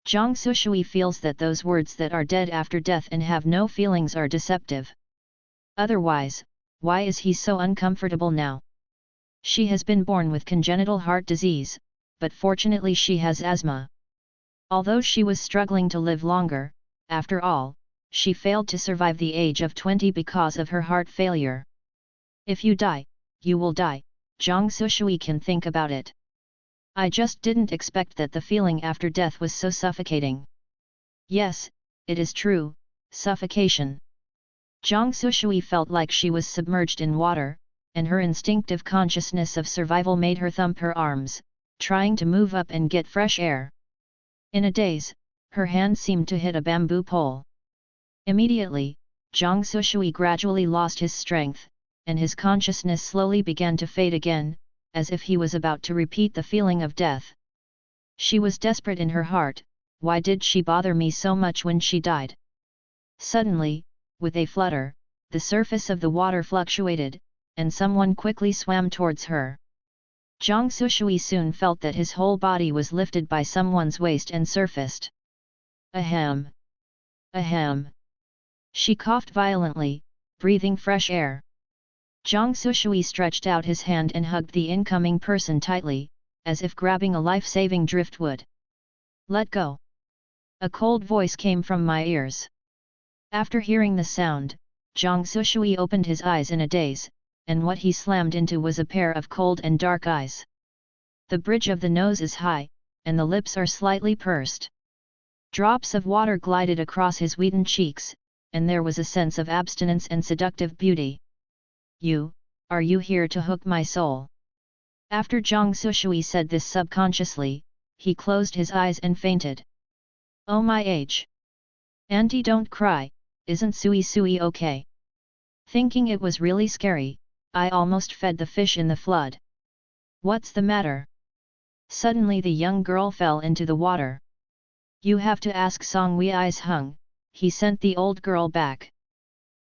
Jiang Suisui feels that those words that are dead after death and have no feelings are deceptive. Otherwise, why is he so uncomfortable now? She has been born with congenital heart disease, but fortunately she has asthma. Although she was struggling to live longer, after all, she failed to survive the age of 20 because of her heart failure. If you die, you will die, Jiang Suisui can think about it. I just didn't expect that the feeling after death was so suffocating. Yes, it is true, suffocation. Jiang Suisui felt like she was submerged in water, and her instinctive consciousness of survival made her thump her arms, trying to move up and get fresh air. In a daze, her hand seemed to hit a bamboo pole. Immediately, Jiang Suisui gradually lost his strength, and his consciousness slowly began to fade again, as if he was about to repeat the feeling of death. She was desperate in her heart. Why did she bother me so much when she died? Suddenly, with a flutter, the surface of the water fluctuated, and someone quickly swam towards her. Jiang Suisui soon felt that his whole body was lifted by someone's waist and surfaced. Ahem! Ahem! She coughed violently, breathing fresh air. Jiang Suisui stretched out his hand and hugged the incoming person tightly, as if grabbing a life-saving driftwood. Let go! A cold voice came from my ears. After hearing the sound, Jiang Suisui opened his eyes in a daze, and what he slammed into was a pair of cold and dark eyes. The bridge of the nose is high, and the lips are slightly pursed. Drops of water glided across his wheaten cheeks, and there was a sense of abstinence and seductive beauty. Are you here to hook my soul? After Jiang Suisui said this subconsciously, he closed his eyes and fainted. Oh my age! Auntie, don't cry, isn't Suisui okay? Thinking it was really scary, I almost fed the fish in the flood. What's the matter? Suddenly the young girl fell into the water. You have to ask Song Wei's hung, he sent the old girl back.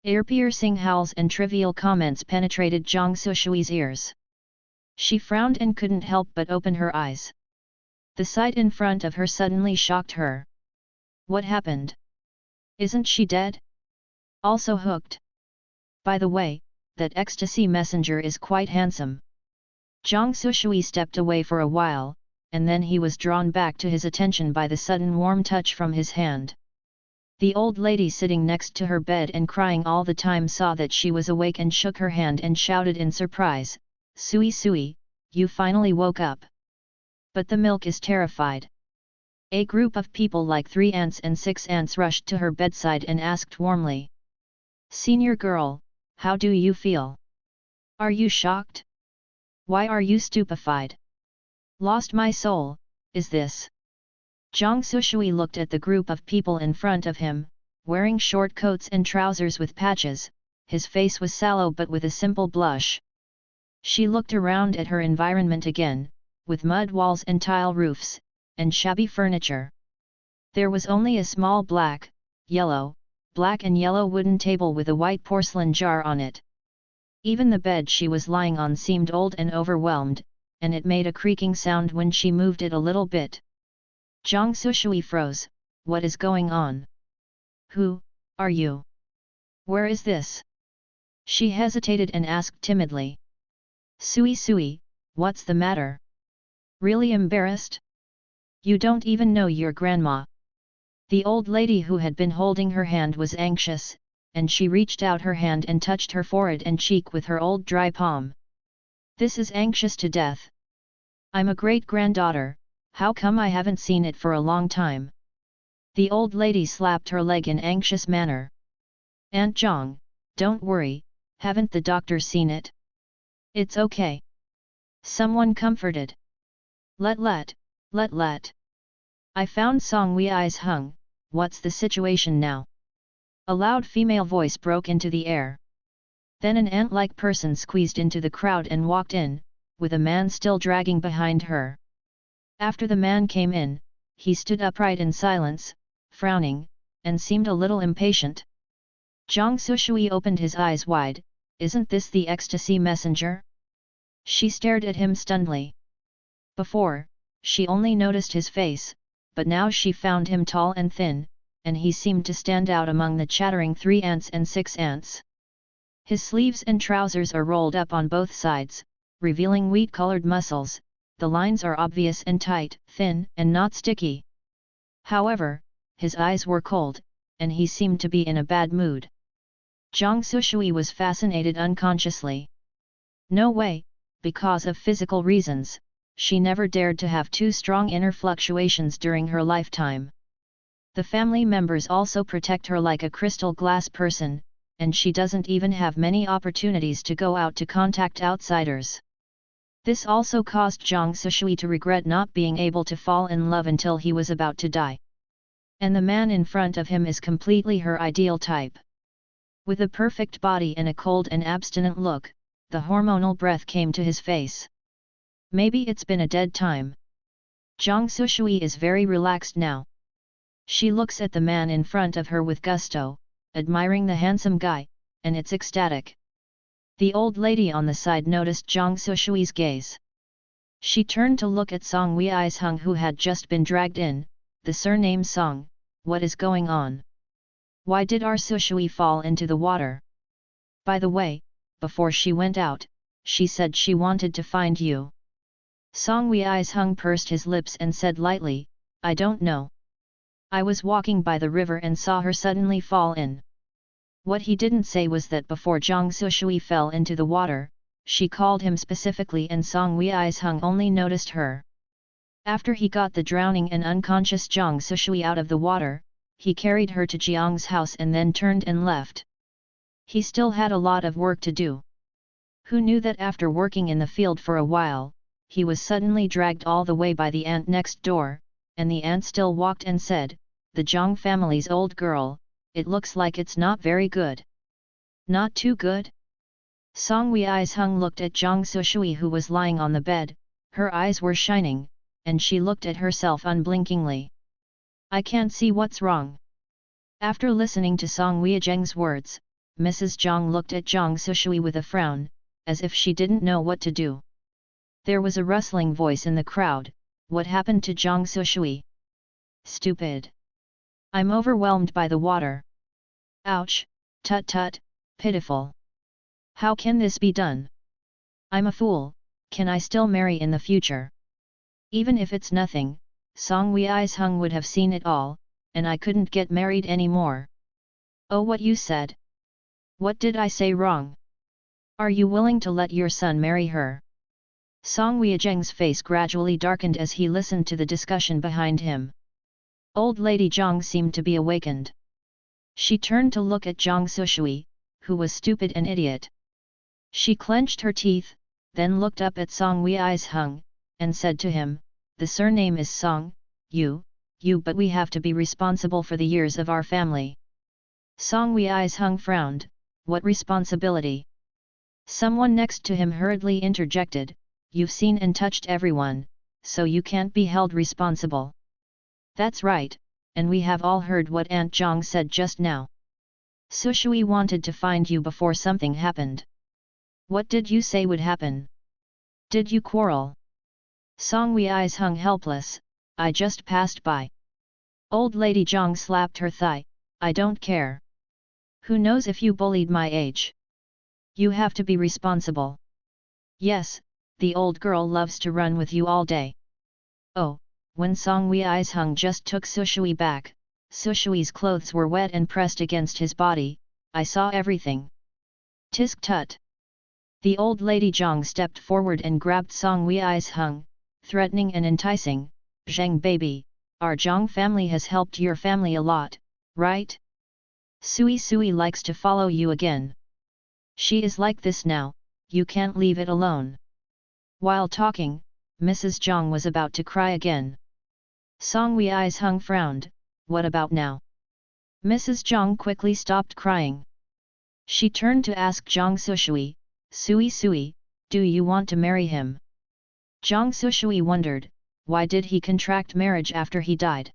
Ear-piercing howls and trivial comments penetrated Jiang Suishui's ears. She frowned and couldn't help but open her eyes. The sight in front of her suddenly shocked her. What happened? Isn't she dead? Also hooked? By the way, that ecstasy messenger is quite handsome. Jiang Suisui stepped away for a while, and then he was drawn back to his attention by the sudden warm touch from his hand. The old lady sitting next to her bed and crying all the time saw that she was awake and shook her hand and shouted in surprise, Suisui, you finally woke up. But the milk is terrified. A group of people like 3 aunts and 6 aunts rushed to her bedside and asked warmly. Senior girl, how do you feel? Are you shocked? Why are you stupefied? Lost my soul, is this? Jiang Suisui looked at the group of people in front of him, wearing short coats and trousers with patches. His face was sallow but with a simple blush. She looked around at her environment again, with mud walls and tile roofs, and shabby furniture. There was only a small black and yellow wooden table with a white porcelain jar on it. Even the bed she was lying on seemed old and overwhelmed, and it made a creaking sound when she moved it a little bit. Jiang Suisui froze. What is going on? Who are you? Where is this? She hesitated and asked timidly. Suisui, what's the matter? Really embarrassed? You don't even know your grandma. The old lady who had been holding her hand was anxious, and she reached out her hand and touched her forehead and cheek with her old dry palm. This is anxious to death. I'm a great-granddaughter, how come I haven't seen it for a long time? The old lady slapped her leg in anxious manner. Aunt Jiang, don't worry, haven't the doctor seen it? It's okay. Someone comforted. Let. I found Song Wei's hung, what's the situation now? A loud female voice broke into the air. Then an ant-like person squeezed into the crowd and walked in, with a man still dragging behind her. After the man came in, he stood upright in silence, frowning, and seemed a little impatient. Jiang Suisui opened his eyes wide. Isn't this the ecstasy messenger? She stared at him stunnedly. Before, she only noticed his face, but now she found him tall and thin, and he seemed to stand out among the chattering 3 ants and 6 ants. His sleeves and trousers are rolled up on both sides, revealing wheat-colored muscles. The lines are obvious and tight, thin, and not sticky. However, his eyes were cold, and he seemed to be in a bad mood. Jiang Suisui was fascinated unconsciously. No way, because of physical reasons, she never dared to have too strong inner fluctuations during her lifetime. The family members also protect her like a crystal glass person, and she doesn't even have many opportunities to go out to contact outsiders. This also caused Jiang Suisui to regret not being able to fall in love until he was about to die. And the man in front of him is completely her ideal type. With a perfect body and a cold and abstinent look, the hormonal breath came to his face. Maybe it's been a dead time. Jiang Suisui is very relaxed now. She looks at the man in front of her with gusto, admiring the handsome guy, and it's ecstatic. The old lady on the side noticed Jiang Suisui's gaze. She turned to look at Song Weisheng who had just been dragged in. The surname Song, what is going on? Why did our Suisui fall into the water? By the way, before she went out, she said she wanted to find you. Song Weisheng pursed his lips and said lightly, I don't know. I was walking by the river and saw her suddenly fall in. What he didn't say was that before Jiang Suisui fell into the water, she called him specifically and Song Weisheng only noticed her. After he got the drowning and unconscious Jiang Suisui out of the water, he carried her to Jiang's house and then turned and left. He still had a lot of work to do. Who knew that after working in the field for a while, he was suddenly dragged all the way by the ant next door, and the ant still walked and said, the Jiang family's old girl, it looks like it's not very good. Not too good? Song Weisheng looked at Jiang Suisui who was lying on the bed, her eyes were shining, and she looked at herself unblinkingly. I can't see what's wrong. After listening to Song Weisheng's words, Mrs. Jiang looked at Jiang Suisui with a frown, as if she didn't know what to do. There was a rustling voice in the crowd, what happened to Jiang Suisui? Stupid. I'm overwhelmed by the water. Ouch, tut tut, pitiful. How can this be done? I'm a fool, can I still marry in the future? Even if it's nothing, Song Weisheng would have seen it all, and I couldn't get married anymore. Oh, what you said? What did I say wrong? Are you willing to let your son marry her? Song Weisheng's face gradually darkened as he listened to the discussion behind him. Old Lady Jiang seemed to be awakened. She turned to look at Jiang Suisui, who was stupid and idiot. She clenched her teeth, then looked up at Song Weisheng, and said to him, the surname is Song, you, but we have to be responsible for the years of our family. Song Weisheng frowned, what responsibility? Someone next to him hurriedly interjected, you've seen and touched everyone, so you can't be held responsible. That's right, and we have all heard what Aunt Jiang said just now. Suisui wanted to find you before something happened. What did you say would happen? Did you quarrel? Song Weisheng helpless, I just passed by. Old Lady Jiang slapped her thigh, I don't care. Who knows if you bullied my age? You have to be responsible. Yes, the old girl loves to run with you all day. Oh, when Song Weisheng just took Suisui back, Suisui's clothes were wet and pressed against his body, I saw everything. Tisk tut. The old Lady Jiang stepped forward and grabbed Song Weisheng, threatening and enticing, Zheng baby, our Jiang family has helped your family a lot, right? Suisui likes to follow you again. She is like this now, you can't leave it alone. While talking, Mrs. Jiang was about to cry again. Song Weisheng frowned, what about now? Mrs. Jiang quickly stopped crying. She turned to ask Jiang Suisui, Suisui, do you want to marry him? Jiang Suisui wondered, why did he contract marriage after he died?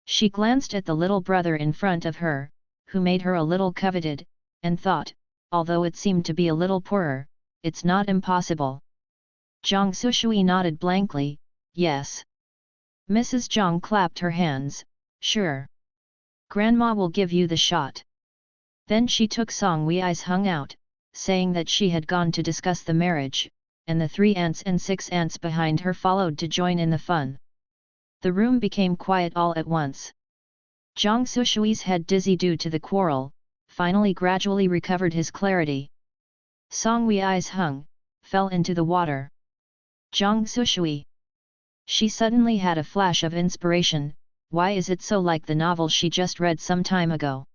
She glanced at the little brother in front of her, who made her a little coveted, and thought, although it seemed to be a little poorer, it's not impossible. Jiang Suisui nodded blankly, yes. Mrs. Zhang clapped her hands, "Sure. Grandma will give you the shot." Then she took Song Wei's hung out, saying that she had gone to discuss the marriage, and the 3 aunts and 6 aunts behind her followed to join in the fun. The room became quiet all at once. Zhang Suishui's head, dizzy due to the quarrel, finally gradually recovered his clarity. Song Wei's hung fell into the water. Zhang Suishui. She suddenly had a flash of inspiration. Why is it so like the novel she just read some time ago?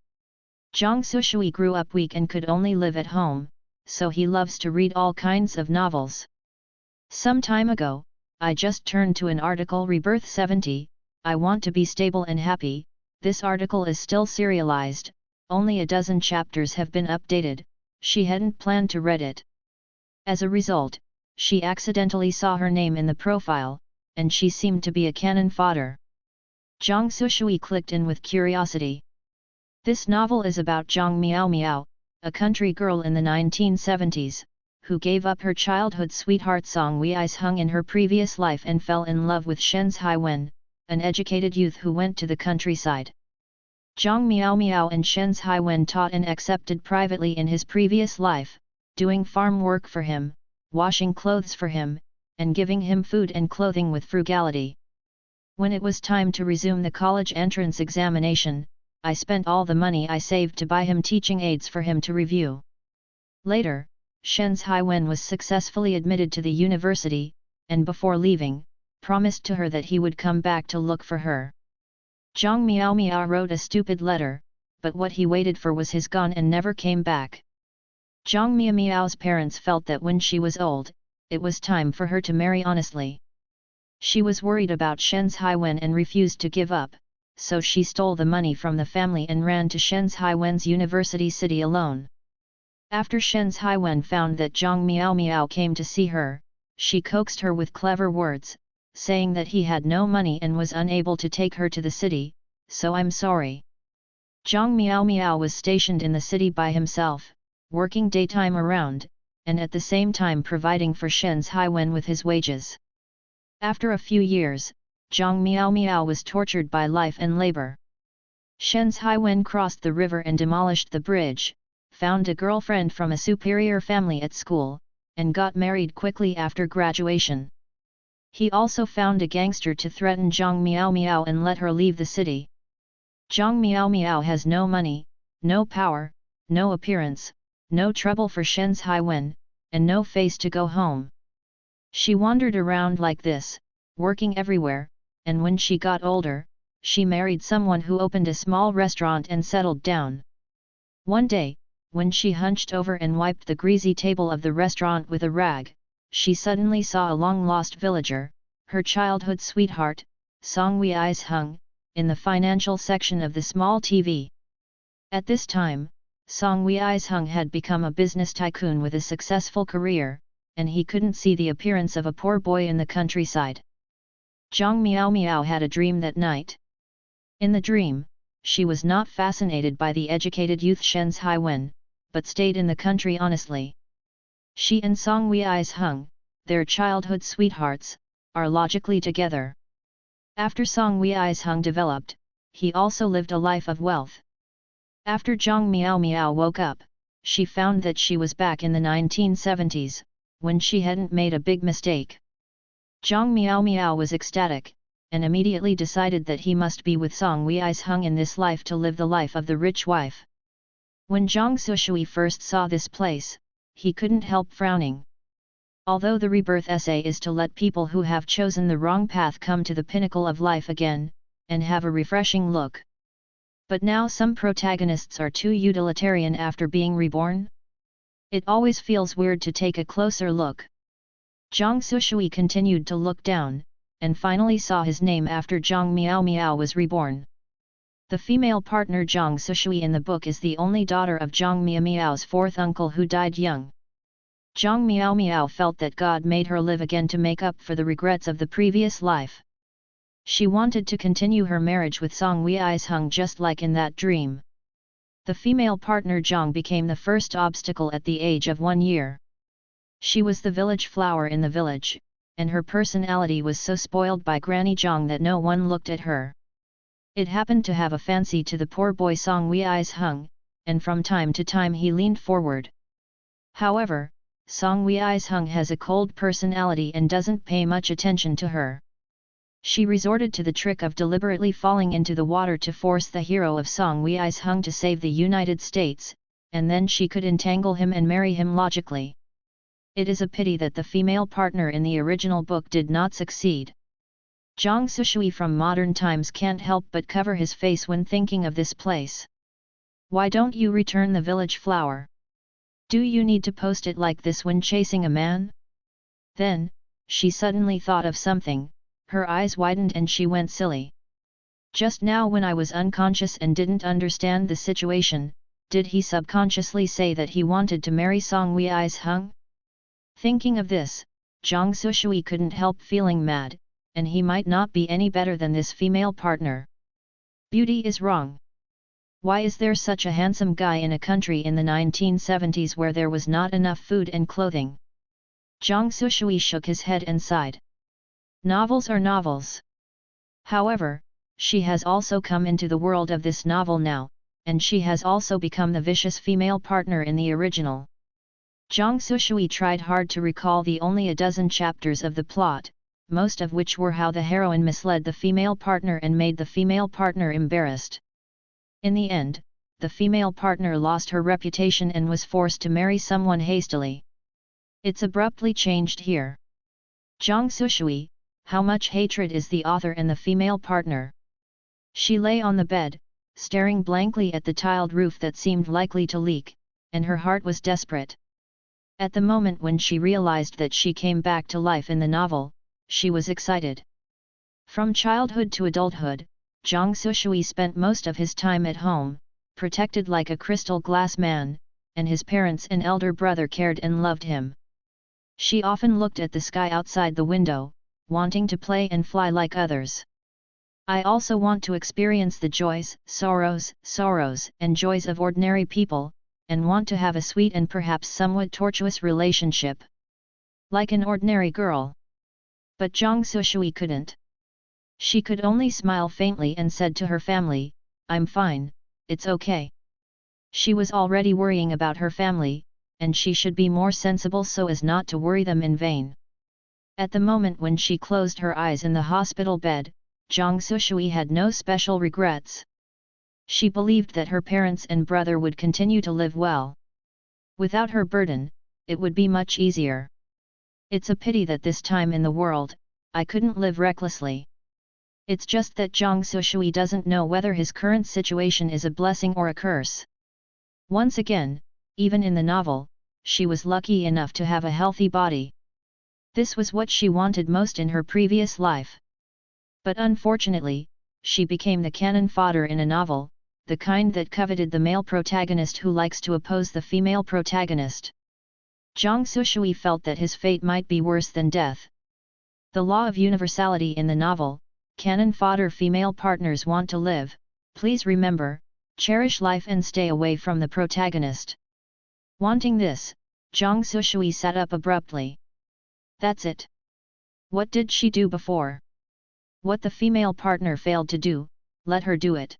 Zhang Suishui grew up weak and could only live at home, so he loves to read all kinds of novels. Some time ago, I just turned to an article Rebirth 70, I want to be stable and happy. This article is still serialized, only a dozen chapters have been updated. She hadn't planned to read it. As a result, she accidentally saw her name in the profile, and she seemed to be a cannon fodder. Zhang Suishui clicked in with curiosity. This novel is about Zhang Miao Miao, a country girl in the 1970s, who gave up her childhood sweetheart Song Wei's hung in her previous life and fell in love with Shen Haiwen, an educated youth who went to the countryside. Zhang Miao Miao and Shen Haiwen taught and accepted privately in his previous life, doing farm work for him, washing clothes for him, and giving him food and clothing with frugality. When it was time to resume the college entrance examination, I spent all the money I saved to buy him teaching aids for him to review. Later, Shen Haiwen was successfully admitted to the university, and before leaving, promised to her that he would come back to look for her. Zhang Miao Miao wrote a stupid letter, but what he waited for was his gone and never came back. Zhang Miao Miao's parents felt that when she was old, it was time for her to marry honestly. She was worried about Shen Haiwen and refused to give up, so she stole the money from the family and ran to Shen Haiwen's university city alone. After Shen Haiwen found that Zhang Miao Miao came to see her, she coaxed her with clever words, saying that he had no money and was unable to take her to the city, so I'm sorry. Zhang Miao Miao was stationed in the city by himself, working daytime around, and at the same time providing for Shen Haiwen with his wages. After a few years, Zhang Miao Miao was tortured by life and labor. Shen Haiwen crossed the river and demolished the bridge, found a girlfriend from a superior family at school, and got married quickly after graduation. He also found a gangster to threaten Zhang Miao Miao and let her leave the city. Zhang Miao Miao has no money, no power, no appearance, no trouble for Shen Haiwen, and no face to go home. She wandered around like this, working everywhere, and when she got older, she married someone who opened a small restaurant and settled down. One day, when she hunched over and wiped the greasy table of the restaurant with a rag, she suddenly saw a long-lost villager, her childhood sweetheart, Song Wei's hung, in the financial section of the small TV. At this time, Song Wei's hung had become a business tycoon with a successful career, and he couldn't see the appearance of a poor boy in the countryside. Zhang Miao Miao had a dream that night. In the dream, she was not fascinated by the educated youth Shen Haiwen, but stayed in the country honestly. She and Song Wei's hung, their childhood sweethearts, are logically together. After Song Wei's hung developed, he also lived a life of wealth. After Zhang Miao Miao woke up, she found that she was back in the 1970s, when she hadn't made a big mistake. Zhang Miao Miao was ecstatic, and immediately decided that he must be with Song Wei's hung in this life to live the life of the rich wife. When Zhang Suisui first saw this place, he couldn't help frowning. Although the rebirth essay is to let people who have chosen the wrong path come to the pinnacle of life again, and have a refreshing look. But now some protagonists are too utilitarian after being reborn? It always feels weird to take a closer look. Zhang Suisui continued to look down, and finally saw his name after Zhang Miao Miao was reborn. The female partner Zhang Suisui in the book is the only daughter of Zhang Miao Miao's fourth uncle who died young. Zhang Miao Miao felt that God made her live again to make up for the regrets of the previous life. She wanted to continue her marriage with Song Wei's hung just like in that dream. The female partner Zhang became the first obstacle at the age of 1 year. She was the village flower in the village, and her personality was so spoiled by Granny Zhang that no one looked at her. It happened to have a fancy to the poor boy Song Wei's hung, and from time to time he leaned forward. However, Song Wei's hung has a cold personality and doesn't pay much attention to her. She resorted to the trick of deliberately falling into the water to force the hero of Song Wei's hung to save the United States, and then she could entangle him and marry him logically. It is a pity that the female partner in the original book did not succeed. Zhang Suisui from modern times can't help but cover his face when thinking of this place. Why don't you return the village flower? Do you need to post it like this when chasing a man? Then, she suddenly thought of something, her eyes widened and she went silly. Just now when I was unconscious and didn't understand the situation, did he subconsciously say that he wanted to marry Song Wei's hung? Thinking of this, Zhang Suisui couldn't help feeling mad, and he might not be any better than this female partner. Beauty is wrong. Why is there such a handsome guy in a country in the 1970s where there was not enough food and clothing? Zhang Suisui shook his head and sighed. Novels are novels. However, she has also come into the world of this novel now, and she has also become the vicious female partner in the original. Zhang Suisui tried hard to recall the only a dozen chapters of the plot, most of which were how the heroine misled the female partner and made the female partner embarrassed. In the end, the female partner lost her reputation and was forced to marry someone hastily. It's abruptly changed here. Zhang Suisui, how much hatred is the author and the female partner? She lay on the bed, staring blankly at the tiled roof that seemed likely to leak, and her heart was desperate. At the moment when she realized that she came back to life in the novel, she was excited. From childhood to adulthood, Zhang Suisui spent most of his time at home, protected like a crystal glass man, and his parents and elder brother cared and loved him. She often looked at the sky outside the window, wanting to play and fly like others. I also want to experience the joys, sorrows and joys of ordinary people, and want to have a sweet and perhaps somewhat tortuous relationship. Like an ordinary girl. But Zhang Suisui couldn't. She could only smile faintly and said to her family, "I'm fine, it's okay." She was already worrying about her family, and she should be more sensible so as not to worry them in vain. At the moment when she closed her eyes in the hospital bed, Zhang Suisui had no special regrets. She believed that her parents and brother would continue to live well. Without her burden, it would be much easier. It's a pity that this time in the world, I couldn't live recklessly. It's just that Zhang Suisui doesn't know whether his current situation is a blessing or a curse. Once again, even in the novel, she was lucky enough to have a healthy body. This was what she wanted most in her previous life. But unfortunately, she became the cannon fodder in a novel, the kind that coveted the male protagonist who likes to oppose the female protagonist. Zhang Suisui felt that his fate might be worse than death. The law of universality in the novel, cannon fodder female partners want to live, please remember, cherish life and stay away from the protagonist. Wanting this, Zhang Suisui sat up abruptly. That's it. What did she do before? What the female partner failed to do, let her do it.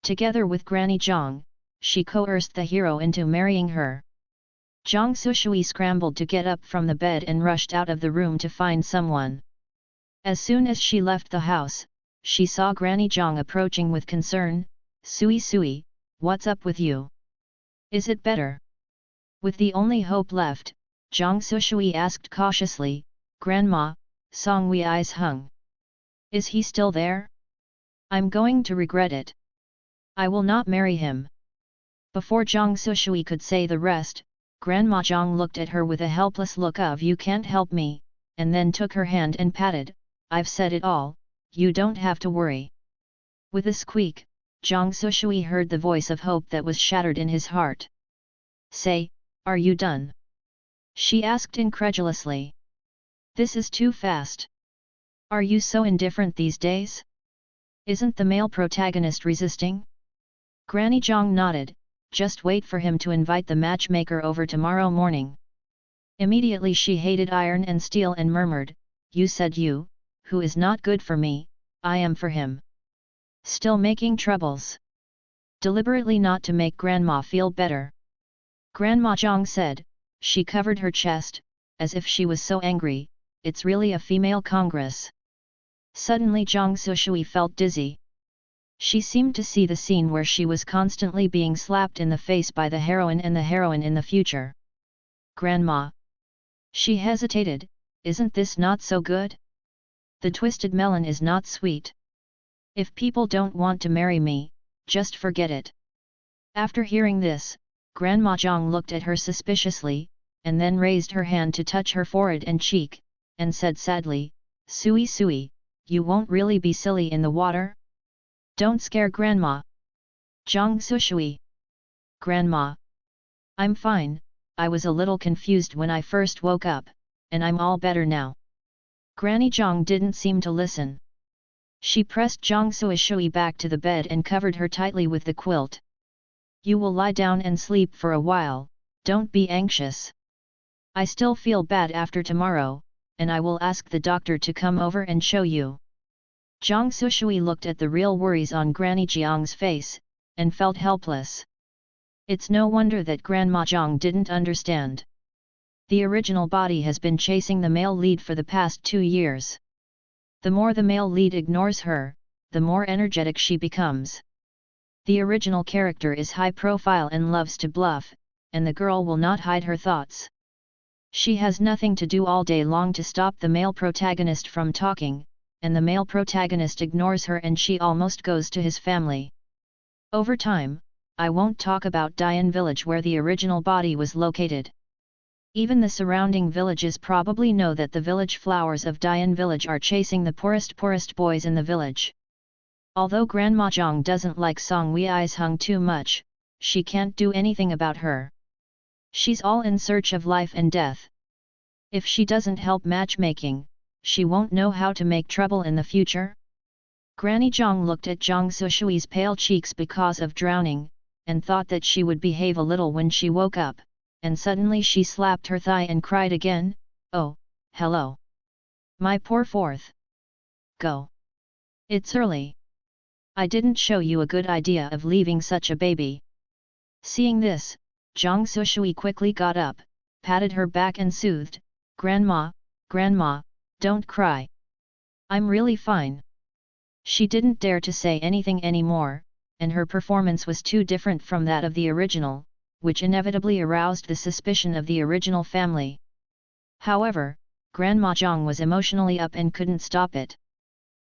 Together with Granny Zhang, she coerced the hero into marrying her. Zhang Suisui scrambled to get up from the bed and rushed out of the room to find someone. As soon as she left the house, she saw Granny Zhang approaching with concern. "Suisui, what's up with you? Is it better?" With the only hope left, Zhang Suisui asked cautiously, "Grandma, Song Wei's hung. Is he still there? I'm going to regret it. I will not marry him." Before Zhang Suisui could say the rest, Grandma Zhang looked at her with a helpless look of "you can't help me," and then took her hand and patted, "I've said it all, you don't have to worry." With a squeak, Zhang Suisui heard the voice of hope that was shattered in his heart. "Say, are you done?" she asked incredulously. "This is too fast. Are you so indifferent these days? Isn't the male protagonist resisting?" Granny Zhang nodded, "Just wait for him to invite the matchmaker over tomorrow morning." Immediately she hated iron and steel and murmured, you said you, who is not good for me, I am for him. Still making troubles. Deliberately not to make Grandma feel better. Grandma Zhang said, she covered her chest, as if she was so angry, it's really a female congress. Suddenly Zhang Suisui felt dizzy. She seemed to see the scene where she was constantly being slapped in the face by the heroine and the heroine in the future. Grandma. She hesitated, isn't this not so good? The twisted melon is not sweet. If people don't want to marry me, just forget it. After hearing this, Grandma Zhang looked at her suspiciously, and then raised her hand to touch her forehead and cheek, and said sadly, Suisui, you won't really be silly in the water? Don't scare Grandma. Zhang Suisui. Grandma. I'm fine, I was a little confused when I first woke up, and I'm all better now. Granny Zhang didn't seem to listen. She pressed Zhang Suisui back to the bed and covered her tightly with the quilt. You will lie down and sleep for a while, don't be anxious. I still feel bad after tomorrow, and I will ask the doctor to come over and show you. Zhang Suisui looked at the real worries on Granny Jiang's face, and felt helpless. It's no wonder that Grandma Zhang didn't understand. The original body has been chasing the male lead for the past 2 years. The more the male lead ignores her, the more energetic she becomes. The original character is high profile and loves to bluff, and the girl will not hide her thoughts. She has nothing to do all day long to stop the male protagonist from talking, and the male protagonist ignores her and she almost goes to his family. Over time, I won't talk about Dian village where the original body was located. Even the surrounding villages probably know that the village flowers of Dian village are chasing the poorest boys in the village. Although Grandma Zhang doesn't like Song Wei's Hung too much, she can't do anything about her. She's all in search of life and death. If she doesn't help matchmaking, she won't know how to make trouble in the future. Granny Zhang looked at Zhang Suishui's pale cheeks because of drowning, and thought that she would behave a little when she woke up, and suddenly she slapped her thigh and cried again, oh, hello. My poor fourth. Go. It's early. I didn't show you a good idea of leaving such a baby. Seeing this, Zhang Suishui quickly got up, patted her back and soothed, Grandma, Grandma, don't cry. I'm really fine. She didn't dare to say anything anymore, and her performance was too different from that of the original, which inevitably aroused the suspicion of the original family. However, Grandma Zhang was emotionally up and couldn't stop it.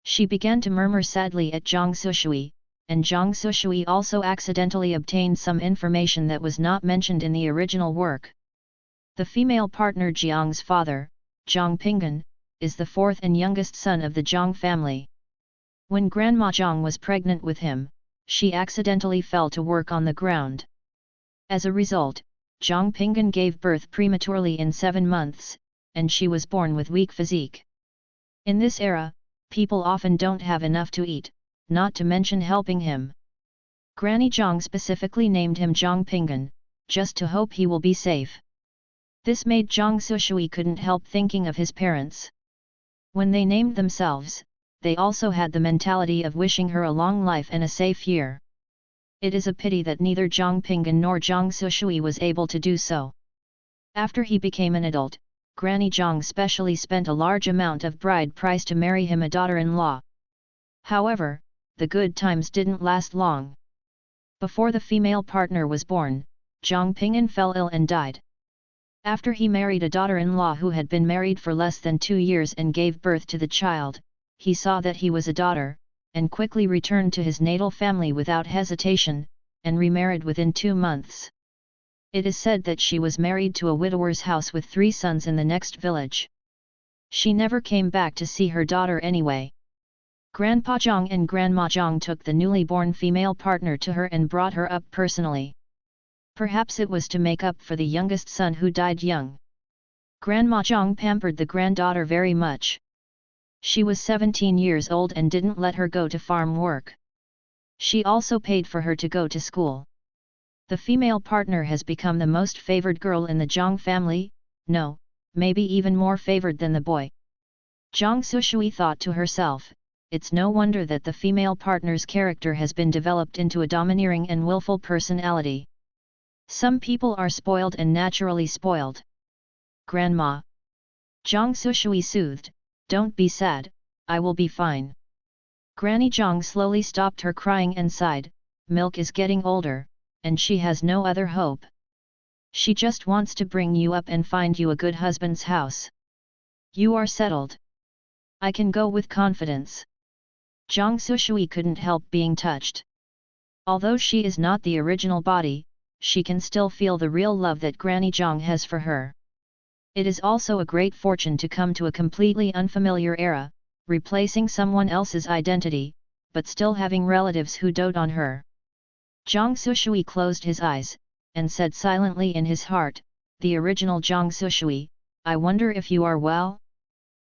She began to murmur sadly at Zhang Suishui, and Zhang Suishui also accidentally obtained some information that was not mentioned in the original work. The female partner Jiang's father, Zhang Pinggan, is the fourth and youngest son of the Zhang family. When Grandma Zhang was pregnant with him, she accidentally fell to work on the ground. As a result, Zhang Pinggan gave birth prematurely in 7 months, and she was born with weak physique. In this era, people often don't have enough to eat, not to mention helping him. Granny Zhang specifically named him Zhang Pinggan, just to hope he will be safe. This made Zhang Suishui couldn't help thinking of his parents. When they named themselves, they also had the mentality of wishing her a long life and a safe year. It is a pity that neither Zhang Pinggan nor Zhang Suishui was able to do so. After he became an adult, Granny Zhang specially spent a large amount of bride price to marry him a daughter-in-law. However, the good times didn't last long. Before the female partner was born, Zhang Pinggan fell ill and died. After he married a daughter-in-law who had been married for less than 2 years and gave birth to the child, he saw that he was a daughter, and quickly returned to his natal family without hesitation, and remarried within 2 months. It is said that she was married to a widower's house with 3 sons in the next village. She never came back to see her daughter anyway. Grandpa Zhang and Grandma Zhang took the newly born female partner to her and brought her up personally. Perhaps it was to make up for the youngest son who died young. Grandma Zhang pampered the granddaughter very much. She was 17 years old and didn't let her go to farm work. She also paid for her to go to school. The female partner has become the most favored girl in the Zhang family, no, maybe even more favored than the boy. Zhang Suisui thought to herself, it's no wonder that the female partner's character has been developed into a domineering and willful personality. Some people are spoiled and naturally spoiled. Grandma. Zhang Suisui soothed, don't be sad, I will be fine. Granny Zhang slowly stopped her crying and sighed, milk is getting older, and she has no other hope. She just wants to bring you up and find you a good husband's house. You are settled. I can go with confidence. Zhang Suisui couldn't help being touched. Although she is not the original body, she can still feel the real love that Granny Zhang has for her. It is also a great fortune to come to a completely unfamiliar era, replacing someone else's identity, but still having relatives who dote on her. Zhang Suisui closed his eyes, and said silently in his heart, the original Zhang Suisui, I wonder if you are well?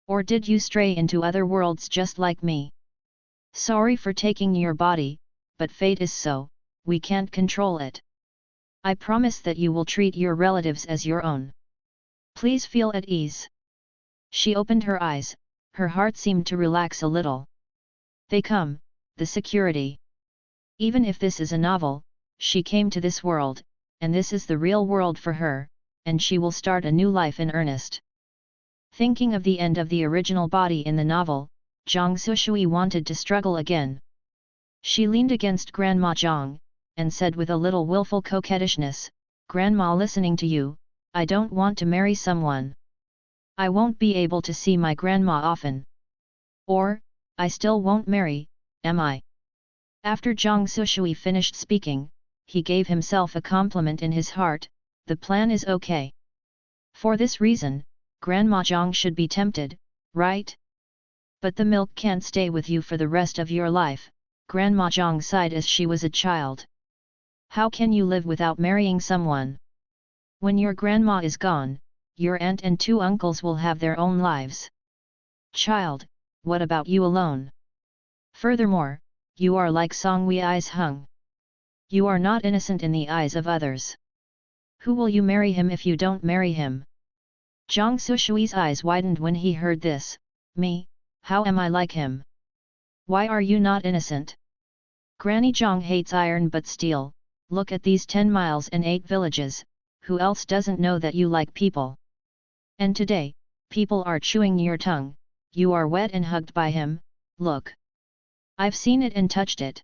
Or did you stray into other worlds just like me? Sorry for taking your body, but fate is so, we can't control it. I promise that you will treat your relatives as your own. Please feel at ease. She opened her eyes, her heart seemed to relax a little. They come, the security. Even if this is a novel, she came to this world, and this is the real world for her, and she will start a new life in earnest. Thinking of the end of the original body in the novel, Zhang Suisui wanted to struggle again. She leaned against Grandma Zhang, and said with a little willful coquettishness, Grandma, listening to you, I don't want to marry someone. I won't be able to see my grandma often. Or, I still won't marry, am I? After Zhang Suisui finished speaking, he gave himself a compliment in his heart, the plan is okay. For this reason, Grandma Zhang should be tempted, right? But the milk can't stay with you for the rest of your life, Grandma Zhang sighed as she was a child. How can you live without marrying someone? When your grandma is gone, your aunt and 2 uncles will have their own lives. Child, what about you alone? Furthermore, you are like Song Wei's Hung. You are not innocent in the eyes of others. Who will you marry him if you don't marry him? Zhang Suishui's eyes widened when he heard this. Me, how am I like him? Why are you not innocent? Granny Zhang hates iron but steel, look at these 10 miles and 8 villages, who else doesn't know that you like people? And today, people are chewing your tongue, you are wet and hugged by him, look. I've seen it and touched it.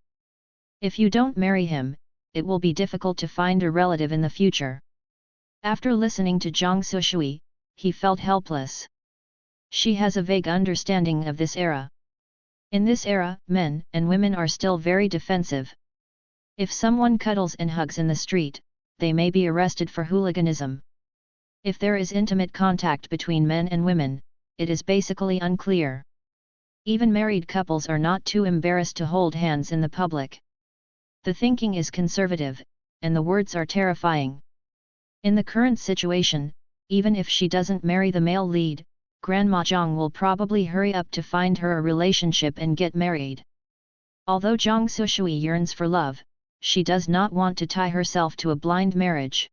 If you don't marry him, it will be difficult to find a relative in the future. After listening to Zhang Suishui, he felt helpless. She has a vague understanding of this era. In this era, men and women are still very defensive. If someone cuddles and hugs in the street, they may be arrested for hooliganism. If there is intimate contact between men and women, it is basically unclear. Even married couples are not too embarrassed to hold hands in the public. The thinking is conservative, and the words are terrifying. In the current situation, even if she doesn't marry the male lead, Grandma Zhang will probably hurry up to find her a relationship and get married. Although Zhang Suishui yearns for love, she does not want to tie herself to a blind marriage.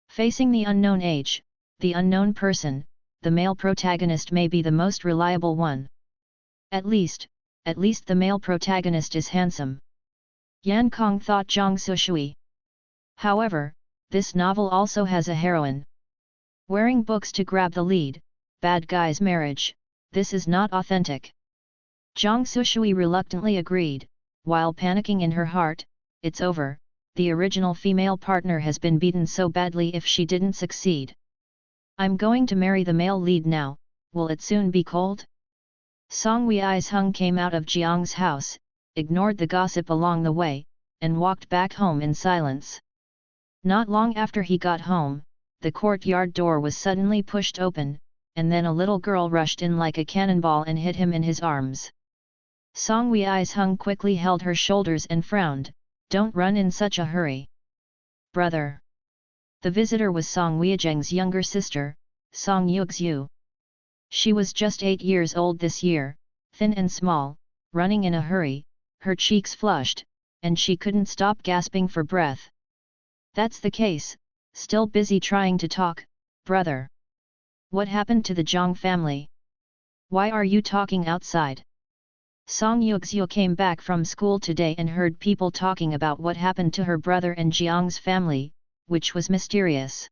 Facing the unknown age, the unknown person, the male protagonist may be the most reliable one. At least the male protagonist is handsome. Yan Kong thought Zhang Suishui. However, this novel also has a heroine. Wearing books to grab the lead, bad guy's marriage, this is not authentic. Zhang Suishui reluctantly agreed, while panicking in her heart, it's over, the original female partner has been beaten so badly if she didn't succeed. I'm going to marry the male lead now, will it soon be cold? Song Wei's Hung came out of Jiang's house, ignored the gossip along the way, and walked back home in silence. Not long after he got home, the courtyard door was suddenly pushed open, and then a little girl rushed in like a cannonball and hit him in his arms. Song Wei's Hung quickly held her shoulders and frowned, don't run in such a hurry. Brother. The visitor was Song Weizheng's younger sister, Song Yuxiu. She was just 8 years old this year, thin and small, running in a hurry, her cheeks flushed, and she couldn't stop gasping for breath. That's the case, still busy trying to talk, brother. What happened to the Zhang family? Why are you talking outside? Song Yuxiu came back from school today and heard people talking about what happened to her brother and Jiang's family, which was mysterious.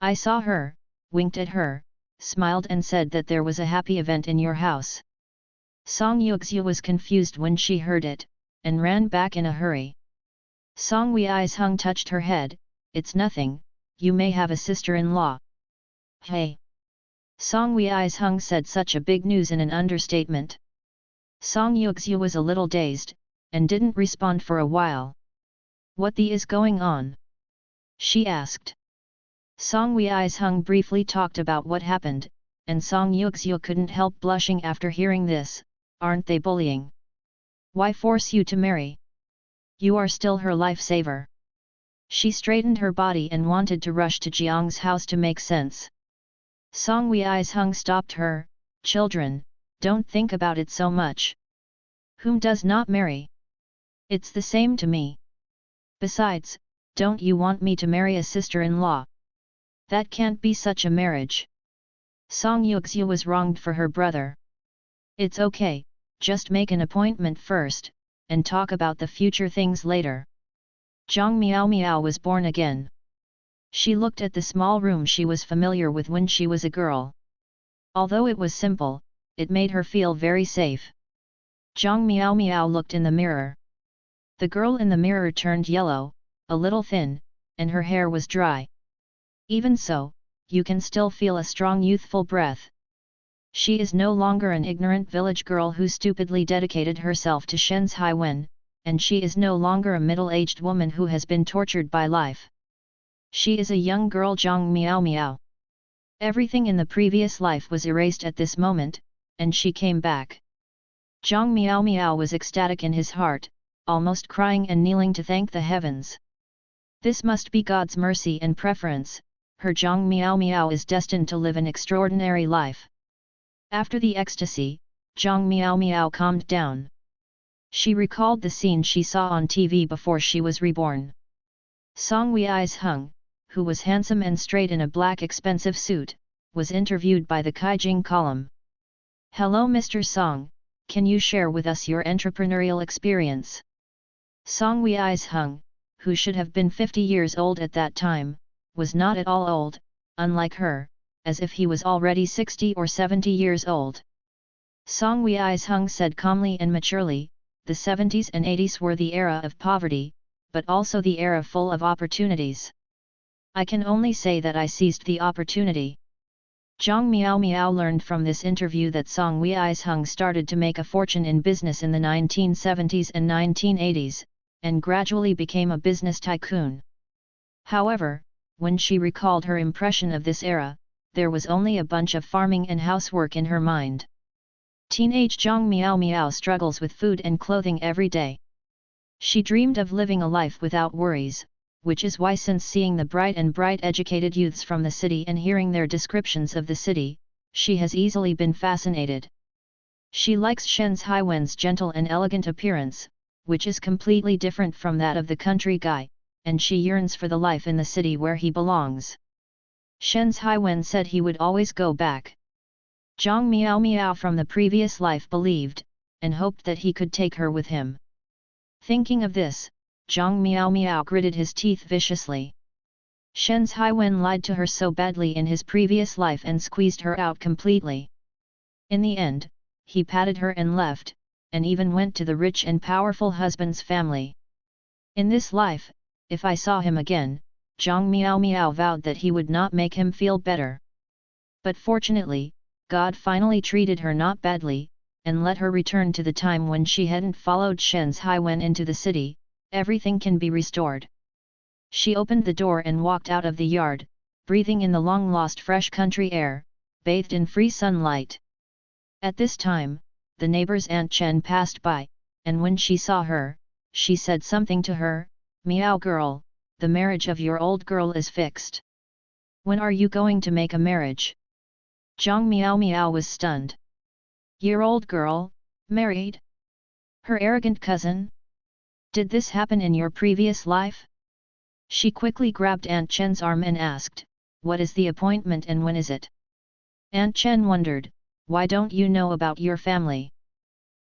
I saw her, winked at her, smiled and said that there was a happy event in your house. Song Yuxiu was confused when she heard it, and ran back in a hurry. Song Wei's Hung touched her head. It's nothing, you may have a sister-in-law. Hey! Song Wei's Hung said such a big news in an understatement. Song Yuxiu was a little dazed, and didn't respond for a while. What the is going on? She asked. Song Wei's Hung briefly talked about what happened, and Song Yuxiu couldn't help blushing after hearing this. Aren't they bullying? Why force you to marry? You are still her lifesaver. She straightened her body and wanted to rush to Jiang's house to make sense. Song Wei's Hung stopped her. Children, don't think about it so much. Whom does not marry? It's the same to me. Besides, don't you want me to marry a sister-in-law? That can't be such a marriage. Song Yuxiu was wronged for her brother. It's okay, just make an appointment first, and talk about the future things later. Zhang Miao Miao was born again. She looked at the small room she was familiar with when she was a girl. Although it was simple, it made her feel very safe. Zhang Miao Miao looked in the mirror. The girl in the mirror turned yellow, a little thin, and her hair was dry. Even so, you can still feel a strong youthful breath. She is no longer an ignorant village girl who stupidly dedicated herself to Shen's Haiwen, and she is no longer a middle-aged woman who has been tortured by life. She is a young girl Zhang Miao Miao. Everything in the previous life was erased at this moment, and she came back. Zhang Miao Miao was ecstatic in his heart, almost crying and kneeling to thank the heavens. This must be God's mercy and preference, her Zhang Miao Miao is destined to live an extraordinary life. After the ecstasy, Zhang Miao Miao calmed down. She recalled the scene she saw on TV before she was reborn. Song Wei's Hung, who was handsome and straight in a black expensive suit, was interviewed by the Kaijing column. Hello Mr. Song, can you share with us your entrepreneurial experience? Song Wei's Hung, who should have been 50 years old at that time, was not at all old, unlike her, as if he was already 60 or 70 years old. Song Wei's Hung said calmly and maturely, the 70s and 80s were the era of poverty, but also the era full of opportunities. I can only say that I seized the opportunity. Zhang Miao Miao learned from this interview that Song Wei's Hung started to make a fortune in business in the 1970s and 1980s, and gradually became a business tycoon. However, when she recalled her impression of this era, there was only a bunch of farming and housework in her mind. Teenage Zhang Miao Miao struggles with food and clothing every day. She dreamed of living a life without worries, which is why since seeing the bright educated youths from the city and hearing their descriptions of the city, she has easily been fascinated. She likes Shen's Haiwen's gentle and elegant appearance, which is completely different from that of the country guy, and she yearns for the life in the city where he belongs. Shen's Haiwen said he would always go back. Zhang Miao Miao from the previous life believed, and hoped that he could take her with him. Thinking of this, Zhang Miao Miao gritted his teeth viciously. Shen's Haiwen lied to her so badly in his previous life and squeezed her out completely. In the end, he patted her and left, and even went to the rich and powerful husband's family. In this life, if I saw him again, Zhang Miao Miao vowed that he would not make him feel better. But fortunately, God finally treated her not badly, and let her return to the time when she hadn't followed Shen's Haiwen into the city. Everything can be restored. She opened the door and walked out of the yard, breathing in the long-lost fresh country air, bathed in free sunlight. At this time, the neighbor's Aunt Chen passed by, and when she saw her, she said something to her. Meow girl, the marriage of your old girl is fixed. When are you going to make a marriage? Zhang Miao Miao was stunned. Year-old girl, married? Her arrogant cousin? Did this happen in your previous life? She quickly grabbed Aunt Chen's arm and asked, what is the appointment and when is it? Aunt Chen wondered, why don't you know about your family?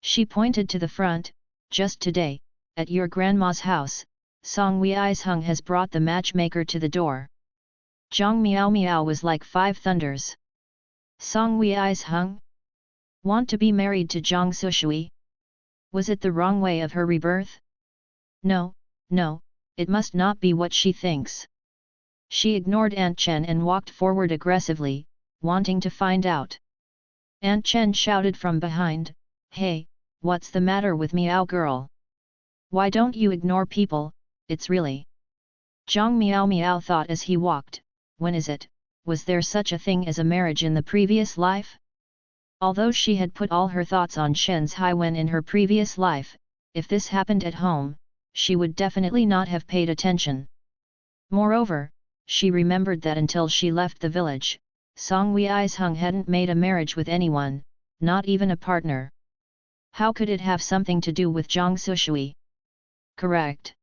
She pointed to the front. Just today, at your grandma's house, Song Wei's Hung has brought the matchmaker to the door. Zhang Miao Miao was like five thunders. Song Wei's Hung? Want to be married to Zhang Suisui? Was it the wrong way of her rebirth? No, no, it must not be what she thinks. She ignored Aunt Chen and walked forward aggressively, wanting to find out. Aunt Chen shouted from behind, "Hey, what's the matter with Miao girl? Why don't you ignore people, it's really..." Zhang Miao Miao thought as he walked, when is it, was there such a thing as a marriage in the previous life? Although she had put all her thoughts on Shen's Haiwen in her previous life, if this happened at home, she would definitely not have paid attention. Moreover, she remembered that until she left the village, Song Wei's Hung hadn't made a marriage with anyone, not even a partner. How could it have something to do with Zhang Suisui? Correct.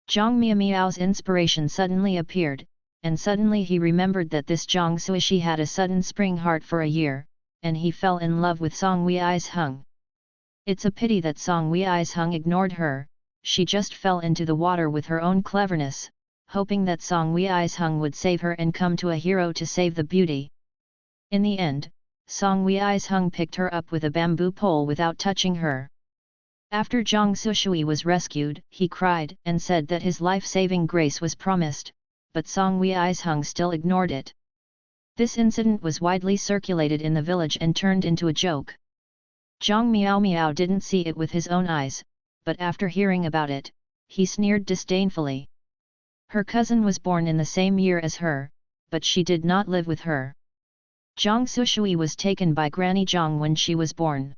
Zhang Miao Miao's inspiration suddenly appeared, and suddenly he remembered that this Zhang Suisui had a sudden spring heart for a year, and he fell in love with Song Wei's Hung. It's a pity that Song Wei's Hung ignored her. She just fell into the water with her own cleverness, hoping that Song Wei's Hung would save her and come to a hero to save the beauty. In the end, Song Wei's Hung picked her up with a bamboo pole without touching her. After Zhang Suisui was rescued, he cried and said that his life-saving grace was promised, but Song Wei's Hung still ignored it. This incident was widely circulated in the village and turned into a joke. Zhang Miao Miao didn't see it with his own eyes, but after hearing about it, he sneered disdainfully. Her cousin was born in the same year as her, but she did not live with her. Zhang Suisui was taken by Granny Zhang when she was born.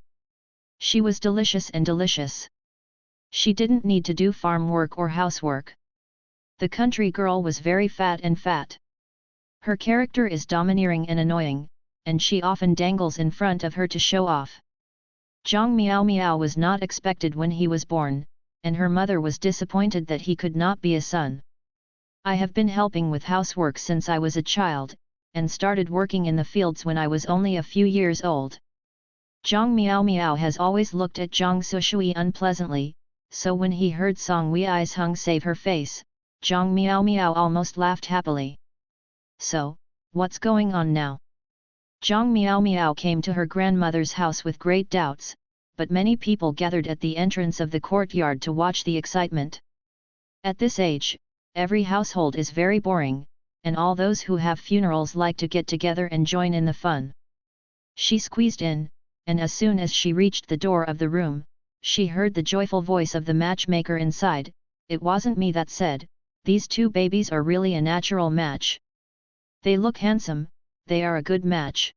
She was delicious and delicious. She didn't need to do farm work or housework. The country girl was very fat and fat. Her character is domineering and annoying, and she often dangles in front of her to show off. Zhang Miao Miao was not expected when he was born, and her mother was disappointed that he could not be a son. I have been helping with housework since I was a child, and started working in the fields when I was only a few years old. Zhang Miao Miao has always looked at Zhang Suisui unpleasantly, so when he heard Song Wei's Hung save her face, Zhang Miao Miao almost laughed happily. So, what's going on now? Zhang Miao Miao came to her grandmother's house with great doubts, but many people gathered at the entrance of the courtyard to watch the excitement. At this age, every household is very boring, and all those who have funerals like to get together and join in the fun. She squeezed in, and as soon as she reached the door of the room, she heard the joyful voice of the matchmaker inside. "It wasn't me that said, these two babies are really a natural match. They look handsome, they are a good match."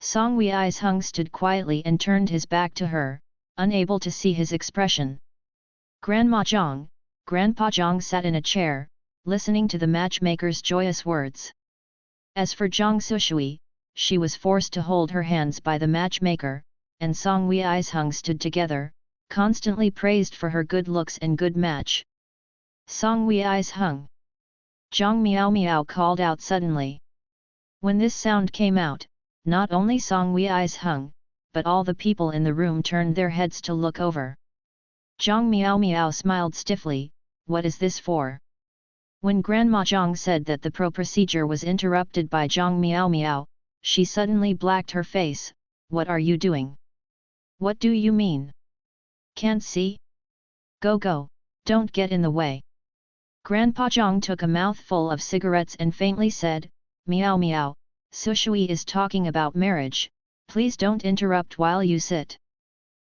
Song Wei's Hung stood quietly and turned his back to her, unable to see his expression. Grandma Zhang, Grandpa Zhang sat in a chair, listening to the matchmaker's joyous words. As for Zhang Suisui, she was forced to hold her hands by the matchmaker, and Song Wei's Hung stood together, constantly praised for her good looks and good match. Song Wei's Hung. Zhang Miao Miao called out suddenly. When this sound came out, not only Song Wei's Hung, but all the people in the room turned their heads to look over. Zhang Miao Miao smiled stiffly. "What is this for?" When Grandma Zhang said that the procedure was interrupted by Zhang Miao Miao, she suddenly blacked her face. "What are you doing? What do you mean? Can't see? Go go, don't get in the way." Grandpa Zhang took a mouthful of cigarettes and faintly said, "Miao Miao, Suisui is talking about marriage, please don't interrupt while you sit."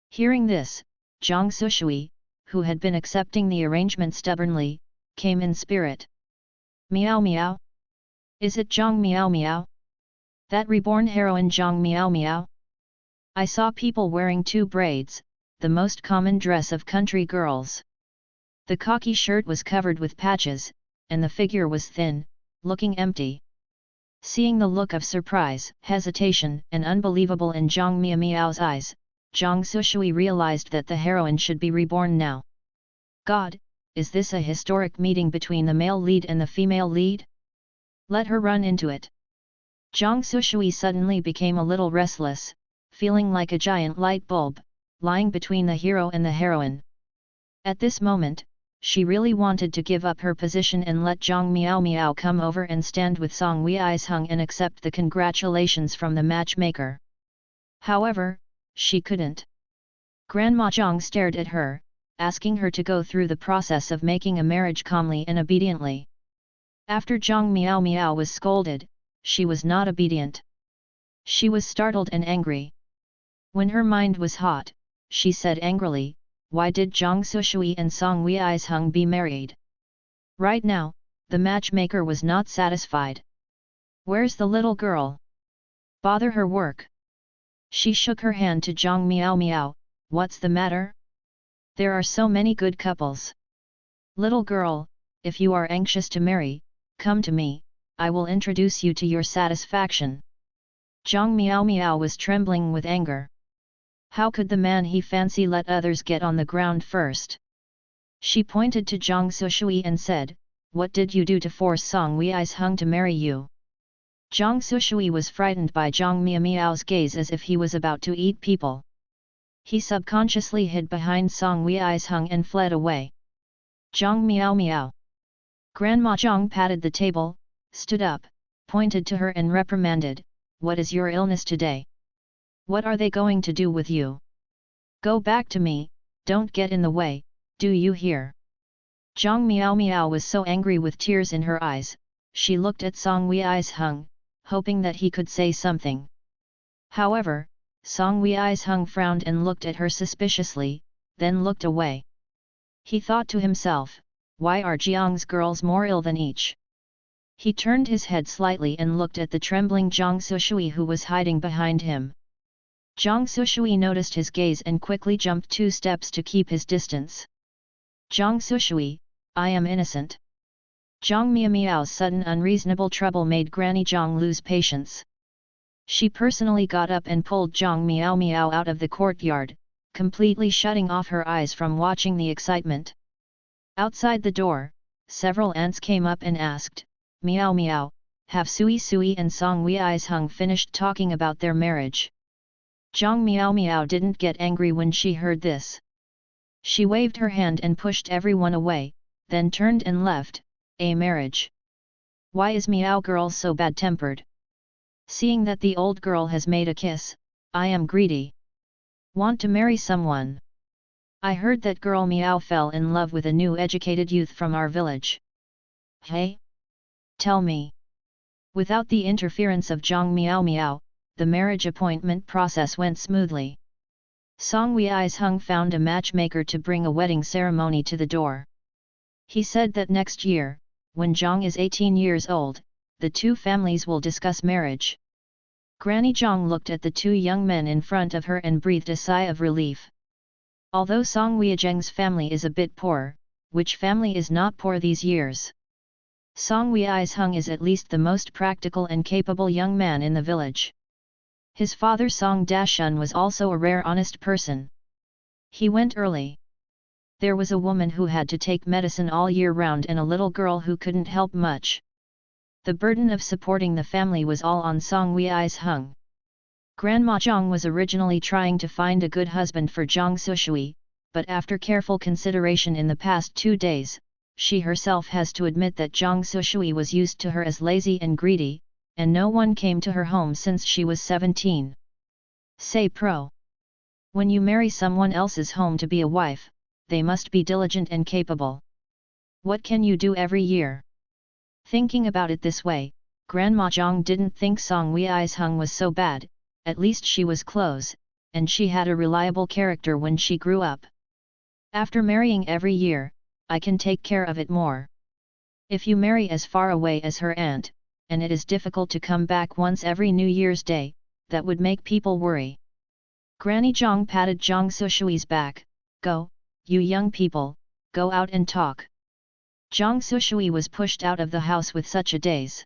Hearing this, Zhang Suisui, who had been accepting the arrangement stubbornly, came in spirit. "Miao Miao? Is it Zhang Miao Miao? That reborn heroine Zhang Miao Miao? I saw people wearing two braids, the most common dress of country girls. The khaki shirt was covered with patches, and the figure was thin, looking empty." Seeing the look of surprise, hesitation and unbelievable in Zhang Miao Miao's eyes, Zhang Suisui realized that the heroine should be reborn now. God, is this a historic meeting between the male lead and the female lead? Let her run into it. Jiang Suisui suddenly became a little restless, feeling like a giant light bulb, lying between the hero and the heroine. At this moment, she really wanted to give up her position and let Zhang Miao Miao come over and stand with Song Weisheng and accept the congratulations from the matchmaker. However, she couldn't. Grandma Zhang stared at her, asking her to go through the process of making a marriage calmly and obediently. After Zhang Miao Miao was scolded, she was not obedient. She was startled and angry. When her mind was hot, she said angrily, "Why did Jiang Suisui and Song Weisheng be married?" Right now, the matchmaker was not satisfied. "Where's the little girl? Bother her work." She shook her hand to Zhang Miao Miao, "What's the matter? There are so many good couples. Little girl, if you are anxious to marry, come to me, I will introduce you to your satisfaction." Zhang Miao Miao was trembling with anger. How could the man he fancied let others get on the ground first? She pointed to Jiang Suisui and said, "What did you do to force Song Weisheng to marry you?" Jiang Suisui was frightened by Zhang Miao Miao's gaze as if he was about to eat people. He subconsciously hid behind Song Weisheng and fled away. "Zhang Miao Miao." Grandma Zhang patted the table, stood up, pointed to her and reprimanded, "What is your illness today? What are they going to do with you? Go back to me, don't get in the way, do you hear?" Zhang Miao Miao was so angry with tears in her eyes, she looked at Song Weisheng, hoping that he could say something. However, Song Weisheng frowned and looked at her suspiciously, then looked away. He thought to himself, "Why are Jiang's girls more ill than each?" He turned his head slightly and looked at the trembling Jiang Suisui who was hiding behind him. Jiang Suisui noticed his gaze and quickly jumped 2 steps to keep his distance. "Jiang Suisui, I am innocent." Zhang Miao Miao's sudden unreasonable trouble made Granny Zhang lose patience. She personally got up and pulled Zhang Miao Miao out of the courtyard, completely shutting off her eyes from watching the excitement. Outside the door, several aunts came up and asked, "Miao Miao, have Suisui and Song Weisheng finished talking about their marriage?" Zhang Miao Miao didn't get angry when she heard this. She waved her hand and pushed everyone away, then turned and left. "A marriage? Why is Miao girl so bad-tempered? Seeing that the old girl has made a kiss, I am greedy. Want to marry someone? I heard that girl Miao fell in love with a new educated youth from our village. Hey? Tell me." Without the interference of Zhang Miao Miao, the marriage appointment process went smoothly. Song Weisheng found a matchmaker to bring a wedding ceremony to the door. He said that next year, when Zhang is 18 years old, the 2 families will discuss marriage. Granny Zhang looked at the 2 young men in front of her and breathed a sigh of relief. Although Song Weizheng's family is a bit poor, which family is not poor these years? Song Weisheng is at least the most practical and capable young man in the village. His father Song Dashun was also a rare honest person. He went early. There was a woman who had to take medicine all year round and a little girl who couldn't help much. The burden of supporting the family was all on Song Weisheng. Grandma Zhang was originally trying to find a good husband for Jiang Suisui, but after careful consideration in the past 2 days, she herself has to admit that Jiang Suisui was used to her as lazy and greedy, and no one came to her home since she was 17. Say pro. When you marry someone else's home to be a wife, they must be diligent and capable. What can you do every year? Thinking about it this way, Grandma Zhang didn't think Song Weisheng was so bad, at least she was close, and she had a reliable character when she grew up. After marrying every year, I can take care of it more. If you marry as far away as her aunt, and it is difficult to come back once every New Year's Day, that would make people worry. Granny Zhang patted Jiang Suishui's back, "Go, you young people, go out and talk." Jiang Suishui was pushed out of the house with such a daze.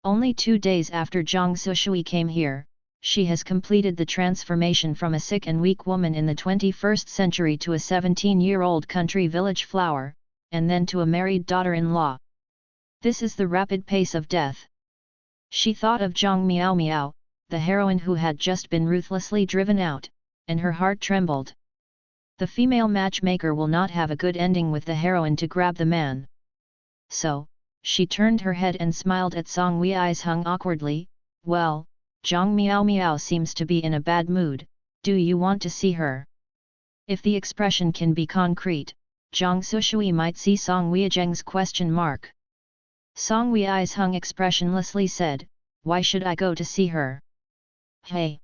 Only 2 days after Jiang Suishui came here, she has completed the transformation from a sick and weak woman in the 21st century to a 17-year-old country village flower, and then to a married daughter-in-law. This is the rapid pace of death. She thought of Zhang Miao Miao, the heroine who had just been ruthlessly driven out, and her heart trembled. The female matchmaker will not have a good ending with the heroine to grab the man. So, she turned her head and smiled at Song Wei's Hung awkwardly. Well, Zhang Miao Miao seems to be in a bad mood, do you want to see her? If the expression can be concrete, Zhang Suisui might see Song Weizheng's question mark. Song Wei's Hung expressionlessly said, why should I go to see her? Hey!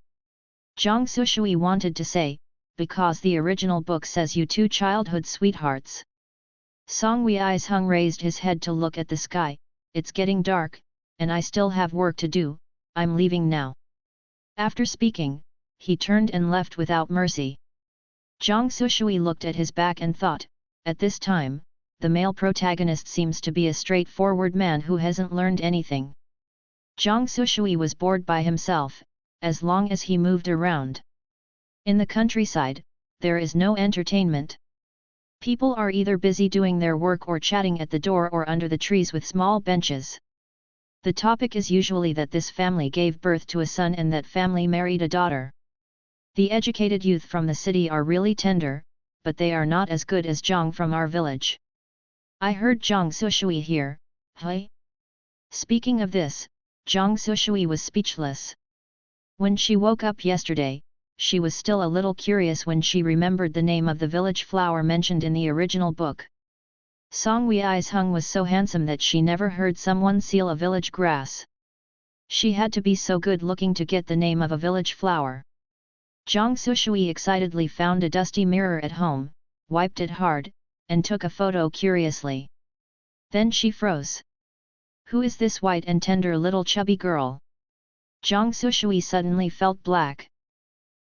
Zhang Suisui wanted to say, because the original book says you two childhood sweethearts. Song Wei's Hung raised his head to look at the sky. It's getting dark, and I still have work to do, I'm leaving now. After speaking, he turned and left without mercy. Zhang Suisui looked at his back and thought, at this time, the male protagonist seems to be a straightforward man who hasn't learned anything. Zhang Suisui was bored by himself, as long as he moved around. In the countryside, there is no entertainment. People are either busy doing their work or chatting at the door or under the trees with small benches. The topic is usually that this family gave birth to a son and that family married a daughter. The educated youth from the city are really tender, but they are not as good as Zhang from our village. I heard Zhang Suisui here, hey? Speaking of this, Zhang Suisui was speechless. When she woke up yesterday, she was still a little curious when she remembered the name of the village flower mentioned in the original book. Song Wei's Hung was so handsome that she never heard someone seal a village grass. She had to be so good looking to get the name of a village flower. Zhang Suisui excitedly found a dusty mirror at home, wiped it hard, and took a photo curiously. Then she froze. Who is this white and tender little chubby girl? Zhang Suisui suddenly felt black.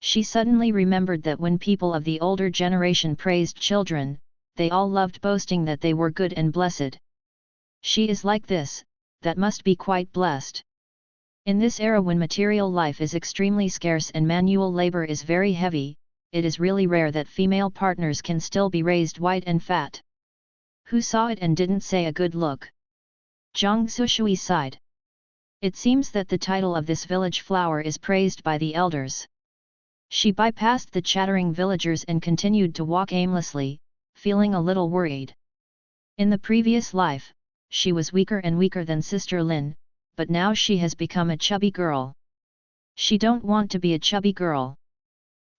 She suddenly remembered that when people of the older generation praised children, they all loved boasting that they were good and blessed. She is like this, that must be quite blessed. In this era when material life is extremely scarce and manual labor is very heavy, it is really rare that female partners can still be raised white and fat. Who saw it and didn't say a good look? Zhang Suisui sighed. It seems that the title of this village flower is praised by the elders. She bypassed the chattering villagers and continued to walk aimlessly, feeling a little worried. In the previous life, she was weaker and weaker than Sister Lin, but now she has become a chubby girl. She don't want to be a chubby girl.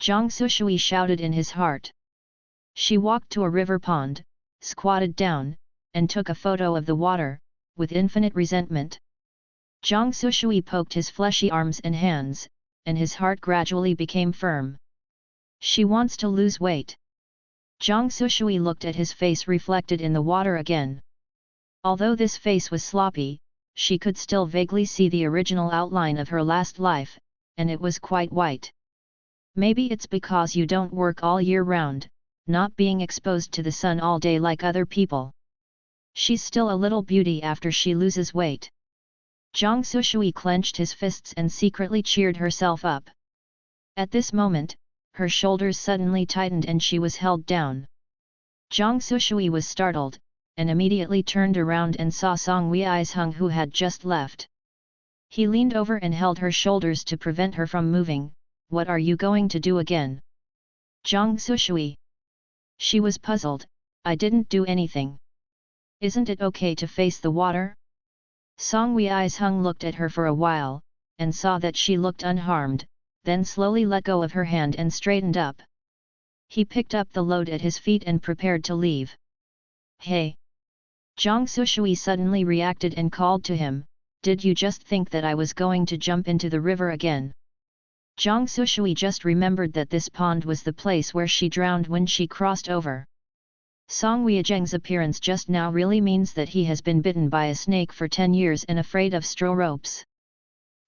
Zhang Suisui shouted in his heart. She walked to a river pond, squatted down, and took a photo of the water, with infinite resentment. Zhang Suisui poked his fleshy arms and hands, and his heart gradually became firm. She wants to lose weight. Zhang Suisui looked at his face reflected in the water again. Although this face was sloppy, she could still vaguely see the original outline of her last life, and it was quite white. Maybe it's because you don't work all year round, not being exposed to the sun all day like other people. She's still a little beauty after she loses weight. Zhang Suisui clenched his fists and secretly cheered herself up. At this moment, her shoulders suddenly tightened and she was held down. Zhang Suisui was startled, and immediately turned around and saw Song Wei's Hung who had just left. He leaned over and held her shoulders to prevent her from moving. What are you going to do again? Zhang Suisui. She was puzzled. I didn't do anything. Isn't it okay to face the water? Song Wei's Hung looked at her for a while, and saw that she looked unharmed, then slowly let go of her hand and straightened up. He picked up the load at his feet and prepared to leave. Hey! Zhang Suisui suddenly reacted and called to him, did you just think that I was going to jump into the river again? Zhang Suisui just remembered that this pond was the place where she drowned when she crossed over. Song Weizheng's appearance just now really means that he has been bitten by a snake for 10 years and afraid of straw ropes.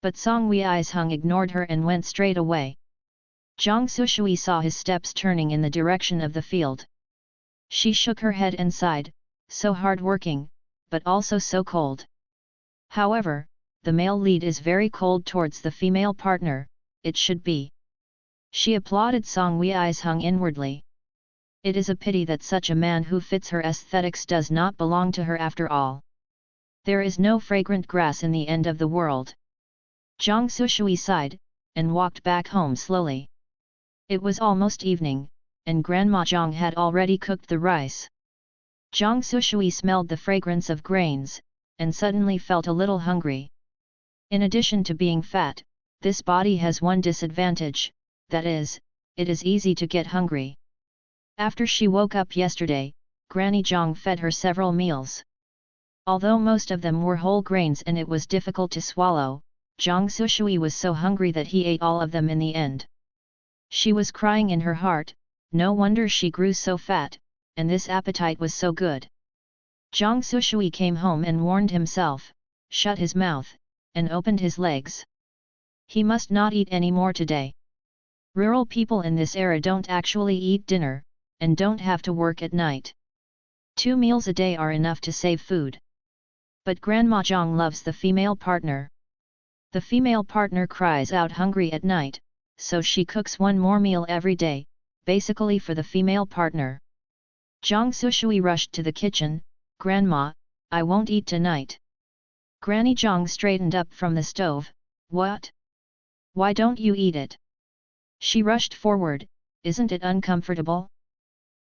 But Song Wei's Hung ignored her and went straight away. Zhang Suisui saw his steps turning in the direction of the field. She shook her head and sighed, so hard-working, but also so cold. However, the male lead is very cold towards the female partner, it should be. She applauded Song Wei's Hung inwardly. It is a pity that such a man who fits her aesthetics does not belong to her after all. There is no fragrant grass in the end of the world. Jiang Suisui sighed, and walked back home slowly. It was almost evening, and Grandma Jiang had already cooked the rice. Jiang Suisui smelled the fragrance of grains, and suddenly felt a little hungry. In addition to being fat, this body has one disadvantage, that is, it is easy to get hungry. After she woke up yesterday, Granny Jiang fed her several meals. Although most of them were whole grains and it was difficult to swallow, Jiang Suisui was so hungry that he ate all of them in the end. She was crying in her heart, no wonder she grew so fat, and this appetite was so good. Jiang Suisui came home and warned himself, shut his mouth, and opened his legs. He must not eat any more today. Rural people in this era don't actually eat dinner, and don't have to work at night. 2 meals a day are enough to save food. But Grandma Jiang loves the female partner. The female partner cries out hungry at night, so she cooks one more meal every day, basically for the female partner. Jiang Suisui rushed to the kitchen, Grandma, I won't eat tonight. Granny Jiang straightened up from the stove, what? Why don't you eat it? She rushed forward, isn't it uncomfortable?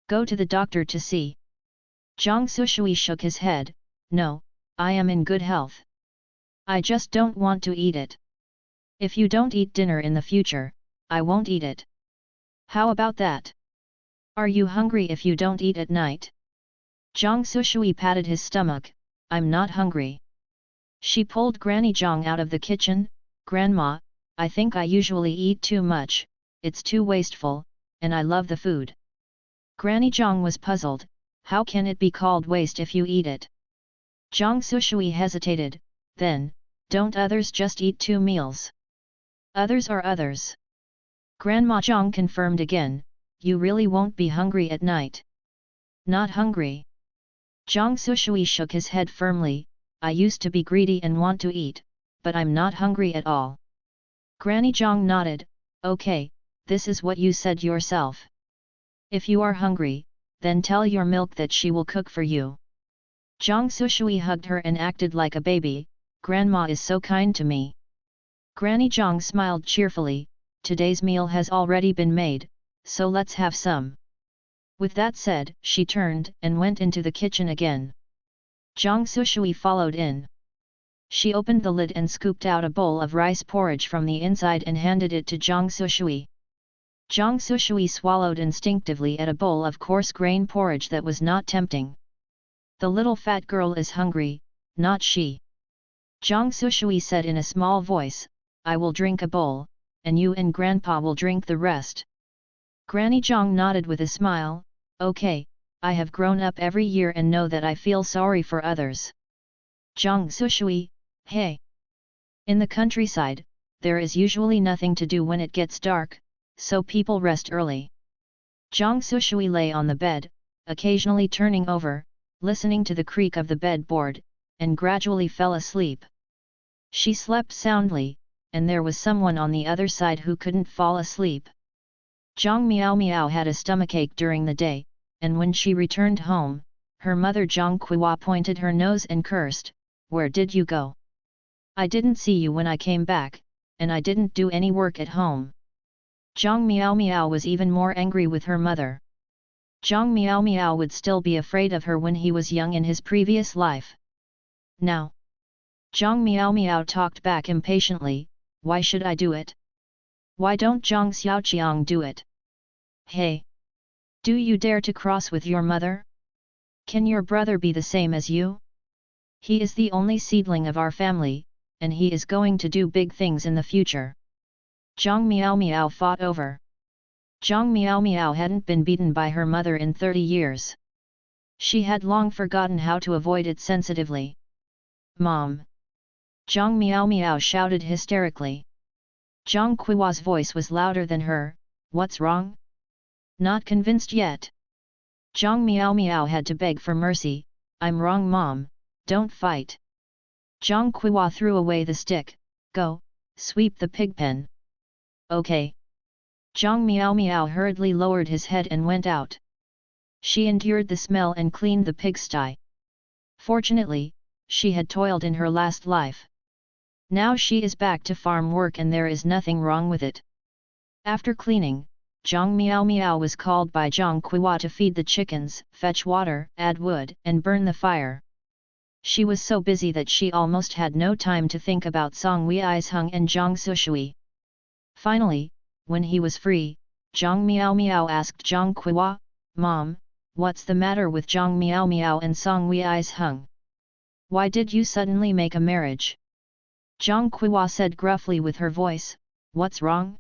Go to the doctor to see. Jiang Suisui shook his head, no, I am in good health. I just don't want to eat it. If you don't eat dinner in the future, I won't eat it. How about that? Are you hungry if you don't eat at night? Jiang Suisui patted his stomach, I'm not hungry. She pulled Granny Jiang out of the kitchen, Grandma, I think I usually eat too much, it's too wasteful, and I love the food. Granny Jiang was puzzled, how can it be called waste if you eat it? Jiang Suisui hesitated, then, don't others just eat 2 meals? Others are others. Grandma Jiang confirmed again, you really won't be hungry at night. Not hungry. Jiang Suisui shook his head firmly, I used to be greedy and want to eat, but I'm not hungry at all. Granny Jiang nodded, okay, this is what you said yourself. If you are hungry, then tell your milk that she will cook for you. Jiang Suisui hugged her and acted like a baby, Grandma is so kind to me. Granny Jiang smiled cheerfully, today's meal has already been made, so let's have some. With that said, she turned and went into the kitchen again. Jiang Suisui followed in. She opened the lid and scooped out a bowl of rice porridge from the inside and handed it to Jiang Suisui. Jiang Suisui swallowed instinctively at a bowl of coarse grain porridge that was not tempting. The little fat girl is hungry, not she. Jiang Suisui said in a small voice, I will drink a bowl, and you and Grandpa will drink the rest. Granny Jiang nodded with a smile, okay, I have grown up every year and know that I feel sorry for others. Jiang Suisui, hey! In the countryside, there is usually nothing to do when it gets dark, so people rest early. Jiang Suisui lay on the bed, occasionally turning over, listening to the creak of the bedboard, and gradually fell asleep. She slept soundly, and there was someone on the other side who couldn't fall asleep. Jiang Miao Miao had a stomachache during the day, and when she returned home, her mother Jiang Kuihua pointed her nose and cursed, where did you go? I didn't see you when I came back, and I didn't do any work at home. Jiang Miao Miao was even more angry with her mother. Jiang Miao Miao would still be afraid of her when he was young in his previous life. Now, Jiang Miao Miao talked back impatiently, why should I do it? Why don't Jiang Xiaoqiang do it? Hey! Do you dare to cross with your mother? Can your brother be the same as you? He is the only seedling of our family, and he is going to do big things in the future. Jiang Miao Miao fought over. Jiang Miao Miao hadn't been beaten by her mother in 30 years. She had long forgotten how to avoid it sensitively. Mom! Jiang Miao Miao shouted hysterically. Jiang Kuihua's voice was louder than her, what's wrong? Not convinced yet? Jiang Miao Miao had to beg for mercy, I'm wrong Mom, don't fight. Jiang Kuihua threw away the stick, go, sweep the pigpen. Okay. Jiang Miao Miao hurriedly lowered his head and went out. She endured the smell and cleaned the pigsty. Fortunately, she had toiled in her last life. Now she is back to farm work and there is nothing wrong with it. After cleaning, Zhang Miao Miao was called by Zhang Kuiwa to feed the chickens, fetch water, add wood, and burn the fire. She was so busy that she almost had no time to think about Song Weisheng and Zhang Suisui. Finally, when he was free, Zhang Miao Miao asked Zhang Kuiwa, "Mom, what's the matter with Zhang Miao Miao and Song Weisheng? Why did you suddenly make a marriage?" Zhang Kuiwa said gruffly with her voice, "What's wrong?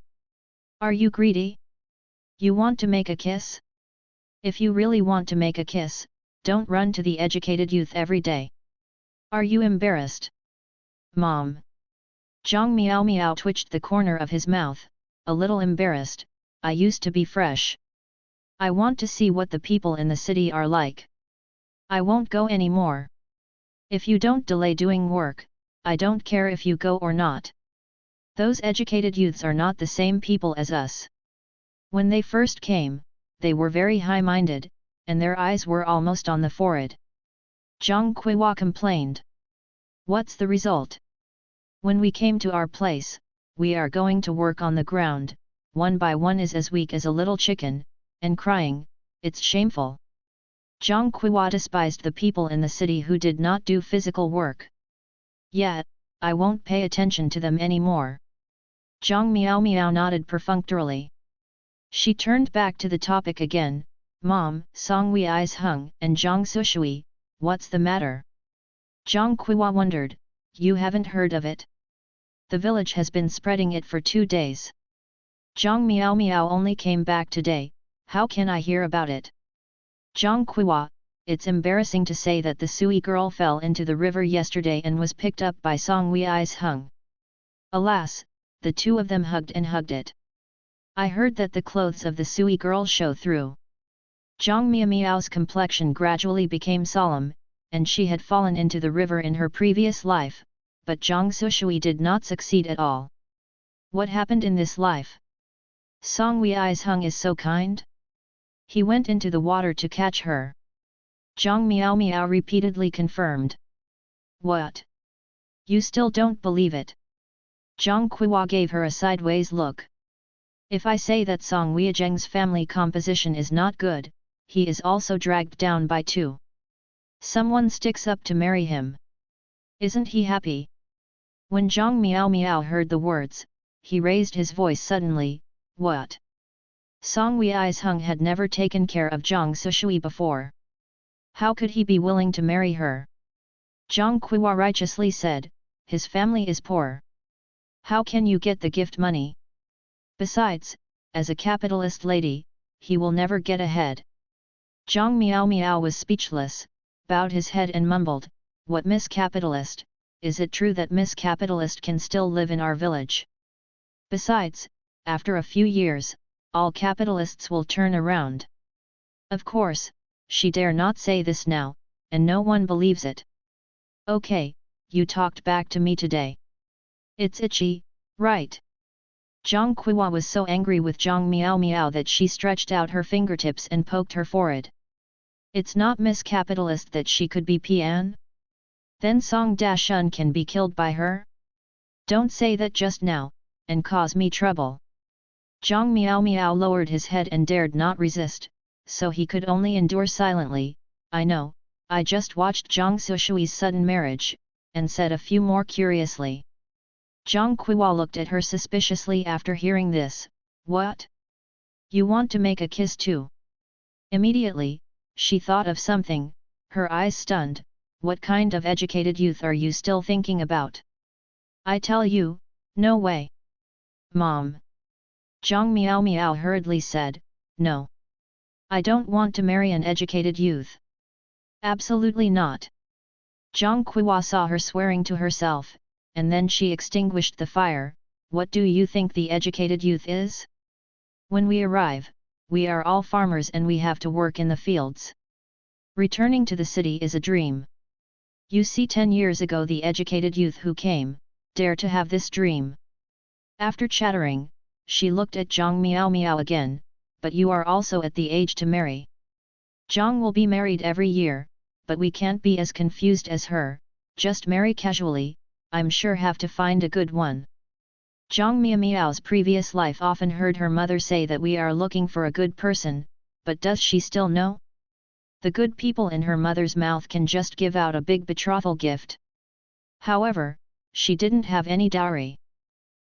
Are you greedy? You want to make a kiss? If you really want to make a kiss, don't run to the educated youth every day. Are you embarrassed?" "Mom." Zhang Miao Miao twitched the corner of his mouth, a little embarrassed. "I used to be fresh. I want to see what the people in the city are like. I won't go anymore. If you don't delay doing work, I don't care if you go or not. Those educated youths are not the same people as us. When they first came, they were very high-minded, and their eyes were almost on the forehead." Zhang Kuiwa complained. "What's the result? When we came to our place, we are going to work on the ground, one by one is as weak as a little chicken, and crying, it's shameful." Zhang Kuiwa despised the people in the city who did not do physical work. "Yet, I won't pay attention to them anymore." Zhang Miao Miao nodded perfunctorily. She turned back to the topic again, "Mom, Song Weisheng and Zhang Suisui, what's the matter?" Zhang Kuiwa wondered, "You haven't heard of it? The village has been spreading it for 2 days. Zhang Miao Miao only came back today, how can I hear about it?" Zhang Kuiwa, "It's embarrassing to say that the Sui girl fell into the river yesterday and was picked up by Song Weisheng. Alas, the two of them hugged and hugged it. I heard that the clothes of the Sui girl show through." Zhang Miao Miao's complexion gradually became solemn, and she had fallen into the river in her previous life, but Zhang Suisui did not succeed at all. "What happened in this life? Song Weisheng is so kind? He went into the water to catch her." Zhang Miao Miao repeatedly confirmed. "What? You still don't believe it?" Zhang Kuiwa gave her a sideways look. "If I say that Song Weisheng's family composition is not good, he is also dragged down by 2. Someone sticks up to marry him. Isn't he happy?" When Zhang Miao Miao heard the words, he raised his voice suddenly, "What? Song Weisheng had never taken care of Zhang Suisui before. How could he be willing to marry her?" Zhang Kuiwa righteously said, "His family is poor. How can you get the gift money? Besides, as a capitalist lady, he will never get ahead." Zhang Miao Miao was speechless, bowed his head and mumbled, "What Miss Capitalist, is it true that Miss Capitalist can still live in our village? Besides, after a few years, all capitalists will turn around." Of course, she dare not say this now, and no one believes it. "Okay, you talked back to me today. It's itchy, right?" Zhang Kuiwa was so angry with Zhang Miao Miao that she stretched out her fingertips and poked her forehead. "It's not Miss Capitalist that she could be Pian? Then Song Dashun can be killed by her? Don't say that just now, and cause me trouble." Zhang Miao Miao lowered his head and dared not resist, so he could only endure silently. "I know, I just watched Zhang Suishui's sudden marriage," and said a few more curiously. Zhang Kuiwa looked at her suspiciously after hearing this. "What? You want to make a kiss too?" Immediately, she thought of something, her eyes stunned. "What kind of educated youth are you still thinking about? I tell you, no way." "Mom." Zhang Miao Miao hurriedly said, "No. I don't want to marry an educated youth. Absolutely not." Zhang Kuiwa saw her swearing to herself, and then she extinguished the fire. "What do you think the educated youth is? When we arrive, we are all farmers and we have to work in the fields. Returning to the city is a dream. You see, 10 years ago the educated youth who came, dare to have this dream." After chattering, she looked at Zhang Miao Miao again, "But you are also at the age to marry. Zhang will be married every year, but we can't be as confused as her, just marry casually. I'm sure have to find a good one. Zhang Miao's previous life often heard her mother say that we are looking for a good person, but does she still know? The good people in her mother's mouth can just give out a big betrothal gift. However, she didn't have any dowry.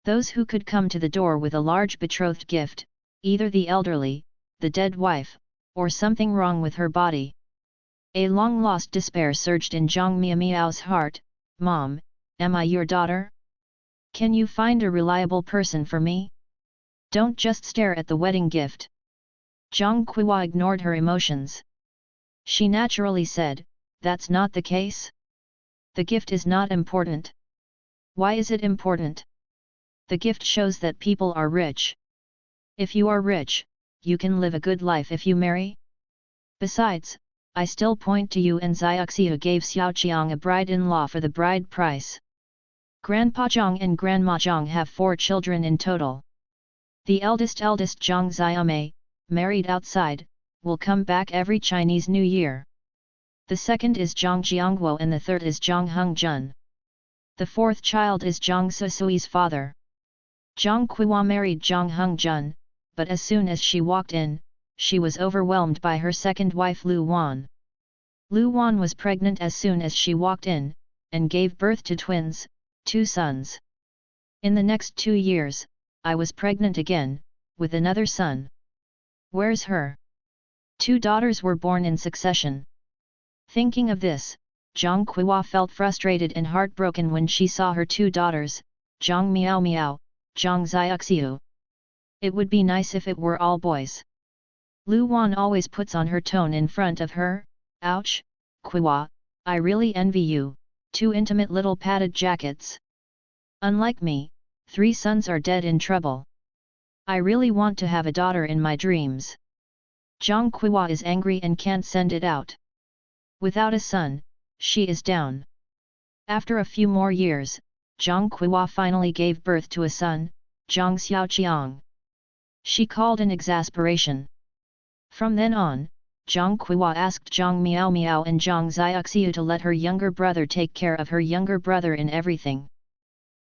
Those who could come to the door with a large betrothed gift, either the elderly, the dead wife, or something wrong with her body. A long-lost despair surged in Zhang Miao's heart. Mom, am I your daughter? Can you find a reliable person for me? Don't just stare at the wedding gift. Zhang Qiwa ignored her emotions. She naturally said, that's not the case. The gift is not important. Why is it important? The gift shows that people are rich. If you are rich, you can live a good life if you marry. Besides, I still point to you and Xiaoxiu gave Xiaoqiang a bride-in-law for the bride price. Grandpa Zhang and Grandma Zhang have 4 children in total. The eldest Zhang Xiaomei, married outside, will come back every Chinese New Year. The second is Zhang Jiangguo and the third is Zhang Hongjun. The fourth child is Zhang Suisui's father. Zhang Qiwa married Zhang Hongjun, but as soon as she walked in, she was overwhelmed by her second wife Lu Wan. Lu Wan was pregnant as soon as she walked in, and gave birth to twins, 2 sons. In the next 2 years, I was pregnant again, with another son. Where's her? 2 daughters were born in succession. Thinking of this, Zhang Qiwa felt frustrated and heartbroken when she saw her 2 daughters, Zhang Miao, Zhang Xiaoxiu. It would be nice if it were all boys. Lu Wan always puts on her tone in front of her. Ouch, Qiwa, I really envy you, 2 intimate little padded jackets. Unlike me, 3 sons are dead in trouble. I really want to have a daughter in my dreams. Zhang Qiwa is angry and can't send it out. Without a son, she is down. After a few more years, Zhang Qiwa finally gave birth to a son, Zhang Xiaoqiang. She called in exasperation. From then on, Zhang Qiwa asked Zhang Miao and Zhang Xiaoxiu to let her younger brother take care of her younger brother in everything.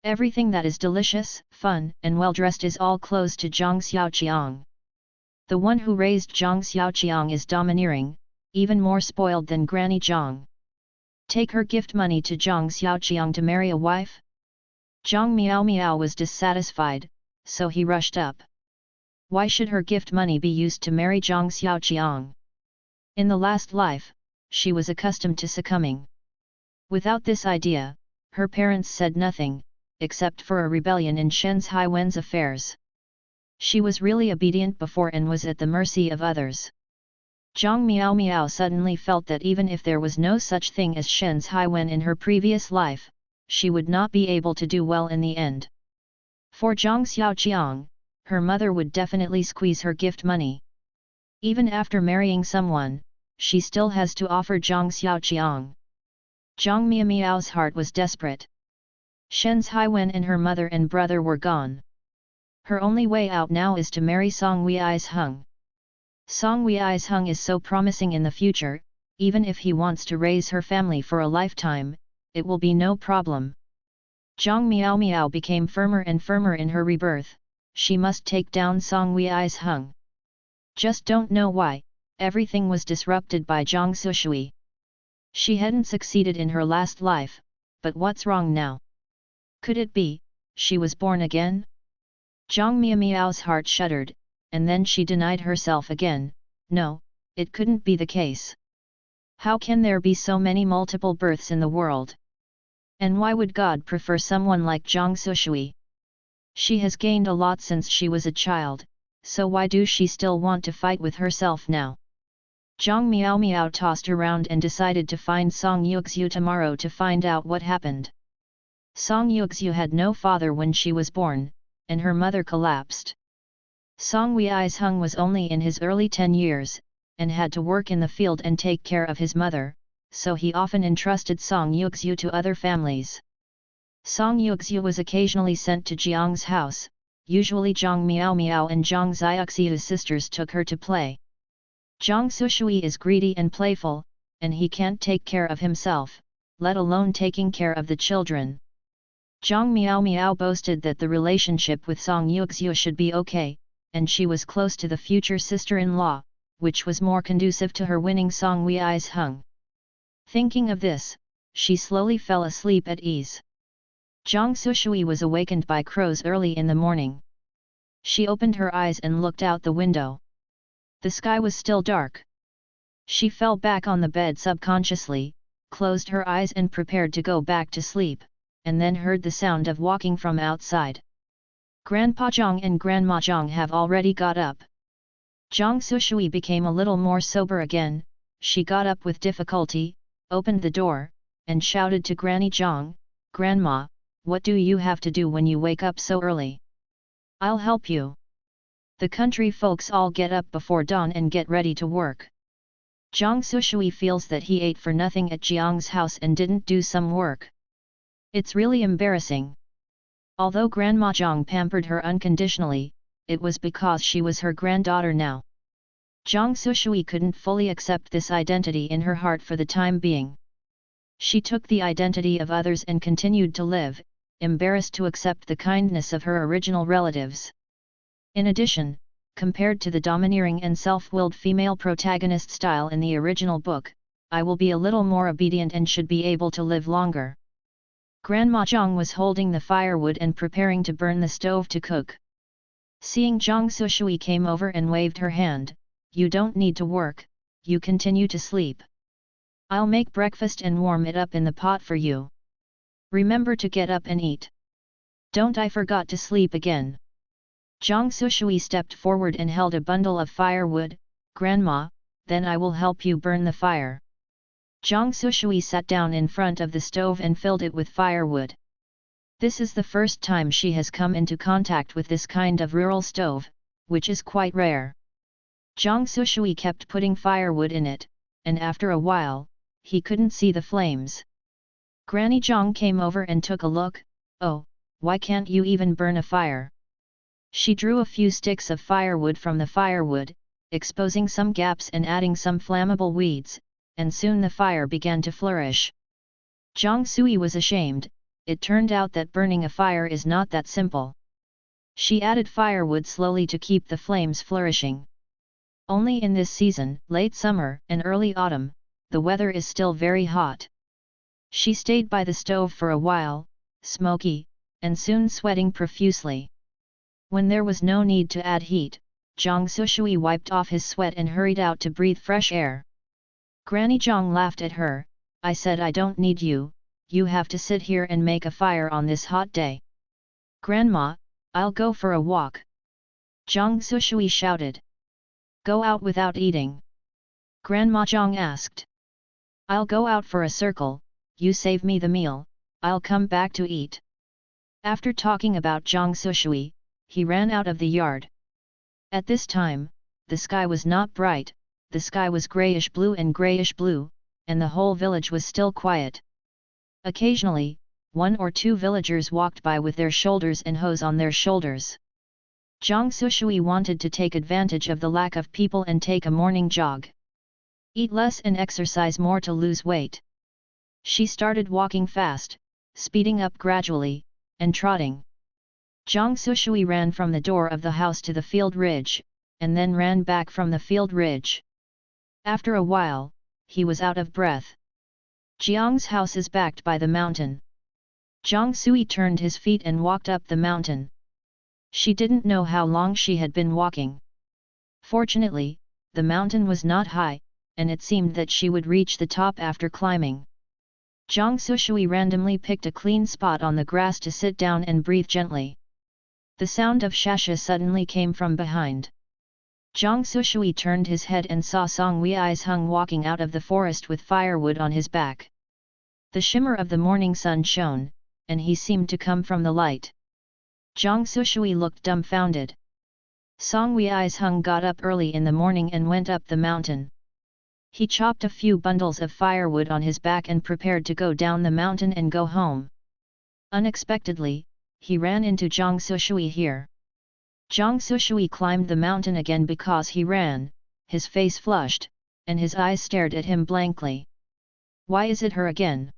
Everything that is delicious, fun, and well-dressed is all clothes to Zhang Xiaoqiang. The one who raised Zhang Xiaoqiang is domineering, even more spoiled than Granny Zhang. Take her gift money to Zhang Xiaoqiang to marry a wife? Zhang Miao was dissatisfied, so he rushed up. Why should her gift money be used to marry Zhang Xiaoqiang? In the last life, she was accustomed to succumbing. Without this idea, her parents said nothing, except for a rebellion in Shen's Haiwen's affairs. She was really obedient before and was at the mercy of others. Zhang Miao suddenly felt that even if there was no such thing as Shen's Haiwen in her previous life, she would not be able to do well in the end. For Zhang Xiaoqiang, her mother would definitely squeeze her gift money. Even after marrying someone, she still has to offer Zhang Xiaoqiang. Zhang Miao's heart was desperate. Shen's Haiwen and her mother and brother were gone. Her only way out now is to marry Song Wei's Hung. Song Wei's Hung is so promising in the future, even if he wants to raise her family for a lifetime, it will be no problem. Zhang Miao became firmer and firmer in her rebirth. She must take down Song Wei's Hung. Just don't know why, everything was disrupted by Zhang Suisui. She hadn't succeeded in her last life, but what's wrong now? Could it be, she was born again? Zhang Miao's heart shuddered, and then she denied herself again. No, it couldn't be the case. How can there be so many multiple births in the world? And why would God prefer someone like Zhang Suisui? She has gained a lot since she was a child, so why do she still want to fight with herself now? Zhang Miao tossed around and decided to find Song Yuxiu tomorrow to find out what happened. Song Yuxiu had no father when she was born, and her mother collapsed. Song Wei's Hung was only in his early 10 years, and had to work in the field and take care of his mother, so he often entrusted Song Yuxiu to other families. Song Yuxiu was occasionally sent to Jiang's house, usually Zhang Miao and Zhang Xiaoxiu's sisters took her to play. Zhang Suisui is greedy and playful, and he can't take care of himself, let alone taking care of the children. Zhang Miao Miao boasted that the relationship with Song Yuxiu should be okay, and she was close to the future sister-in-law, which was more conducive to her winning Song Wei's hung. Thinking of this, she slowly fell asleep at ease. Zhang Suisui was awakened by crows early in the morning. She opened her eyes and looked out the window. The sky was still dark. She fell back on the bed subconsciously, closed her eyes and prepared to go back to sleep, and then heard the sound of walking from outside. Grandpa Zhang and Grandma Zhang have already got up. Zhang Suisui became a little more sober again. She got up with difficulty, opened the door, and shouted to Granny Zhang, "Grandma, what do you have to do when you wake up so early? I'll help you." The country folks all get up before dawn and get ready to work. Zhang Suisui feels that he ate for nothing at Jiang's house and didn't do some work. It's really embarrassing. Although Grandma Zhang pampered her unconditionally, it was because she was her granddaughter now. Zhang Suisui couldn't fully accept this identity in her heart for the time being. She took the identity of others and continued to live, embarrassed to accept the kindness of her original relatives. In addition, compared to the domineering and self-willed female protagonist style in the original book, I will be a little more obedient and should be able to live longer. Grandma Zhang was holding the firewood and preparing to burn the stove to cook. Seeing Zhang Suisui came over and waved her hand, "You don't need to work, you continue to sleep. I'll make breakfast and warm it up in the pot for you. Remember to get up and eat. Don't I forgot to sleep again." Zhang Suisui stepped forward and held a bundle of firewood. "Grandma, then I will help you burn the fire." Zhang Suisui sat down in front of the stove and filled it with firewood. This is the first time she has come into contact with this kind of rural stove, which is quite rare. Zhang Suisui kept putting firewood in it, and after a while, he couldn't see the flames. Granny Zhang came over and took a look. "Oh, why can't you even burn a fire?" She drew a few sticks of firewood from the firewood, exposing some gaps and adding some flammable weeds, and soon the fire began to flourish. Zhang Sui was ashamed. It turned out that burning a fire is not that simple. She added firewood slowly to keep the flames flourishing. Only in this season, late summer and early autumn, the weather is still very hot. She stayed by the stove for a while, smoky, and soon sweating profusely. When there was no need to add heat, Zhang Suisui wiped off his sweat and hurried out to breathe fresh air. Granny Zhang laughed at her. "I said I don't need you, you have to sit here and make a fire on this hot day." "Grandma, I'll go for a walk," Zhang Suisui shouted. "Go out without eating?" Grandma Zhang asked. "I'll go out for a circle, you save me the meal, I'll come back to eat." After talking about Zhang Suisui, he ran out of the yard. At this time, the sky was not bright, the sky was grayish-blue and grayish-blue, and the whole village was still quiet. Occasionally, one or two villagers walked by with their shoulders and hose on their shoulders. Zhang Suisui wanted to take advantage of the lack of people and take a morning jog. Eat less and exercise more to lose weight. She started walking fast, speeding up gradually, and trotting. Zhang Suisui ran from the door of the house to the field ridge, and then ran back from the field ridge. After a while, he was out of breath. Jiang's house is backed by the mountain. Zhang Sui turned his feet and walked up the mountain. She didn't know how long she had been walking. Fortunately, the mountain was not high, and it seemed that she would reach the top after climbing. Zhang Suisui randomly picked a clean spot on the grass to sit down and breathe gently. The sound of shasha suddenly came from behind. Zhang Suisui turned his head and saw Song Wei's hung walking out of the forest with firewood on his back. The shimmer of the morning sun shone, and he seemed to come from the light. Zhang Suisui looked dumbfounded. Song Wei's hung got up early in the morning and went up the mountain. He chopped a few bundles of firewood on his back and prepared to go down the mountain and go home. Unexpectedly, he ran into Zhang Suisui here. Zhang Suisui climbed the mountain again because he ran, his face flushed, and his eyes stared at him blankly. Why is it her again?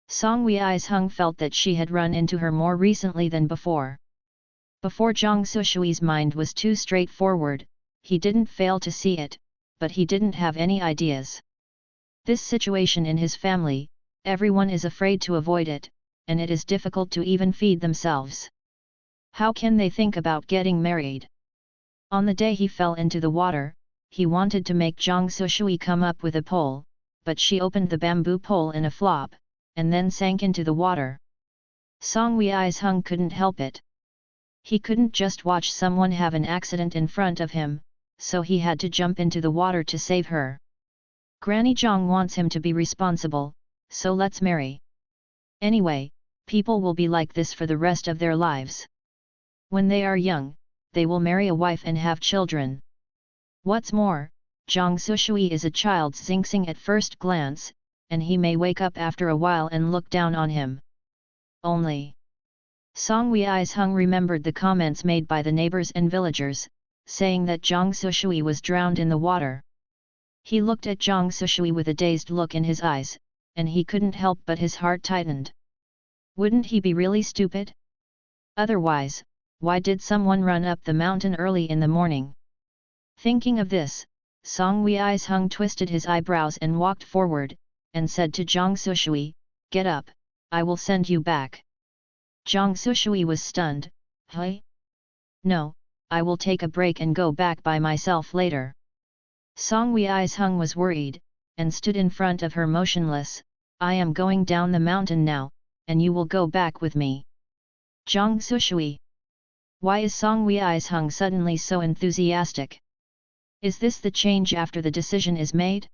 Song Weisheng felt that she had run into her more recently than before. Before Zhang Suishui's mind was too straightforward, he didn't fail to see it, but he didn't have any ideas. This situation in his family, everyone is afraid to avoid it, and it is difficult to even feed themselves. How can they think about getting married? On the day he fell into the water, he wanted to make Zhang Suishui come up with a pole, but she opened the bamboo pole in a flop, and then sank into the water. Song Weisheng couldn't help it. He couldn't just watch someone have an accident in front of him, so he had to jump into the water to save her. Granny Zhang wants him to be responsible, so let's marry. Anyway, people will be like this for the rest of their lives. When they are young, they will marry a wife and have children. What's more, Zhang Suishui is a child's Xingxing at first glance, and he may wake up after a while and look down on him. Only. Song Weisheng remembered the comments made by the neighbors and villagers, saying that Zhang Suishui was drowned in the water. He looked at Zhang Suishui with a dazed look in his eyes, and he couldn't help but his heart tightened. Wouldn't he be really stupid? Otherwise, why did someone run up the mountain early in the morning? Thinking of this, Song Weisheng twisted his eyebrows and walked forward, and said to Zhang Suishui, "Get up, I will send you back." Zhang Suishui was stunned. "Hey? No, I will take a break and go back by myself later." Song Weisheng was worried, and stood in front of her motionless. "I am going down the mountain now, and you will go back with me." Zhang Suishui. Why is Song Weisheng suddenly so enthusiastic? Is this the change after the decision is made?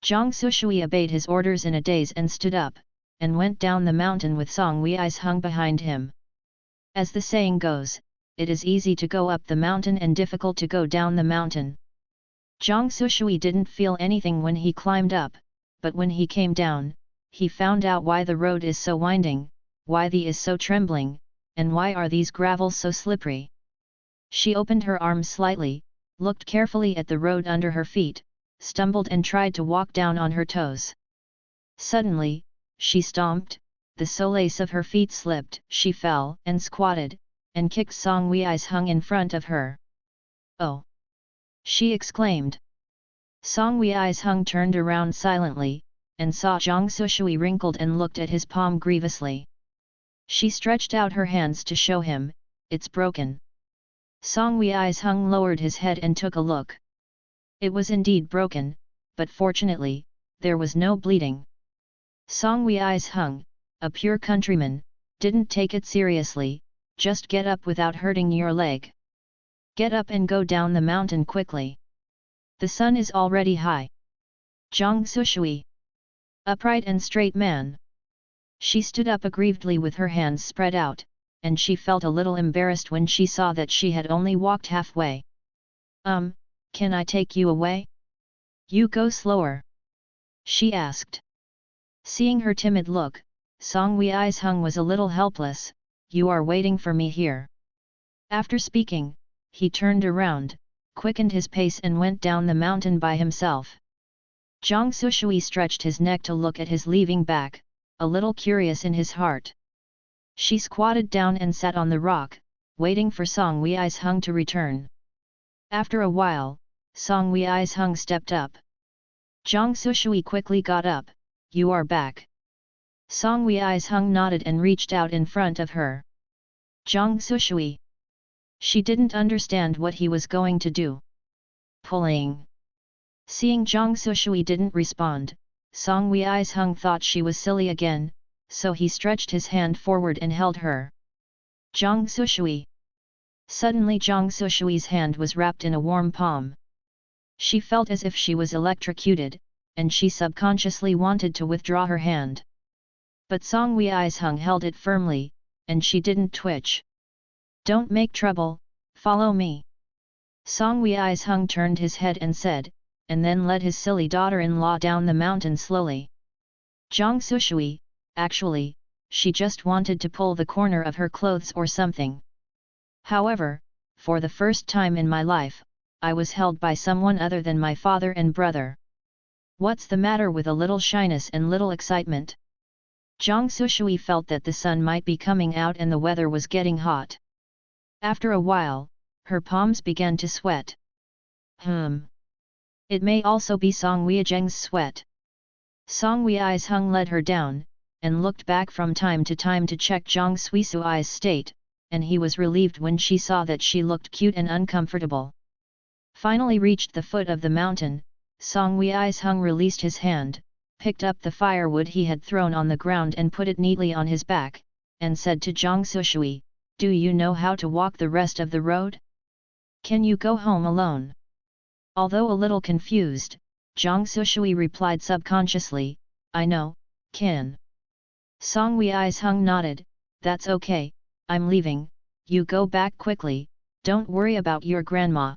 Zhang Suishui obeyed his orders in a daze and stood up, and went down the mountain with Song Weisheng behind him. As the saying goes, it is easy to go up the mountain and difficult to go down the mountain. Zhang Suishui didn't feel anything when he climbed up, but when he came down, he found out why the road is so winding, why the is so trembling, and why are these gravels so slippery. She opened her arms slightly, looked carefully at the road under her feet, stumbled and tried to walk down on her toes. Suddenly, she stomped, the solace of her feet slipped, she fell and squatted, and kicked Song Weisheng in front of her. "Oh!" she exclaimed. Song Weisheng turned around silently, and saw Zhang Suishui wrinkled and looked at his palm grievously. She stretched out her hands to show him, "It's broken." Song Weisheng lowered his head and took a look. It was indeed broken, but fortunately, there was no bleeding. Song Weisheng, a pure countryman, didn't take it seriously. "Just get up without hurting your leg. Get up and go down the mountain quickly. The sun is already high." Zhang Suishui. Upright and straight man. She stood up aggrievedly with her hands spread out, and she felt a little embarrassed when she saw that she had only walked halfway. Can I take you away? You go slower," she asked. Seeing her timid look, Song Weisheng was a little helpless. "You are waiting for me here." After speaking, he turned around, quickened his pace and went down the mountain by himself. Zhang Suishui stretched his neck to look at his leaving back, a little curious in his heart. She squatted down and sat on the rock, waiting for Song Weisheng to return. After a while, Song Weisheng stepped up. Zhang Suishui quickly got up. "You are back." Song Weisheng nodded and reached out in front of her. Zhang Suishui. She didn't understand what he was going to do. Pulling. Seeing Zhang Suishui didn't respond, Song Weisheng thought she was silly again, so he stretched his hand forward and held her. Zhang Suishui. Suddenly Zhang Suishui's hand was wrapped in a warm palm. She felt as if she was electrocuted, and she subconsciously wanted to withdraw her hand. But Song Weisheng held it firmly, and she didn't twitch. "Don't make trouble, follow me." Song Weisheng turned his head and said, and then led his silly daughter-in-law down the mountain slowly. Zhang Suishui, actually, she just wanted to pull the corner of her clothes or something. However, for the first time in my life, I was held by someone other than my father and brother. What's the matter with a little shyness and little excitement? Zhang Suisui felt that the sun might be coming out and the weather was getting hot. After a while, her palms began to sweat. It may also be Song Weizheng's sweat. Song Weizheng led her down, and looked back from time to time to check Zhang Suisui's state, and he was relieved when she saw that she looked cute and uncomfortable. Finally reached the foot of the mountain, Song Weizheng released his hand, picked up the firewood he had thrown on the ground and put it neatly on his back, and said to Zhang Suisui, "Do you know how to walk the rest of the road? Can you go home alone?" Although a little confused, Zhang Suisui replied subconsciously, "I know, can." Song Weizheng nodded, "That's okay, I'm leaving, you go back quickly, don't worry about your grandma."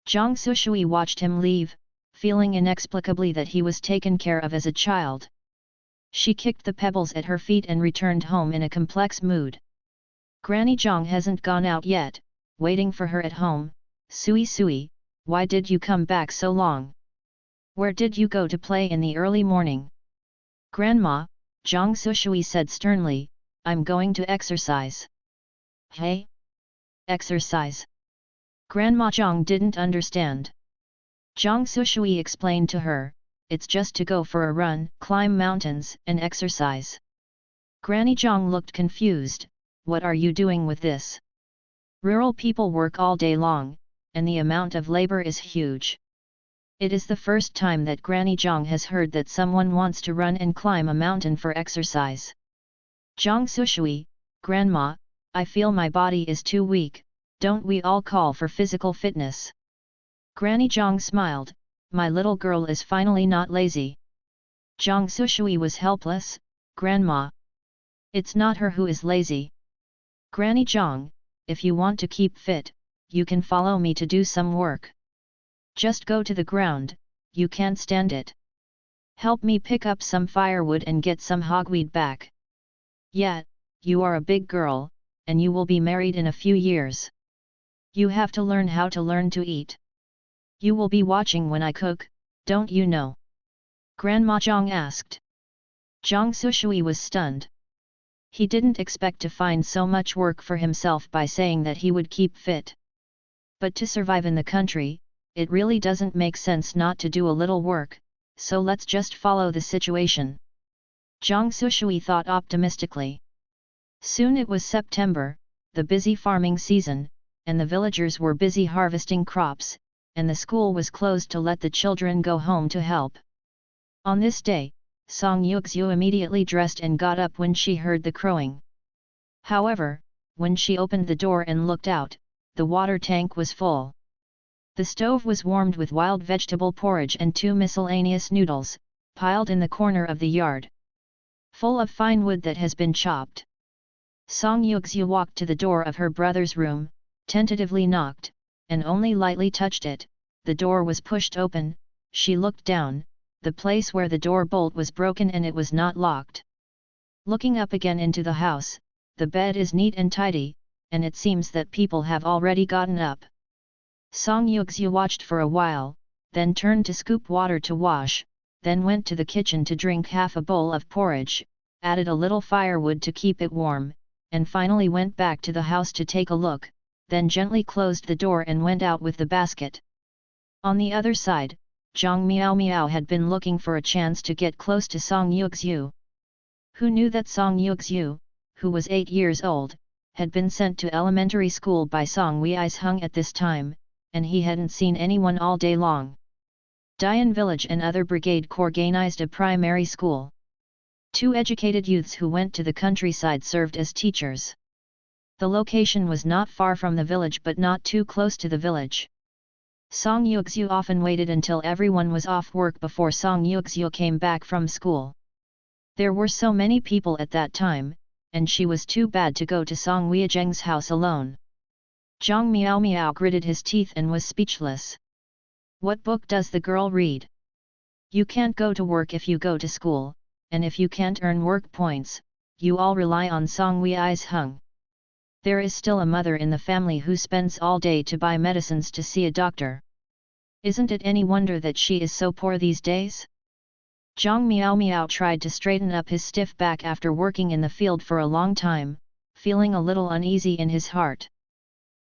Zhang Suisui watched him leave, feeling inexplicably that he was taken care of as a child. She kicked the pebbles at her feet and returned home in a complex mood. Granny Zhang hasn't gone out yet, waiting for her at home. "Suisui, why did you come back so long? Where did you go to play in the early morning?" "Grandma," Zhang Suisui said sternly, "I'm going to exercise." "Hey? Exercise?" Grandma Zhang didn't understand. Zhang Suisui explained to her, "It's just to go for a run, climb mountains, and exercise." Granny Zhang looked confused, "What are you doing with this? Rural people work all day long, and the amount of labor is huge." It is the first time that Granny Zhang has heard that someone wants to run and climb a mountain for exercise. "Zhang Suisui, Grandma, I feel my body is too weak, don't we all call for physical fitness?" Granny Zhang smiled, "My little girl is finally not lazy." Zhang Suisui was helpless, "Grandma. It's not her who is lazy. Granny Zhang, if you want to keep fit, you can follow me to do some work. Just go to the ground, you can't stand it. Help me pick up some firewood and get some hogweed back. Yeah, you are a big girl, and you will be married in a few years. You have to learn how to learn to eat. You will be watching when I cook, don't you know?" Grandma Zhang asked. Zhang Suisui was stunned. He didn't expect to find so much work for himself by saying that he would keep fit. But to survive in the country, it really doesn't make sense not to do a little work, so let's just follow the situation. Zhang Suisui thought optimistically. Soon it was September, the busy farming season, and the villagers were busy harvesting crops, and the school was closed to let the children go home to help. On this day, Song Yuxiu immediately dressed and got up when she heard the crowing. However, when she opened the door and looked out, the water tank was full. The stove was warmed with wild vegetable porridge and 2 miscellaneous noodles, piled in the corner of the yard, full of fine wood that has been chopped. Song Yuxiu walked to the door of her brother's room, tentatively knocked, and only lightly touched it. The door was pushed open. She looked down, the place where the door bolt was broken and it was not locked. Looking up again into the house, the bed is neat and tidy, and it seems that people have already gotten up. Song Yuxiu watched for a while, then turned to scoop water to wash, then went to the kitchen to drink half a bowl of porridge, added a little firewood to keep it warm, and finally went back to the house to take a look, then gently closed the door and went out with the basket. On the other side, Zhang Miao Miao had been looking for a chance to get close to Song Yuxiu. Who knew that Song Yuxiu, who was 8 years old, had been sent to elementary school by Song Weizheng at this time, and he hadn't seen anyone all day long. Dian Village and other brigade organized a primary school. 2 educated youths who went to the countryside served as teachers. The location was not far from the village but not too close to the village. Song Yuxiu often waited until everyone was off work before Song Yuxiu came back from school. There were so many people at that time, and she was too bad to go to Song Weizheng's house alone. Zhang Miao Miao gritted his teeth and was speechless. What book does the girl read? You can't go to work if you go to school, and if you can't earn work points, you all rely on Song Weizheng. There is still a mother in the family who spends all day to buy medicines to see a doctor. Isn't it any wonder that she is so poor these days? Zhang Miao Miao tried to straighten up his stiff back after working in the field for a long time, feeling a little uneasy in his heart.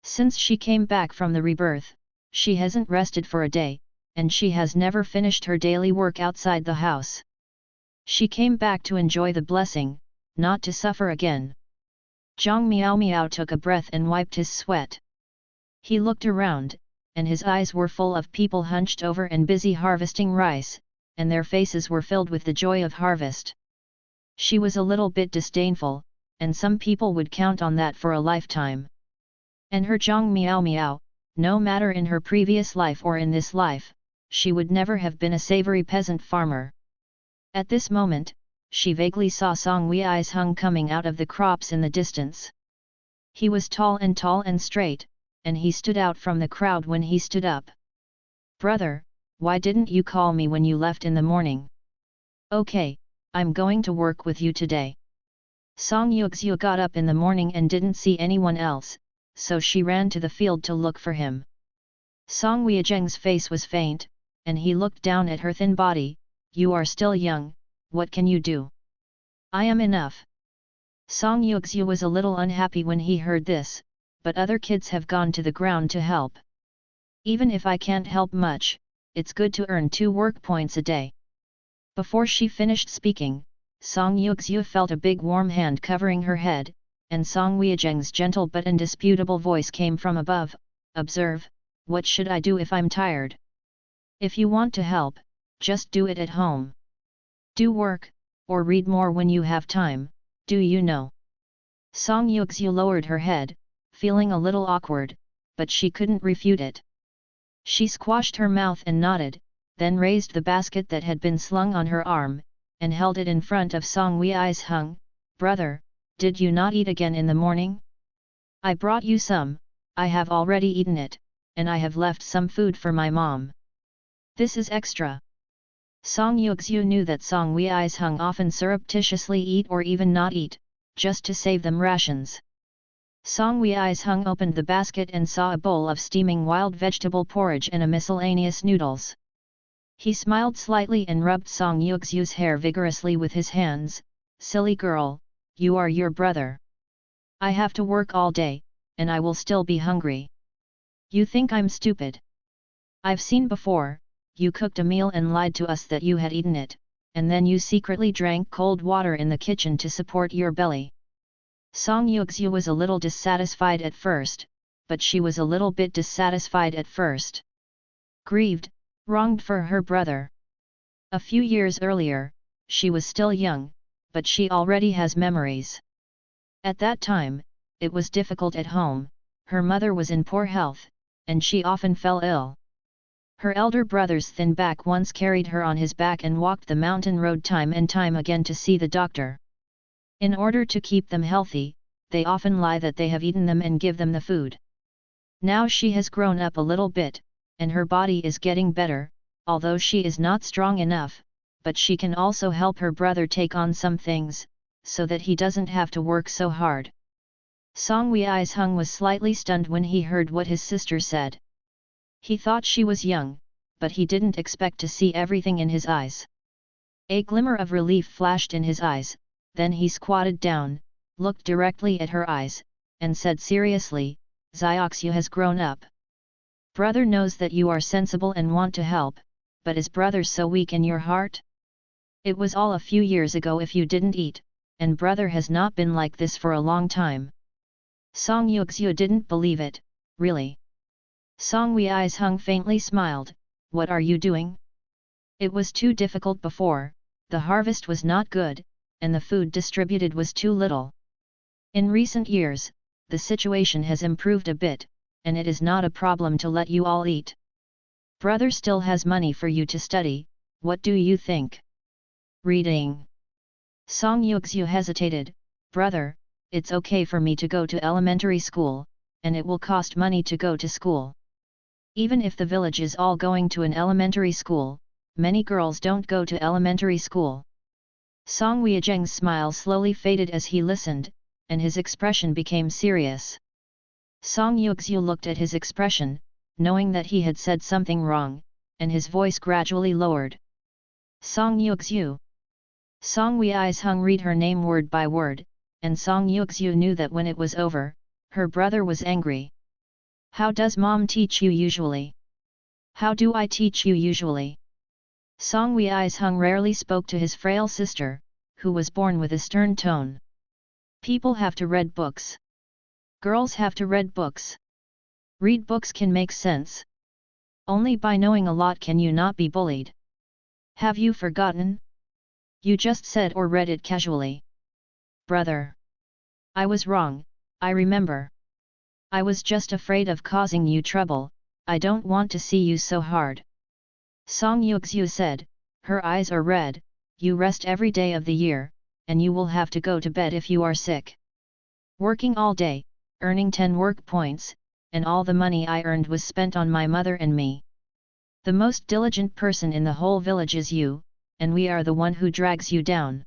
Since she came back from the rebirth, she hasn't rested for a day, and she has never finished her daily work outside the house. She came back to enjoy the blessing, not to suffer again. Zhang Miao Miao took a breath and wiped his sweat. He looked around, and his eyes were full of people hunched over and busy harvesting rice, and their faces were filled with the joy of harvest. She was a little bit disdainful, and some people would count on that for a lifetime. And her Zhang Miao Miao, no matter in her previous life or in this life, she would never have been a savory peasant farmer. At this moment, she vaguely saw Song Wei's Hung coming out of the crops in the distance. He was tall and straight, and he stood out from the crowd when he stood up. "Brother, why didn't you call me when you left in the morning?" "Okay, I'm going to work with you today." Song Yuxiu got up in the morning and didn't see anyone else, so she ran to the field to look for him. Song Weizheng's face was faint, and he looked down at her thin body. "You are still young, what can you do?" "I am enough." Song Yuxiu was a little unhappy when he heard this, but other kids have gone to the ground to help. "Even if I can't help much, it's good to earn 2 work points a day." Before she finished speaking, Song Yuxiu felt a big warm hand covering her head, and Song Weizheng's gentle but indisputable voice came from above, "Observe, what should I do if I'm tired? If you want to help, just do it at home. Do work, or read more when you have time, do you know?" Song Yuxiu lowered her head, feeling a little awkward, but she couldn't refute it. She squashed her mouth and nodded, then raised the basket that had been slung on her arm, and held it in front of Song Wei's Hung. "Brother, did you not eat again in the morning? I brought you some, I have already eaten it, and I have left some food for my mom. This is extra." Song Yuxiu knew that Song Wei's Hung often surreptitiously eat or even not eat, just to save them rations. Song Wei's Hung opened the basket and saw a bowl of steaming wild vegetable porridge and a miscellaneous noodles. He smiled slightly and rubbed Song Yuxiu's hair vigorously with his hands. "Silly girl, you are your brother. I have to work all day, and I will still be hungry. You think I'm stupid? I've seen before, you cooked a meal and lied to us that you had eaten it, and then you secretly drank cold water in the kitchen to support your belly." Song Yuxiu was a little dissatisfied at first, but she was a little bit dissatisfied at first. Grieved, wronged for her brother. A few years earlier, she was still young, but she already has memories. At that time, it was difficult at home, her mother was in poor health, and she often fell ill. Her elder brother's thin back once carried her on his back and walked the mountain road time and time again to see the doctor. In order to keep them healthy, they often lie that they have eaten them and give them the food. Now she has grown up a little bit, and her body is getting better, although she is not strong enough, but she can also help her brother take on some things, so that he doesn't have to work so hard. Song Wei's Hung was slightly stunned when he heard what his sister said. He thought she was young, but he didn't expect to see everything in his eyes. A glimmer of relief flashed in his eyes, then he squatted down, looked directly at her eyes, and said seriously, "Xiaoxiu has grown up. Brother knows that you are sensible and want to help, but is brother so weak in your heart? It was all a few years ago if you didn't eat, and brother has not been like this for a long time." Song Yuxiu didn't believe it. "Really?" Song Wei's Hung faintly smiled. "What are you doing? It was too difficult before, the harvest was not good, and the food distributed was too little. In recent years, the situation has improved a bit, and it is not a problem to let you all eat. Brother still has money for you to study, what do you think?" "Reading." Song Yuxiu hesitated. "Brother, it's okay for me to go to elementary school, and it will cost money to go to school. Even if the village is all going to an elementary school, many girls don't go to elementary school." Song Weizheng's smile slowly faded as he listened, and his expression became serious. Song Yuxiu looked at his expression, knowing that he had said something wrong, and his voice gradually lowered. Song Yuxiu. Song Wei's Hung read her name word by word, and Song Yuxiu knew that when it was over, her brother was angry. How does mom teach you usually? How do I teach you usually? Song Wei's Hung rarely spoke to his frail sister, who was born with a stern tone. People have to read books. Girls have to read books. Read books can make sense. Only by knowing a lot can you not be bullied. Have you forgotten? You just said or read it casually. Brother. I was wrong, I remember. I was just afraid of causing you trouble, I don't want to see you so hard. Song Yuxiu said, her eyes are red, you rest every day of the year, and you will have to go to bed if you are sick. Working all day, earning 10 work points, and all the money I earned was spent on my mother and me. The most diligent person in the whole village is you, and we are the one who drags you down.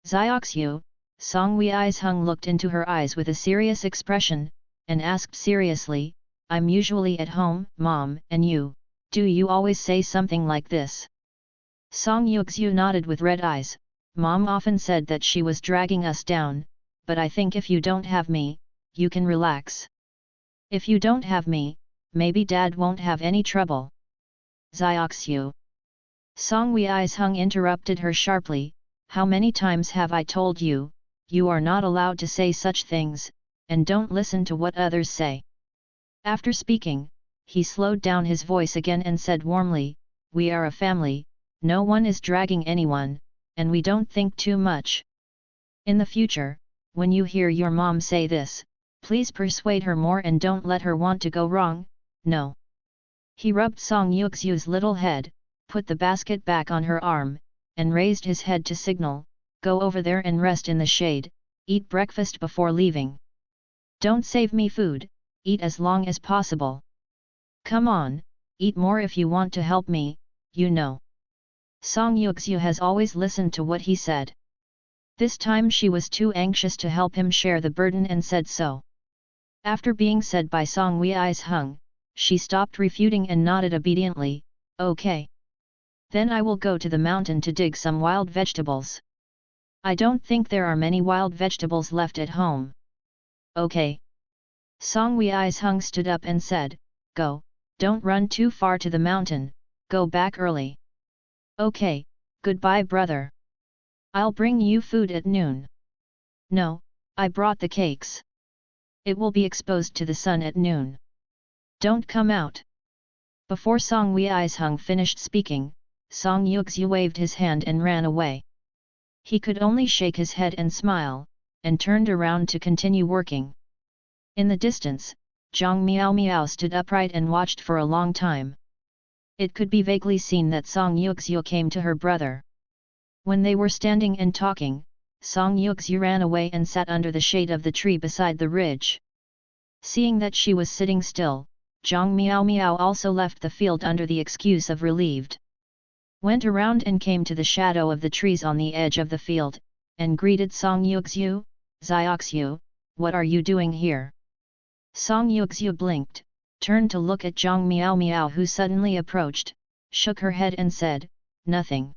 Zioxiu, Song Wei's Hung looked into her eyes with a serious expression, and asked seriously, I'm usually at home, mom, and you, do you always say something like this? Song Yuxiu nodded with red eyes, mom often said that she was dragging us down, but I think if you don't have me, you can relax. If you don't have me, maybe dad won't have any trouble. Zioxiu. Song Wei's Hung interrupted her sharply, how many times have I told you, you are not allowed to say such things, and don't listen to what others say. After speaking, he slowed down his voice again and said warmly, we are a family, no one is dragging anyone, and we don't think too much. In the future, when you hear your mom say this, please persuade her more and don't let her want to go wrong, no. He rubbed Song Yuxiu's little head, put the basket back on her arm, and raised his head to signal, go over there and rest in the shade, eat breakfast before leaving. Don't save me food, eat as long as possible. Come on, eat more if you want to help me, you know. Song Yuxiu has always listened to what he said. This time she was too anxious to help him share the burden and said so. After being said by Song Wei's Hung, she stopped refuting and nodded obediently, okay. Then I will go to the mountain to dig some wild vegetables. I don't think there are many wild vegetables left at home. Okay. Song Wei's Hung stood up and said, go, don't run too far to the mountain, go back early. Okay, goodbye brother. I'll bring you food at noon. No, I brought the cakes. It will be exposed to the sun at noon. Don't come out. Before Song Wei's Hung finished speaking, Song Yuxiu waved his hand and ran away. He could only shake his head and smile, and turned around to continue working. In the distance, Zhang Miao Miao stood upright and watched for a long time. It could be vaguely seen that Song Yuxiu came to her brother. When they were standing and talking, Song Yuxiu ran away and sat under the shade of the tree beside the ridge. Seeing that she was sitting still, Zhang Miao Miao also left the field under the excuse of relieved. Went around and came to the shadow of the trees on the edge of the field, and greeted Song Yuxiu, Zioxiu, what are you doing here? Song Yuxiu blinked, turned to look at Zhang Miao Miao who suddenly approached, shook her head and said, nothing.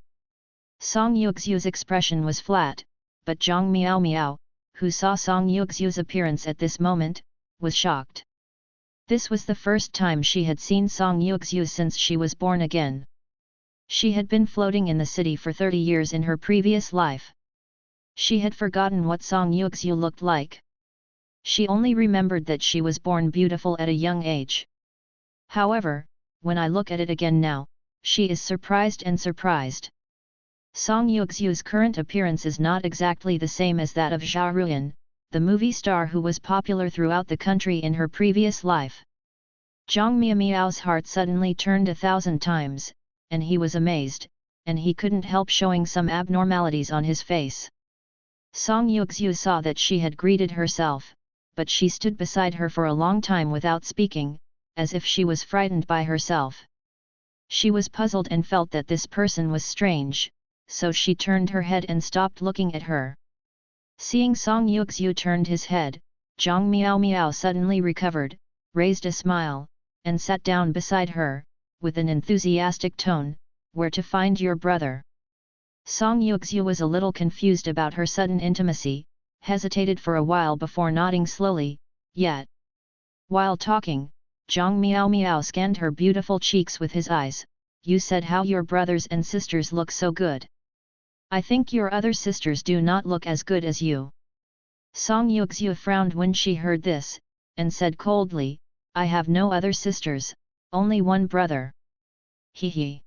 Song Yuxiu's expression was flat, but Zhang Miao Miao, who saw Song Yuxiu's appearance at this moment, was shocked. This was the first time she had seen Song Yuxiu since she was born again. She had been floating in the city for 30 years in her previous life. She had forgotten what Song Yuxiu looked like. She only remembered that she was born beautiful at a young age. However, when I look at it again now, she is surprised and surprised. Song Yuxiu's current appearance is not exactly the same as that of Zhao Ruyan, the movie star who was popular throughout the country in her previous life. Zhang Miao's heart suddenly turned 1,000 times, and he was amazed, and he couldn't help showing some abnormalities on his face. Song Yuxiu saw that she had greeted herself, but she stood beside her for a long time without speaking, as if she was frightened by herself. She was puzzled and felt that this person was strange, so she turned her head and stopped looking at her. Seeing Song Yuxiu turned his head, Zhang Miao suddenly recovered, raised a smile, and sat down beside her, with an enthusiastic tone, where to find your brother? Song Yuxiu was a little confused about her sudden intimacy, hesitated for a while before nodding slowly, yet. While talking, Zhang Miao Miao scanned her beautiful cheeks with his eyes. You said how your brothers and sisters look so good. I think your other sisters do not look as good as you. Song Yuxiu frowned when she heard this, and said coldly, I have no other sisters, only one brother. He he.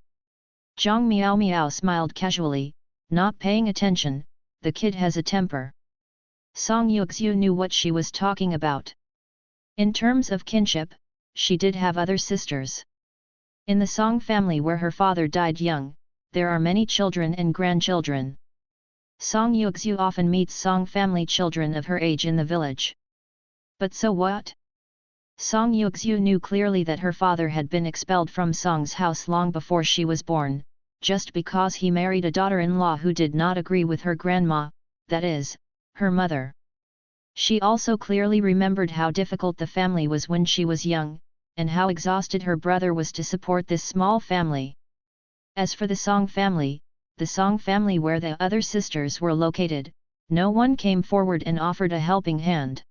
Zhang Miao Miao smiled casually, not paying attention, the kid has a temper. Song Yuxiu knew what she was talking about. In terms of kinship, she did have other sisters. In the Song family where her father died young, there are many children and grandchildren. Song Yuxiu often meets Song family children of her age in the village. But so what? Song Yuxiu knew clearly that her father had been expelled from Song's house long before she was born, just because he married a daughter-in-law who did not agree with her grandma, that is, her mother. She also clearly remembered how difficult the family was when she was young, and how exhausted her brother was to support this small family. As for the Song family where the other sisters were located, no one came forward and offered a helping hand.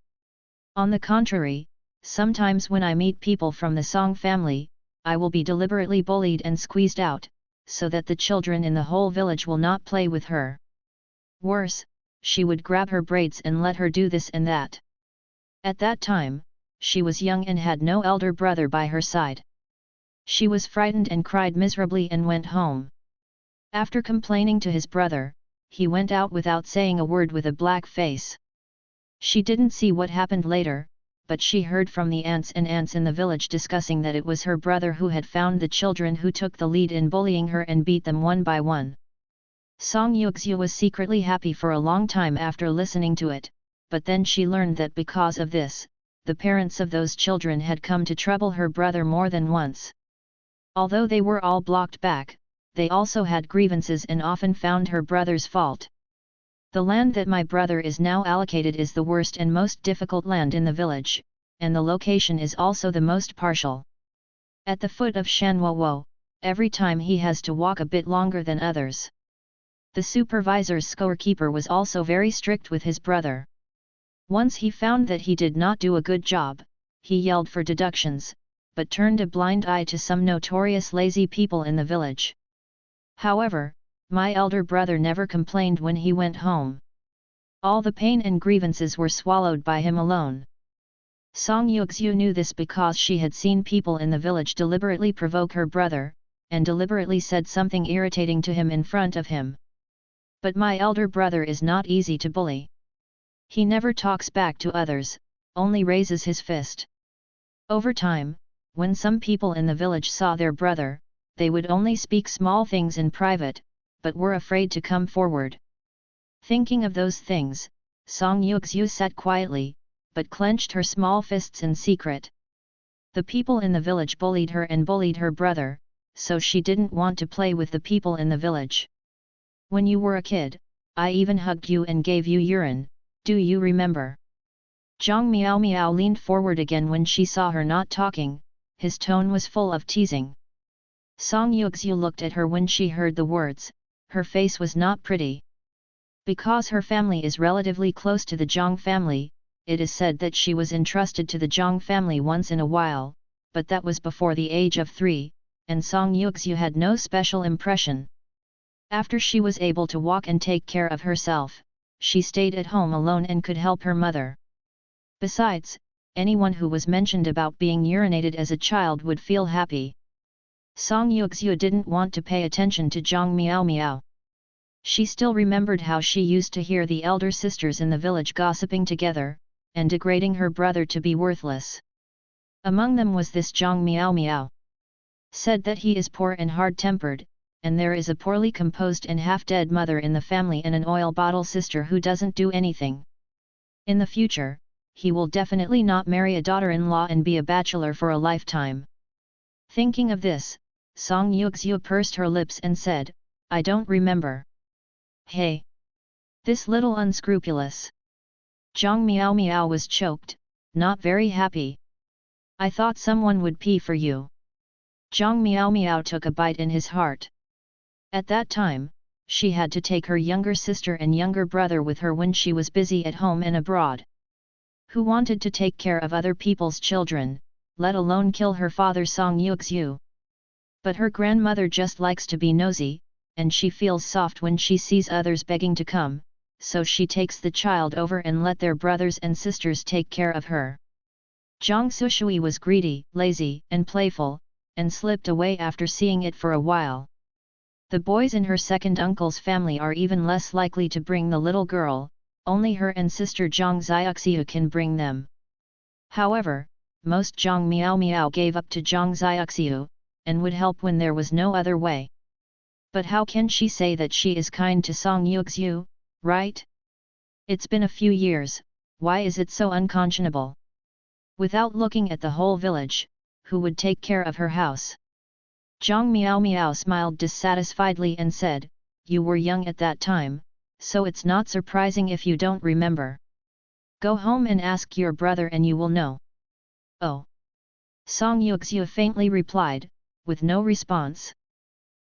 On the contrary, sometimes when I meet people from the Song family, I will be deliberately bullied and squeezed out, so that the children in the whole village will not play with her. Worse, she would grab her braids and let her do this and that. At that time, she was young and had no elder brother by her side. She was frightened and cried miserably and went home. After complaining to his brother, he went out without saying a word with a black face. She didn't see what happened later, but she heard from the aunts and aunts in the village discussing that it was her brother who had found the children who took the lead in bullying her and beat them one by one. Song Yuxiu was secretly happy for a long time after listening to it, but then she learned that because of this, the parents of those children had come to trouble her brother more than once. Although they were all blocked back, they also had grievances and often found her brother's fault. The land that my brother is now allocated is the worst and most difficult land in the village, and the location is also the most partial. At the foot of Shanwo, every time he has to walk a bit longer than others. The supervisor's scorekeeper was also very strict with his brother. Once he found that he did not do a good job, he yelled for deductions, but turned a blind eye to some notorious lazy people in the village. However, my elder brother never complained when he went home. All the pain and grievances were swallowed by him alone. Song Yuxiu knew this because she had seen people in the village deliberately provoke her brother, and deliberately said something irritating to him in front of him. But my elder brother is not easy to bully. He never talks back to others, only raises his fist. Over time, when some people in the village saw their brother, they would only speak small things in private, but were afraid to come forward. Thinking of those things, Song Yuxiu sat quietly, but clenched her small fists in secret. The people in the village bullied her and bullied her brother, so she didn't want to play with the people in the village. When you were a kid, I even hugged you and gave you urine, do you remember? Zhang Miao Miao leaned forward again when she saw her not talking, his tone was full of teasing. Song Yuxiu looked at her when she heard the words, her face was not pretty. Because her family is relatively close to the Zhang family, it is said that she was entrusted to the Zhang family once in a while, but that was before the age of 3, and Song Yuxiu had no special impression. After she was able to walk and take care of herself, she stayed at home alone and could help her mother. Besides, anyone who was mentioned about being urinated as a child would feel happy. Song Yuxiu didn't want to pay attention to Zhang Miao Miao. She still remembered how she used to hear the elder sisters in the village gossiping together, and degrading her brother to be worthless. Among them was this Zhang Miao Miao. Said that he is poor and hard-tempered, and there is a poorly composed and half-dead mother in the family and an oil bottle sister who doesn't do anything. In the future, he will definitely not marry a daughter-in-law and be a bachelor for a lifetime. Thinking of this, Song Yuxiu pursed her lips and said, I don't remember. Hey! This little unscrupulous. Zhang Miao Miao was choked, not very happy. I thought someone would pee for you. Zhang Miao Miao took a bite in his heart. At that time, she had to take her younger sister and younger brother with her when she was busy at home and abroad. Who wanted to take care of other people's children, let alone kill her father Song Yuxiu? But her grandmother just likes to be nosy, and she feels soft when she sees others begging to come, so she takes the child over and let their brothers and sisters take care of her. Zhang Suisui was greedy, lazy, and playful, and slipped away after seeing it for a while. The boys in her second uncle's family are even less likely to bring the little girl, only her and sister Zhang Xiaoxiu can bring them. However, most Zhang Miao Miao gave up to Zhang Xiaoxiu, and would help when there was no other way. But how can she say that she is kind to Song Yuxiu, right? It's been a few years, why is it so unconscionable? Without looking at the whole village, who would take care of her house? Zhang Miao Miao smiled dissatisfiedly and said, "You were young at that time, so it's not surprising if you don't remember. Go home and ask your brother and you will know." "Oh." Song Yuxiu faintly replied, with no response.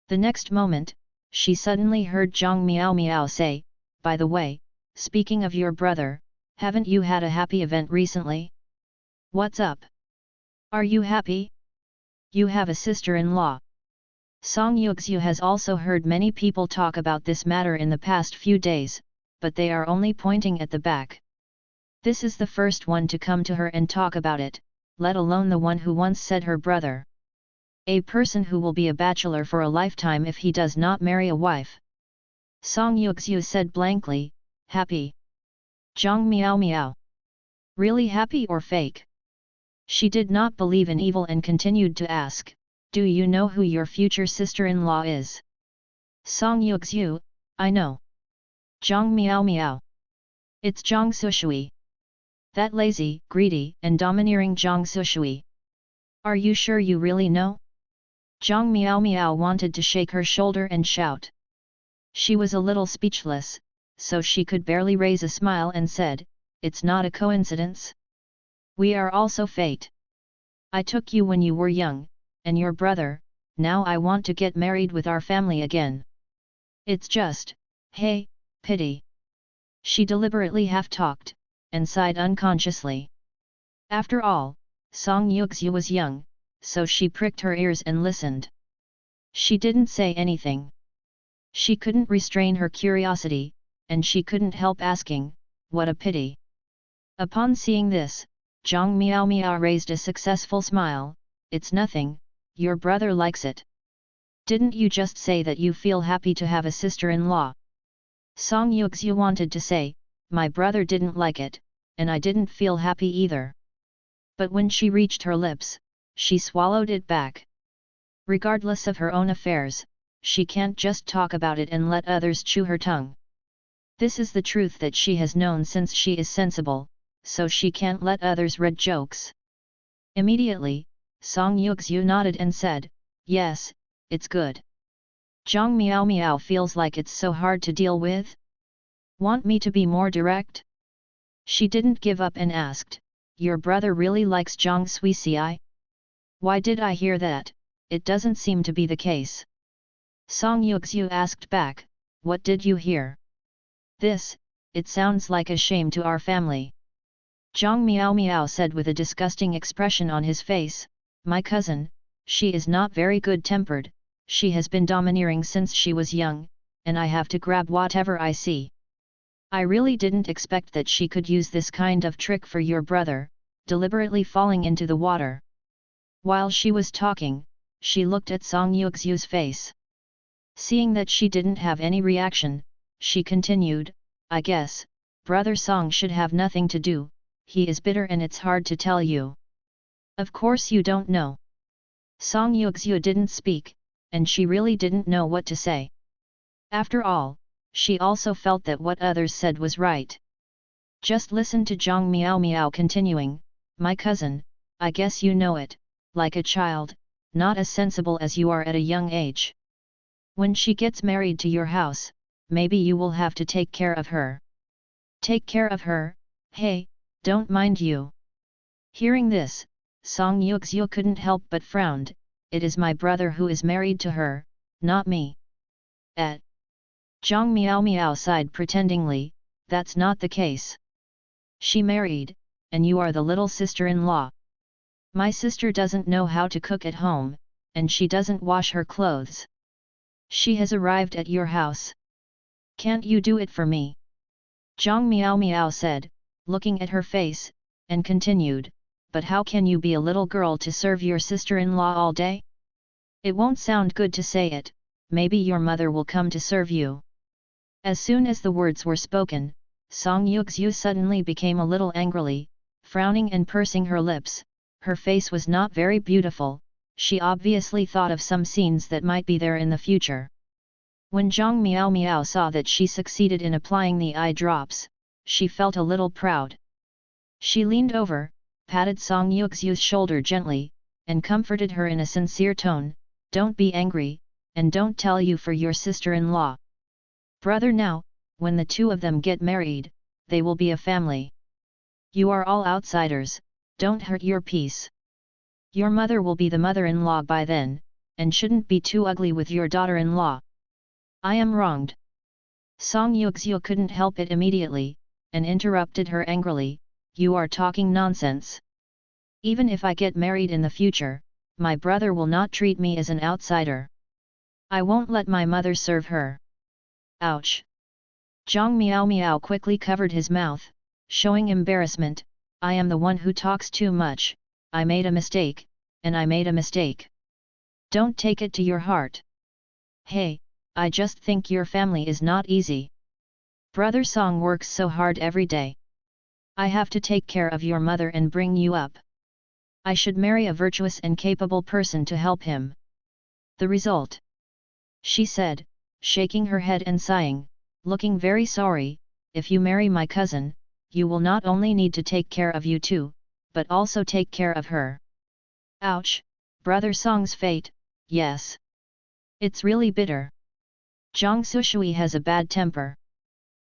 The next moment, she suddenly heard Zhang Miao Miao say, "By the way, speaking of your brother, haven't you had a happy event recently? What's up? Are you happy? You have a sister-in-law." Song Yuxiu has also heard many people talk about this matter in the past few days, but they are only pointing at the back. This is the first one to come to her and talk about it, let alone the one who once said her brother. A person who will be a bachelor for a lifetime if he does not marry a wife. Song Yuxiu said blankly, "Happy?" Zhang Miao Miao. Really happy or fake? She did not believe in evil and continued to ask, "Do you know who your future sister-in-law is?" Song Yuxiu, "I know." Zhang Miao Miao. "It's Zhang Suisui. That lazy, greedy, and domineering Zhang Suisui. Are you sure you really know?" Zhang Miao Miao wanted to shake her shoulder and shout. She was a little speechless, so she could barely raise a smile and said, "It's not a coincidence. We are also fate. I took you when you were young, and your brother, now I want to get married with our family again. It's just, hey, pity." She deliberately half-talked, and sighed unconsciously. After all, Song Yuxiu was young, so she pricked her ears and listened. She didn't say anything. She couldn't restrain her curiosity, and she couldn't help asking, "What a pity." Upon seeing this, Zhang Miao Miao raised a successful smile, "It's nothing, your brother likes it. Didn't you just say that you feel happy to have a sister-in-law?" Song Yuxiu wanted to say, "My brother didn't like it, and I didn't feel happy either." But when she reached her lips, she swallowed it back. Regardless of her own affairs, she can't just talk about it and let others chew her tongue. This is the truth that she has known since she is sensible, so she can't let others read jokes. Immediately, Song Yuxiu nodded and said, "Yes, it's good." Zhang Miao Miao feels like it's so hard to deal with. Want me to be more direct? She didn't give up and asked, "Your brother really likes Zhang Suisui? Why did I hear that? It doesn't seem to be the case." Song Yuxiu asked back, "What did you hear?" "This, it sounds like a shame to our family." Zhang Miao Miao said with a disgusting expression on his face, "My cousin, she is not very good-tempered, she has been domineering since she was young, and I have to grab whatever I see. I really didn't expect that she could use this kind of trick for your brother, deliberately falling into the water." While she was talking, she looked at Song Yuxiu's face. Seeing that she didn't have any reaction, she continued, "I guess, Brother Song should have nothing to do, he is bitter and it's hard to tell you. Of course you don't know." Song Yuxiu didn't speak, and she really didn't know what to say. After all, she also felt that what others said was right. Just listen to Zhang Miao Miao continuing, "My cousin, I guess you know it, like a child, not as sensible as you are at a young age. When she gets married to your house, maybe you will have to take care of her." "Take care of her? Hey, don't mind you." Hearing this, Song Yuxiu couldn't help but frowned, "It is my brother who is married to her, not me." Zhang Miao Miao sighed pretendingly, that's not the case. She married, and you are the little sister-in-law. My sister doesn't know how to cook at home, and she doesn't wash her clothes. She has arrived at your house. Can't you do it for me? Zhang Miao Miao said, looking at her face, and continued, but how can you be a little girl to serve your sister-in-law all day? It won't sound good to say it, maybe your mother will come to serve you. As soon as the words were spoken, Song Yuxiu suddenly became a little angrily, frowning and pursing her lips. Her face was not very beautiful, she obviously thought of some scenes that might be there in the future. When Zhang Miao Miao saw that she succeeded in applying the eye drops, she felt a little proud. She leaned over, patted Song Yuxiu's shoulder gently, and comforted her in a sincere tone, don't be angry, and don't tell you for your sister-in-law. Brother now, when the two of them get married, they will be a family. You are all outsiders, don't hurt your peace. Your mother will be the mother-in-law by then, and shouldn't be too ugly with your daughter-in-law. I am wronged. Song Yuxiu couldn't help it immediately, and interrupted her angrily, you are talking nonsense. Even if I get married in the future, my brother will not treat me as an outsider. I won't let my mother serve her. Ouch! Zhang Miao Miao quickly covered his mouth, showing embarrassment, I am the one who talks too much, I made a mistake, and I made a mistake. Don't take it to your heart. Hey, I just think your family is not easy. Brother Song works so hard every day. I have to take care of your mother and bring you up. I should marry a virtuous and capable person to help him. The result? She said, shaking her head and sighing, looking very sorry, if you marry my cousin, you will not only need to take care of you too, but also take care of her. Ouch, Brother Song's fate, yes. It's really bitter. Zhang Suisui has a bad temper.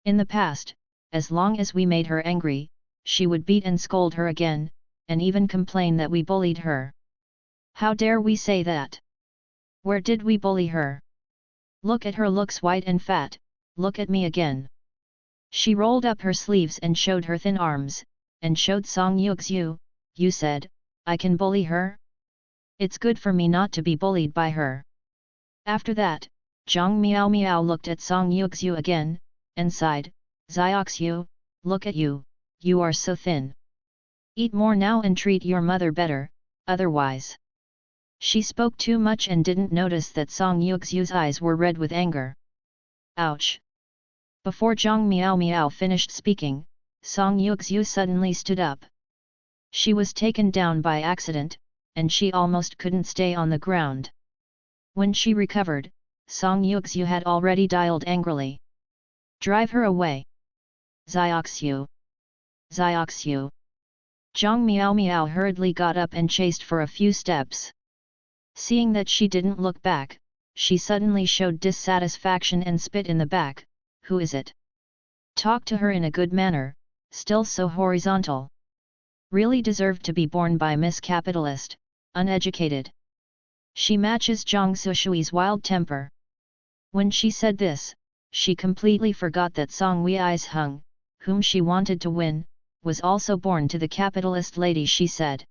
In the past, as long as we made her angry, she would beat and scold her again, and even complain that we bullied her. How dare we say that? Where did we bully her? Look at her, looks white and fat, look at me again. She rolled up her sleeves and showed her thin arms, and showed Song Yuxiu, you said, I can bully her? It's good for me not to be bullied by her. After that, Zhang Miao Miao looked at Song Yuxiu again, and sighed, Zioxiu, look at you, you are so thin. Eat more now and treat your mother better, otherwise. She spoke too much and didn't notice that Song Yuxiu's eyes were red with anger. Ouch! Before Zhang Miao Miao finished speaking, Song Yuxiu suddenly stood up. She was taken down by accident, and she almost couldn't stay on the ground. When she recovered, Song Yuxiu had already dialed angrily. Drive her away! Zioxiu! Zioxiu! Zhang Miao Miao hurriedly got up and chased for a few steps. Seeing that she didn't look back, she suddenly showed dissatisfaction and spit in the back, who is it? Talk to her in a good manner, still so horizontal. Really deserved to be born by Miss Capitalist, uneducated. She matches Zhang Suishui's wild temper. When she said this, she completely forgot that Song Wei's Hung, whom she wanted to win, was also born to the capitalist lady, she said.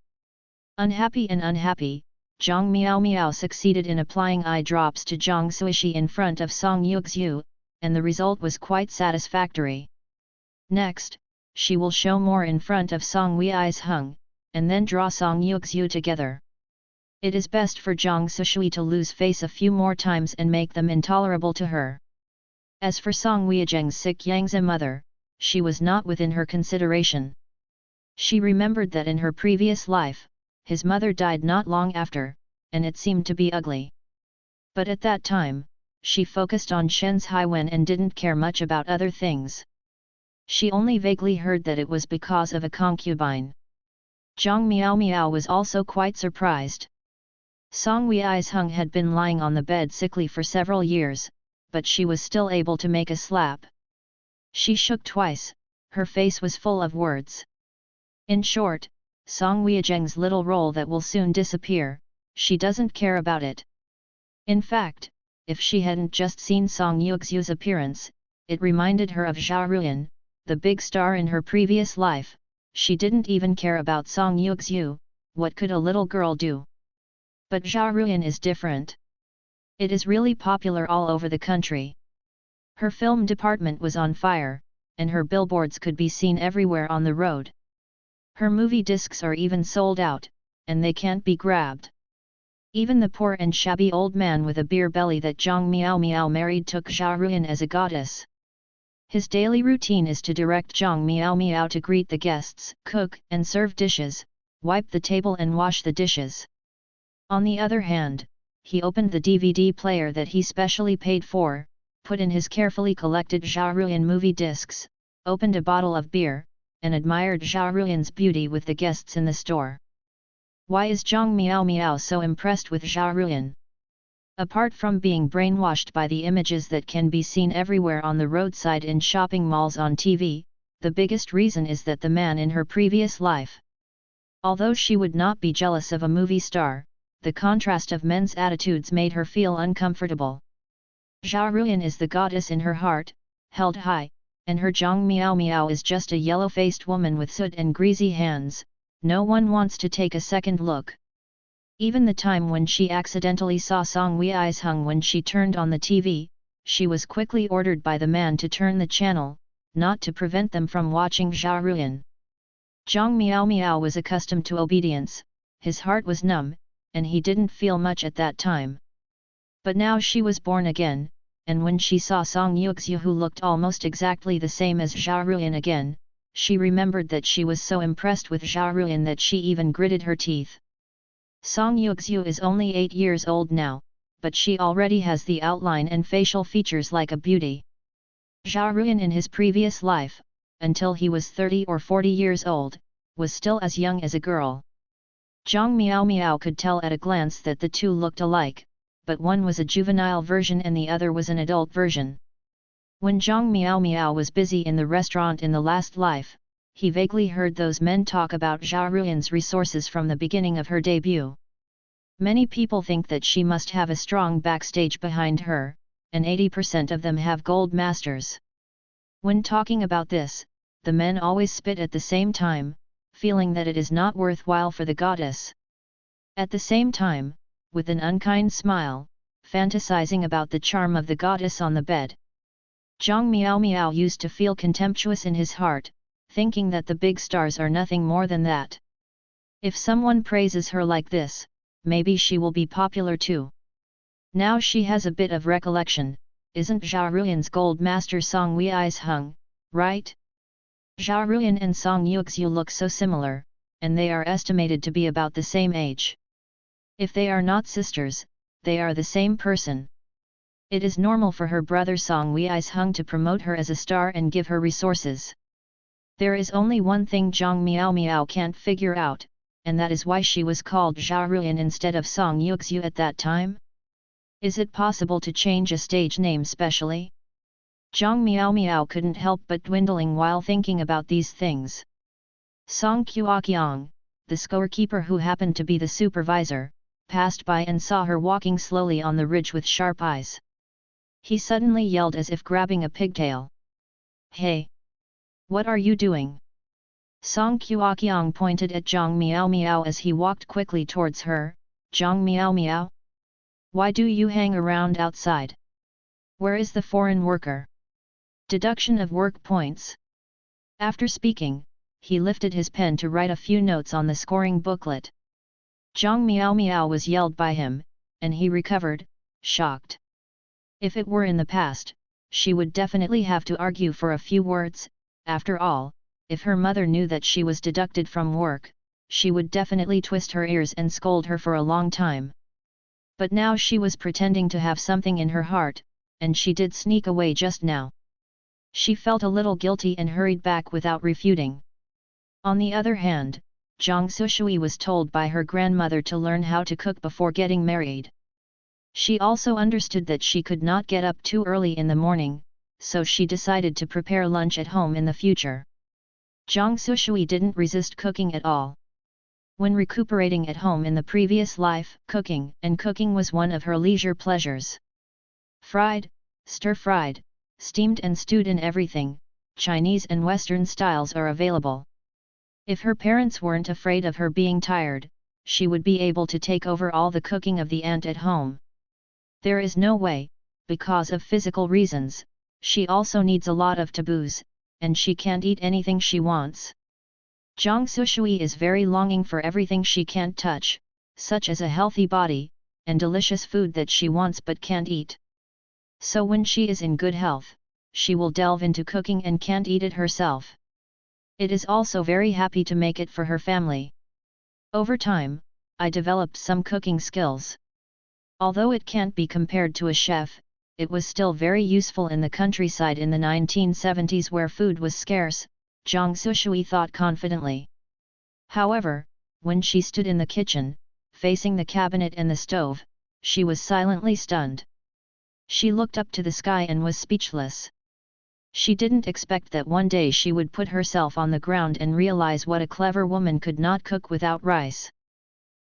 Unhappy and unhappy, Zhang Miao Miao succeeded in applying eye drops to Zhang Suishi in front of Song Yuxiu, and the result was quite satisfactory. Next, she will show more in front of Song Wei's Hung, and then draw Song Yuxiu together. It is best for Zhang Suishui to lose face a few more times and make them intolerable to her. As for Song Weizheng's sick Yangzi mother, she was not within her consideration. She remembered that in her previous life, his mother died not long after, and it seemed to be ugly. But at that time, she focused on Shen's Haiwen and didn't care much about other things. She only vaguely heard that it was because of a concubine. Zhang Miao Miao was also quite surprised. Song Wei's Hung had been lying on the bed sickly for several years, but she was still able to make a slap. She shook twice, her face was full of words. In short, Song Weizheng's little role that will soon disappear, she doesn't care about it. In fact, if she hadn't just seen Song Yuxiu's appearance, it reminded her of Zhao Ruyan, the big star in her previous life. She didn't even care about Song Yuxiu. What could a little girl do? But Zhao Ruyan is different. It is really popular all over the country. Her film department was on fire, and her billboards could be seen everywhere on the road. Her movie discs are even sold out, and they can't be grabbed. Even the poor and shabby old man with a beer belly that Zhang Miao Miao married took Zhao Ruyan as a goddess. His daily routine is to direct Zhang Miao Miao to greet the guests, cook and serve dishes, wipe the table and wash the dishes. On the other hand, he opened the DVD player that he specially paid for, put in his carefully collected Zhao Ruyan movie discs, opened a bottle of beer, and admired Zhao Ruyan's beauty with the guests in the store. Why is Zhang Miao Miao so impressed with Zhao Ruyan? Apart from being brainwashed by the images that can be seen everywhere on the roadside in shopping malls on TV, the biggest reason is that the man in her previous life. Although she would not be jealous of a movie star, the contrast of men's attitudes made her feel uncomfortable. Zhao Ruyan is the goddess in her heart, held high, and her Zhang Miao Miao is just a yellow-faced woman with soot and greasy hands. No one wants to take a second look. Even the time when she accidentally saw Song Wei's Hung when she turned on the TV, she was quickly ordered by the man to turn the channel, not to prevent them from watching Zhao Ruyan. Zhang Miao Miao was accustomed to obedience, his heart was numb, and he didn't feel much at that time. But now she was born again, and when she saw Song Yuxiu who looked almost exactly the same as Zhao Ruyan again, she remembered that she was so impressed with Zhao Ruyan that she even gritted her teeth. Song Yuxiu is only 8 years old now, but she already has the outline and facial features like a beauty. Zhao Ruyan in his previous life, until he was 30 or 40 years old, was still as young as a girl. Zhang Miao Miao could tell at a glance that the two looked alike, but one was a juvenile version and the other was an adult version. When Zhang Miao Miao was busy in the restaurant in the last life, he vaguely heard those men talk about Zhao Ruyan's resources from the beginning of her debut. Many people think that she must have a strong backstage behind her, and 80% of them have gold masters. When talking about this, the men always spit at the same time, feeling that it is not worthwhile for the goddess. At the same time, with an unkind smile, fantasizing about the charm of the goddess on the bed. Zhang Miao Miao used to feel contemptuous in his heart, thinking that the big stars are nothing more than that. If someone praises her like this, maybe she will be popular too. Now she has a bit of recollection, isn't Zhao Ruyan's gold master Song Wei's Hung, right? Zhao Ruyan and Song Yuxiu look so similar, and they are estimated to be about the same age. If they are not sisters, they are the same person. It is normal for her brother Song Wei's Hung to promote her as a star and give her resources. There is only one thing Zhang Miao Miao can't figure out, and that is why she was called Zhao Ruyan instead of Song Yuxiu at that time. Is it possible to change a stage name specially? Zhang Miao Miao couldn't help but dwindling while thinking about these things. Song Qiaqiang, the scorekeeper who happened to be the supervisor, passed by and saw her walking slowly on the ridge with sharp eyes. He suddenly yelled as if grabbing a pigtail. "Hey! What are you doing?" Song Qiaqiang pointed at Zhang Miao Miao as he walked quickly towards her. "Zhang Miao Miao? Why do you hang around outside? Where is the foreign worker?" Deduction of work points. After speaking, he lifted his pen to write a few notes on the scoring booklet. Zhang Miao Miao was yelled by him, and he recovered, shocked. If it were in the past, she would definitely have to argue for a few words. After all, if her mother knew that she was deducted from work, she would definitely twist her ears and scold her for a long time. But now she was pretending to have something in her heart, and she did sneak away just now. She felt a little guilty and hurried back without refuting. On the other hand, Zhang Suisui was told by her grandmother to learn how to cook before getting married. She also understood that she could not get up too early in the morning, so she decided to prepare lunch at home in the future. Zhang Suisui didn't resist cooking at all. When recuperating at home in the previous life, cooking was one of her leisure pleasures. Fried, stir-fried, steamed and stewed in everything, Chinese and Western styles are available. If her parents weren't afraid of her being tired, she would be able to take over all the cooking of the aunt at home. There is no way, because of physical reasons, she also needs a lot of taboos, and she can't eat anything she wants. Jiang Suisui is very longing for everything she can't touch, such as a healthy body, and delicious food that she wants but can't eat. So when she is in good health, she will delve into cooking and can't eat it herself. It is also very happy to make it for her family. Over time, I developed some cooking skills. Although it can't be compared to a chef, it was still very useful in the countryside in the 1970s where food was scarce, Jiang Suisui thought confidently. However, when she stood in the kitchen, facing the cabinet and the stove, she was silently stunned. She looked up to the sky and was speechless. She didn't expect that one day she would put herself on the ground and realize what a clever woman could not cook without rice.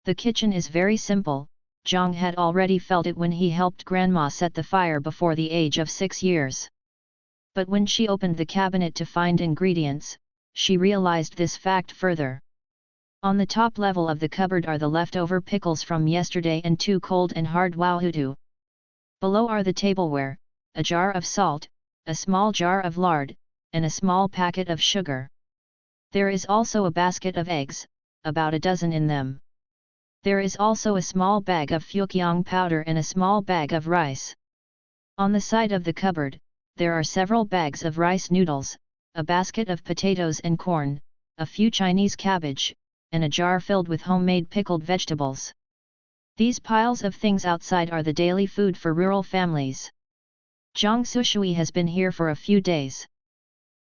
The kitchen is very simple. Jiang had already felt it when he helped grandma set the fire before the age of 6 years. But when she opened the cabinet to find ingredients, she realized this fact further. On the top level of the cupboard are the leftover pickles from yesterday and 2 cold and hard wauhutu. Below are the tableware, a jar of salt, a small jar of lard, and a small packet of sugar. There is also a basket of eggs, about a dozen in them. There is also a small bag of fukiang powder and a small bag of rice. On the side of the cupboard, there are several bags of rice noodles, a basket of potatoes and corn, a few Chinese cabbage, and a jar filled with homemade pickled vegetables. These piles of things outside are the daily food for rural families. Jiang Suisui has been here for a few days.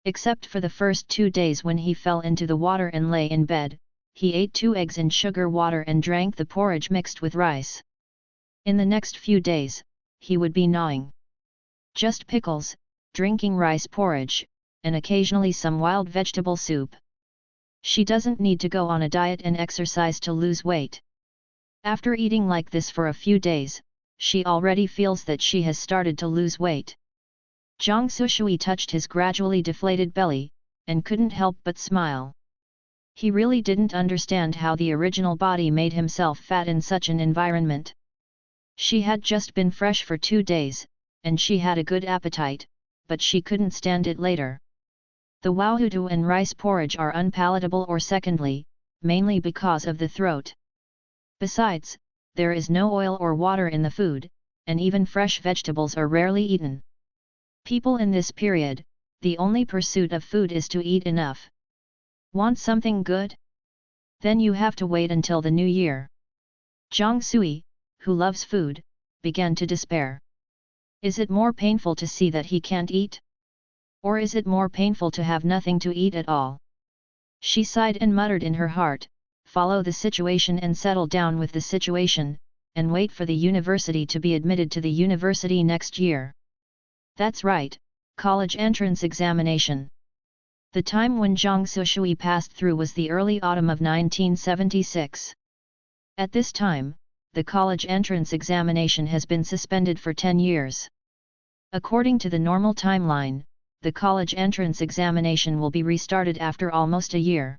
Except for the first 2 days when he fell into the water and lay in bed, he ate 2 eggs in sugar water and drank the porridge mixed with rice. In the next few days, he would be gnawing just pickles, drinking rice porridge, and occasionally some wild vegetable soup. She doesn't need to go on a diet and exercise to lose weight. After eating like this for a few days, she already feels that she has started to lose weight. Jiang Suisui touched his gradually deflated belly, and couldn't help but smile. He really didn't understand how the original body made himself fat in such an environment. She had just been fresh for 2 days, and she had a good appetite, but she couldn't stand it later. The wauhutu and rice porridge are unpalatable, or secondly, mainly because of the throat. Besides, there is no oil or water in the food, and even fresh vegetables are rarely eaten. People in this period, the only pursuit of food is to eat enough. Want something good? Then you have to wait until the new year. Jiang Sui, who loves food, began to despair. Is it more painful to see that he can't eat? Or is it more painful to have nothing to eat at all? She sighed and muttered in her heart, follow the situation and settle down with the situation, and wait for the university to be admitted to the university next year. That's right, college entrance examination. The time when Jiang Suisui passed through was the early autumn of 1976. At this time, the college entrance examination has been suspended for 10 years. According to the normal timeline, the college entrance examination will be restarted after almost a year.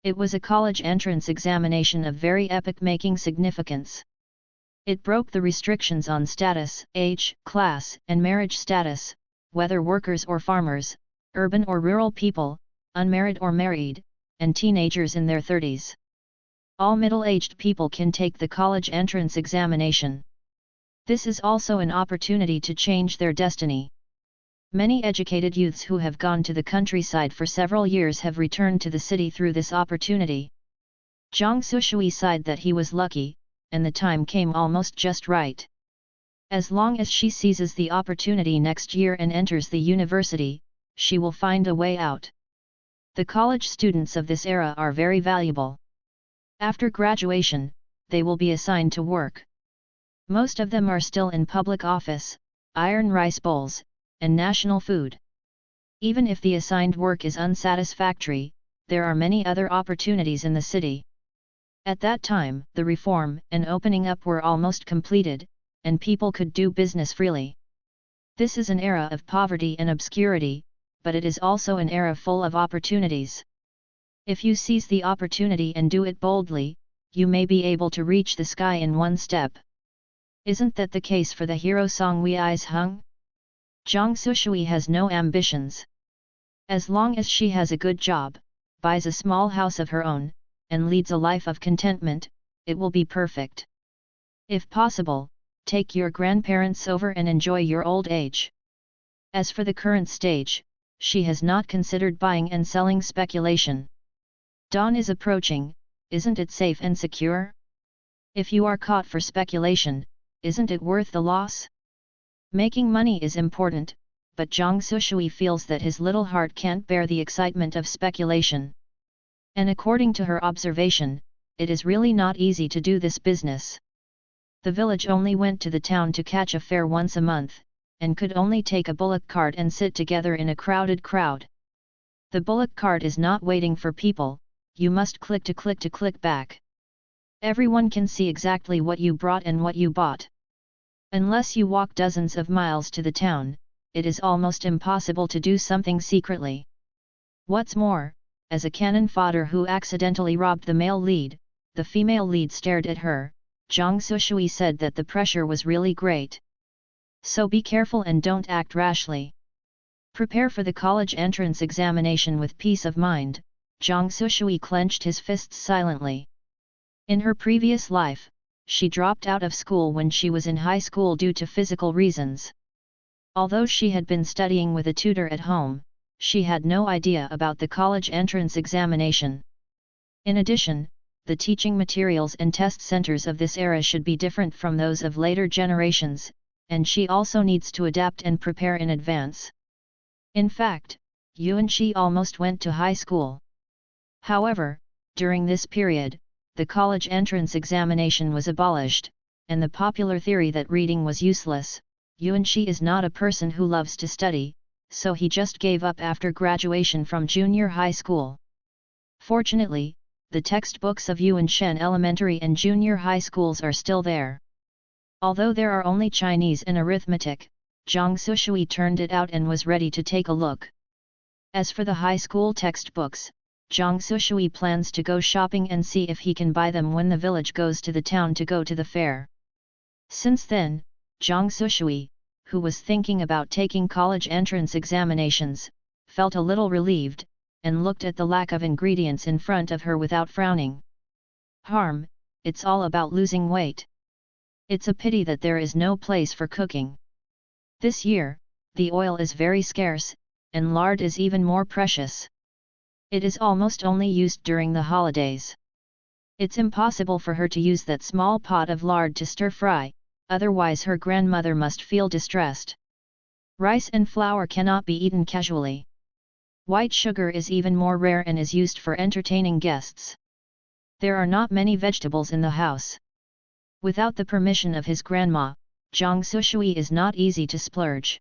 It was a college entrance examination of very epoch-making significance. It broke the restrictions on status, age, class, and marriage status, whether workers or farmers, urban or rural people, unmarried or married, and teenagers in their 30s. All middle-aged people can take the college entrance examination. This is also an opportunity to change their destiny. Many educated youths who have gone to the countryside for several years have returned to the city through this opportunity. Jiang Suisui sighed that he was lucky, and the time came almost just right. As long as she seizes the opportunity next year and enters the university, she will find a way out. The college students of this era are very valuable. After graduation, they will be assigned to work. Most of them are still in public office, iron rice bowls, and national food. Even if the assigned work is unsatisfactory, there are many other opportunities in the city. At that time, the reform and opening up were almost completed, and people could do business freely. This is an era of poverty and obscurity, but it is also an era full of opportunities. If you seize the opportunity and do it boldly, you may be able to reach the sky in one step. Isn't that the case for the hero Song Wei Eyes Hung? Zhang Suisui has no ambitions. As long as she has a good job, buys a small house of her own, and leads a life of contentment, it will be perfect. If possible, take your grandparents over and enjoy your old age. As for the current stage, she has not considered buying and selling speculation. Dawn is approaching, isn't it safe and secure? If you are caught for speculation, isn't it worth the loss? Making money is important, but Zhang Suisui feels that his little heart can't bear the excitement of speculation. And according to her observation, it is really not easy to do this business. The village only went to the town to catch a fare once a month, and could only take a bullock cart and sit together in a crowded crowd. The bullock cart is not waiting for people, you must click to click back. Everyone can see exactly what you brought and what you bought. Unless you walk dozens of miles to the town, it is almost impossible to do something secretly. What's more, as a cannon fodder who accidentally robbed the male lead, the female lead stared at her. Zhang Suisui said that the pressure was really great. So be careful and don't act rashly. Prepare for the college entrance examination with peace of mind. Zhang Suisui clenched his fists silently. In her previous life, she dropped out of school when she was in high school due to physical reasons. Although she had been studying with a tutor at home, she had no idea about the college entrance examination. In addition, the teaching materials and test centers of this era should be different from those of later generations, and she also needs to adapt and prepare in advance. In fact, Yuanqi almost went to high school. However, during this period, the college entrance examination was abolished, and the popular theory that reading was useless. Yuanqi is not a person who loves to study, so he just gave up after graduation from junior high school. Fortunately, the textbooks of Yuanshan Elementary and Junior High schools are still there. Although there are only Chinese and arithmetic, Zhang Suisui turned it out and was ready to take a look. As for the high school textbooks, Zhang Suisui plans to go shopping and see if he can buy them when the village goes to the town to go to the fair. Since then, Zhang Suisui, who was thinking about taking college entrance examinations, felt a little relieved, and looked at the lack of ingredients in front of her without frowning. It's all about losing weight. It's a pity that there is no place for cooking. This year, the oil is very scarce, and lard is even more precious. It is almost only used during the holidays. It's impossible for her to use that small pot of lard to stir fry, otherwise her grandmother must feel distressed. Rice and flour cannot be eaten casually. White sugar is even more rare and is used for entertaining guests. There are not many vegetables in the house. Without the permission of his grandma, Zhang Suisui is not easy to splurge.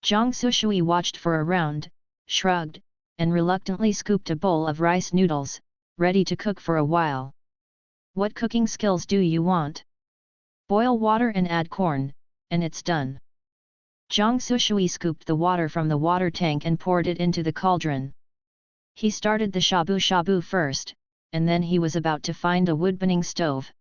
Zhang Suisui watched for a round, shrugged, and reluctantly scooped a bowl of rice noodles, ready to cook for a while. What cooking skills do you want? Boil water and add corn, and it's done. Zhang Suisui scooped the water from the water tank and poured it into the cauldron. He started the shabu-shabu first, and then he was about to find a wood-burning stove.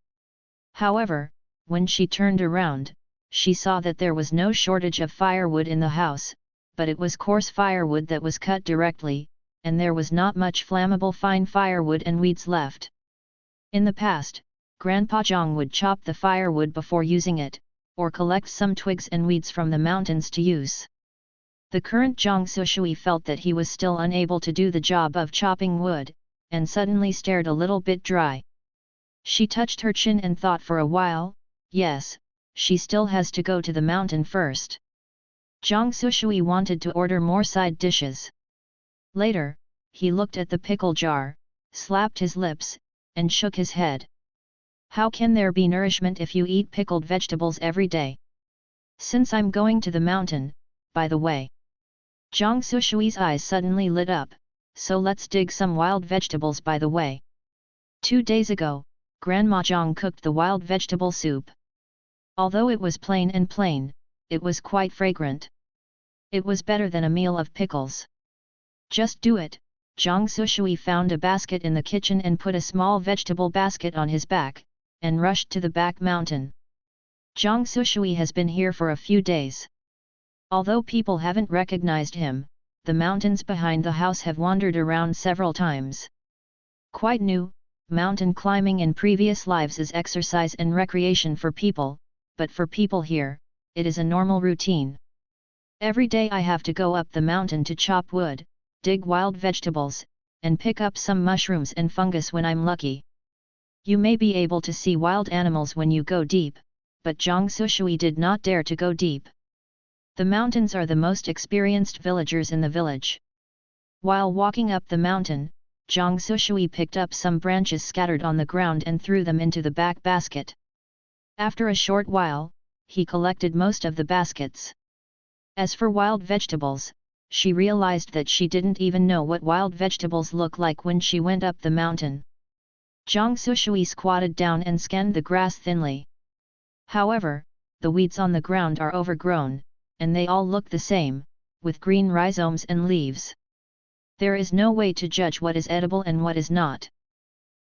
However, when she turned around, she saw that there was no shortage of firewood in the house, but it was coarse firewood that was cut directly, and there was not much flammable fine firewood and weeds left. In the past, Grandpa Zhang would chop the firewood before using it, or collect some twigs and weeds from the mountains to use. The current Zhang Suisui felt that he was still unable to do the job of chopping wood, and suddenly stared a little bit dry. She touched her chin and thought for a while. Yes, she still has to go to the mountain first. Zhang Suisui wanted to order more side dishes. Later, he looked at the pickle jar, slapped his lips, and shook his head. How can there be nourishment if you eat pickled vegetables every day? Since I'm going to the mountain, by the way. Zhang Suishui's eyes suddenly lit up, so let's dig some wild vegetables by the way. 2 days ago, Grandma Zhang cooked the wild vegetable soup. Although it was plain, it was quite fragrant. It was better than a meal of pickles. Just do it. Jiang Suisui found a basket in the kitchen and put a small vegetable basket on his back, and rushed to the back mountain. Jiang Suisui has been here for a few days. Although people haven't recognized him, the mountains behind the house have wandered around several times. Quite new, mountain climbing in previous lives is exercise and recreation for people, but for people here, it is a normal routine. Every day I have to go up the mountain to chop wood, dig wild vegetables, and pick up some mushrooms and fungus when I'm lucky. You may be able to see wild animals when you go deep, but Jiang Suisui did not dare to go deep. The mountains are the most experienced villagers in the village. While walking up the mountain, Jiang Suisui picked up some branches scattered on the ground and threw them into the back basket. After a short while, he collected most of the baskets. As for wild vegetables, she realized that she didn't even know what wild vegetables look like when she went up the mountain. Jiang Suisui squatted down and scanned the grass thinly. However, the weeds on the ground are overgrown, and they all look the same, with green rhizomes and leaves. There is no way to judge what is edible and what is not.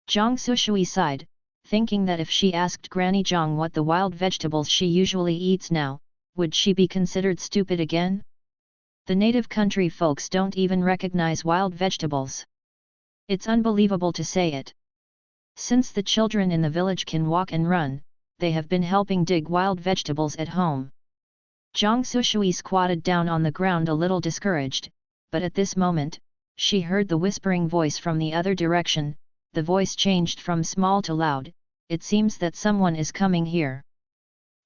Jiang Suisui sighed, thinking that if she asked Granny Jiang what the wild vegetables she usually eats now, would she be considered stupid again? The native country folks don't even recognize wild vegetables. It's unbelievable to say it. Since the children in the village can walk and run, they have been helping dig wild vegetables at home. Jiang Suisui squatted down on the ground a little discouraged, but at this moment, she heard the whispering voice from the other direction. The voice changed from small to loud. It seems that someone is coming here.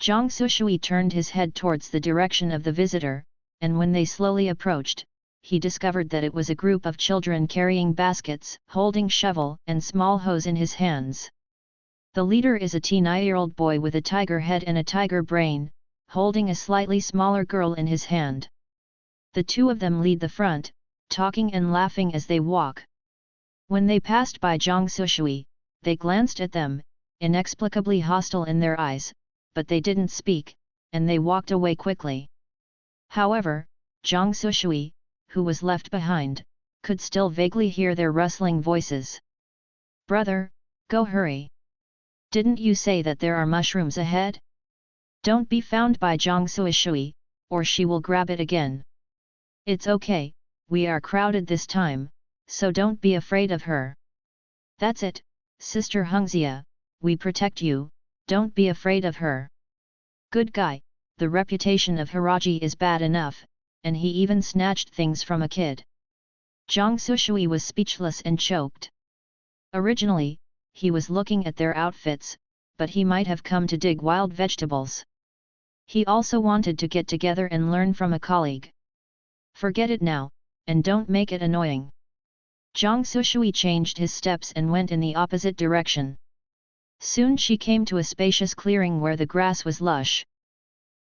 Jiang Suisui turned his head towards the direction of the visitor, and when they slowly approached, he discovered that it was a group of children carrying baskets, holding shovel and small hose in his hands. The leader is a 9-year-old boy with a tiger head and a tiger brain, holding a slightly smaller girl in his hand. The two of them lead the front, talking and laughing as they walk. When they passed by Jiang Suisui, they glanced at them, inexplicably hostile in their eyes, but they didn't speak, and they walked away quickly. However, Jiang Suisui, who was left behind, could still vaguely hear their rustling voices. "Brother, go hurry! Didn't you say that there are mushrooms ahead? Don't be found by Jiang Suisui, or she will grab it again. It's okay, we are crowded this time, so don't be afraid of her." "That's it, Sister Hungzia, we protect you, don't be afraid of her. Good guy, the reputation of Hiraji is bad enough, and he even snatched things from a kid." Jiang Suisui was speechless and choked. Originally, he was looking at their outfits, but he might have come to dig wild vegetables. He also wanted to get together and learn from a colleague. "Forget it now, and don't make it annoying." Jiang Suisui changed his steps and went in the opposite direction. Soon she came to a spacious clearing where the grass was lush.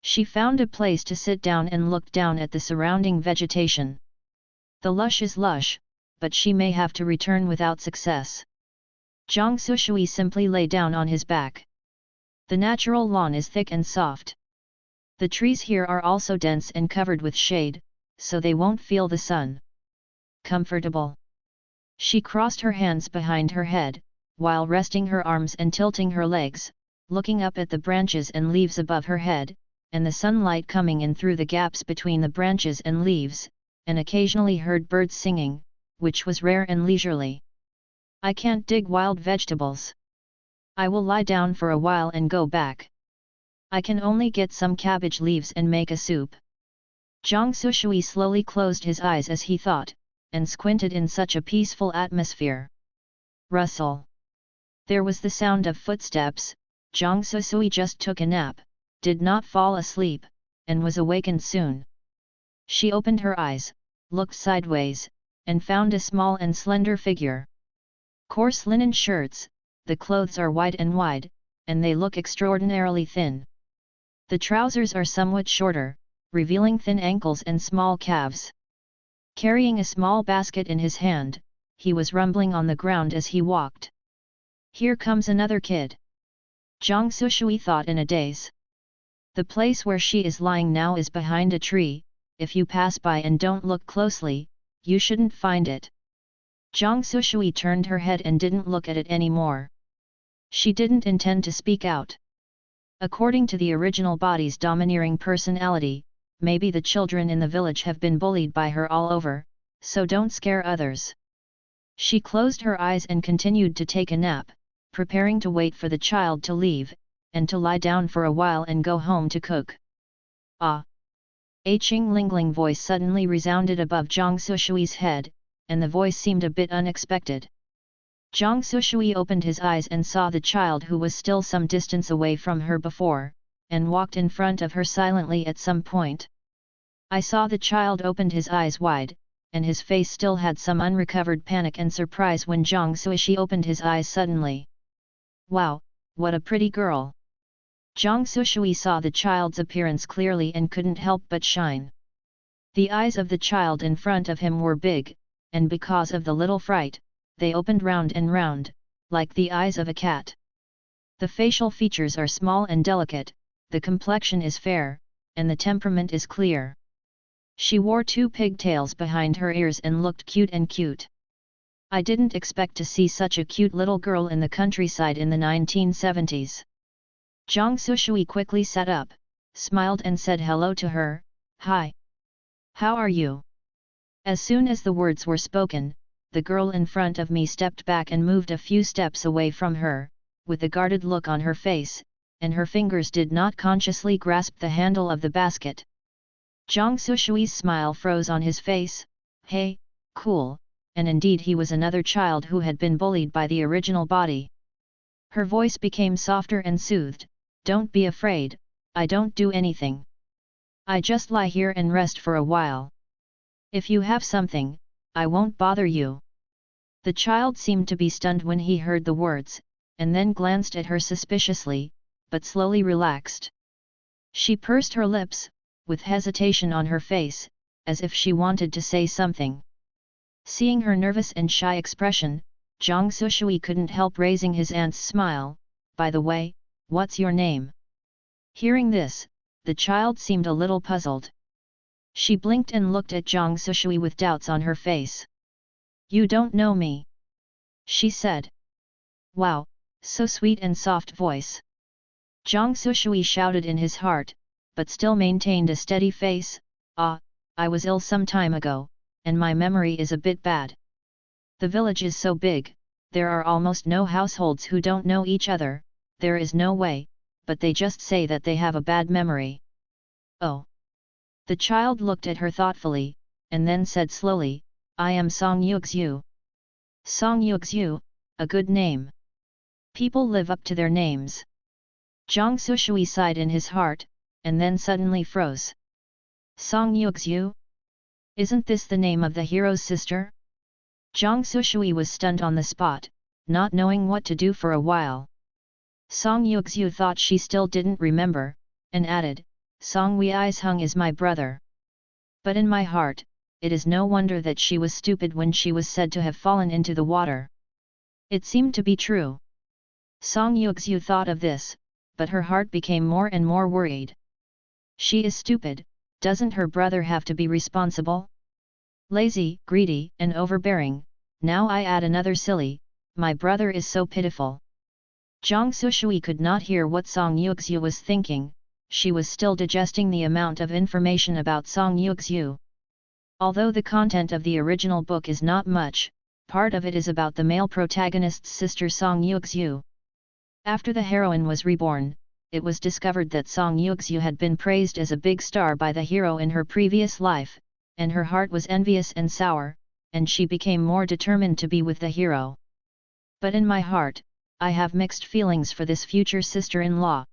She found a place to sit down and looked down at the surrounding vegetation. The lush is lush, but she may have to return without success. Jiang Suisui simply lay down on his back. The natural lawn is thick and soft. The trees here are also dense and covered with shade, so they won't feel the sun. Comfortable. She crossed her hands behind her head, while resting her arms and tilting her legs, looking up at the branches and leaves above her head, and the sunlight coming in through the gaps between the branches and leaves, and occasionally heard birds singing, which was rare and leisurely. "I can't dig wild vegetables. I will lie down for a while and go back. I can only get some cabbage leaves and make a soup." Jiang Suisui slowly closed his eyes as he thought, and squinted in such a peaceful atmosphere. Rustle. There was the sound of footsteps. Jiang Suisui just took a nap, did not fall asleep, and was awakened soon. She opened her eyes, looked sideways, and found a small and slender figure. Coarse linen shirts, the clothes are wide, and they look extraordinarily thin. The trousers are somewhat shorter, revealing thin ankles and small calves. Carrying a small basket in his hand, he was rumbling on the ground as he walked. "Here comes another kid," Jiang Suisui thought in a daze. The place where she is lying now is behind a tree, if you pass by and don't look closely, you shouldn't find it. Jiang Suisui turned her head and didn't look at it anymore. She didn't intend to speak out. According to the original body's domineering personality, maybe the children in the village have been bullied by her all over, so don't scare others. She closed her eyes and continued to take a nap, preparing to wait for the child to leave, and to lie down for a while and go home to cook. Ah! A Qing Lingling voice suddenly resounded above Jiang Suishui's head, and the voice seemed a bit unexpected. Jiang Suishui opened his eyes and saw the child who was still some distance away from her before, and walked in front of her silently at some point. I saw the child opened his eyes wide, and his face still had some unrecovered panic and surprise when Jiang Suishi opened his eyes suddenly. Wow, what a pretty girl! Jiang Suishui saw the child's appearance clearly and couldn't help but shine. The eyes of the child in front of him were big, and because of the little fright, they opened round and round, like the eyes of a cat. The facial features are small and delicate, the complexion is fair, and the temperament is clear. She wore 2 pigtails behind her ears and looked cute and cute. I didn't expect to see such a cute little girl in the countryside in the 1970s. Jiang Suishui quickly sat up, smiled and said hello to her. Hi! How are you? As soon as the words were spoken, the girl in front of me stepped back and moved a few steps away from her, with a guarded look on her face, and her fingers did not consciously grasp the handle of the basket. Jiang Suishui's smile froze on his face. Hey, cool, and indeed he was another child who had been bullied by the original body. Her voice became softer and soothed. Don't be afraid, I don't do anything. I just lie here and rest for a while. If you have something, I won't bother you. The child seemed to be stunned when he heard the words, and then glanced at her suspiciously, but slowly relaxed. She pursed her lips, with hesitation on her face, as if she wanted to say something. Seeing her nervous and shy expression, Jiang Suishui couldn't help raising his aunt's smile. By the way, what's your name? Hearing this, the child seemed a little puzzled. She blinked and looked at Jiang Suishui with doubts on her face. You don't know me? She said. Wow, so sweet and soft voice. Jiang Suishui shouted in his heart, but still maintained a steady face. Ah, I was ill some time ago, and my memory is a bit bad. The village is so big, there are almost no households who don't know each other, there is no way, but they just say that they have a bad memory. Oh. The child looked at her thoughtfully, and then said slowly, I am Song Yuxiu. Song Yuxiu, a good name. People live up to their names. Jiang Suishui sighed in his heart, and then suddenly froze. Song Yuxiu? Isn't this the name of the hero's sister? Jiang Suishui was stunned on the spot, not knowing what to do for a while. Song Yuxiu thought she still didn't remember, and added, Song Weisheng is my brother. But in my heart, it is no wonder that she was stupid when she was said to have fallen into the water. It seemed to be true. Song Yuxiu thought of this, but her heart became more and more worried. She is stupid, doesn't her brother have to be responsible? Lazy, greedy, and overbearing, now I add another silly, my brother is so pitiful. Jiang Suishui could not hear what Song Yuxiu was thinking. She was still digesting the amount of information about Song Yuxiu. Although the content of the original book is not much, part of it is about the male protagonist's sister Song Yuxiu. After the heroine was reborn, it was discovered that Song Yuxiu had been praised as a big star by the hero in her previous life, and her heart was envious and sour, and she became more determined to be with the hero. But in my heart, I have mixed feelings for this future sister-in-law.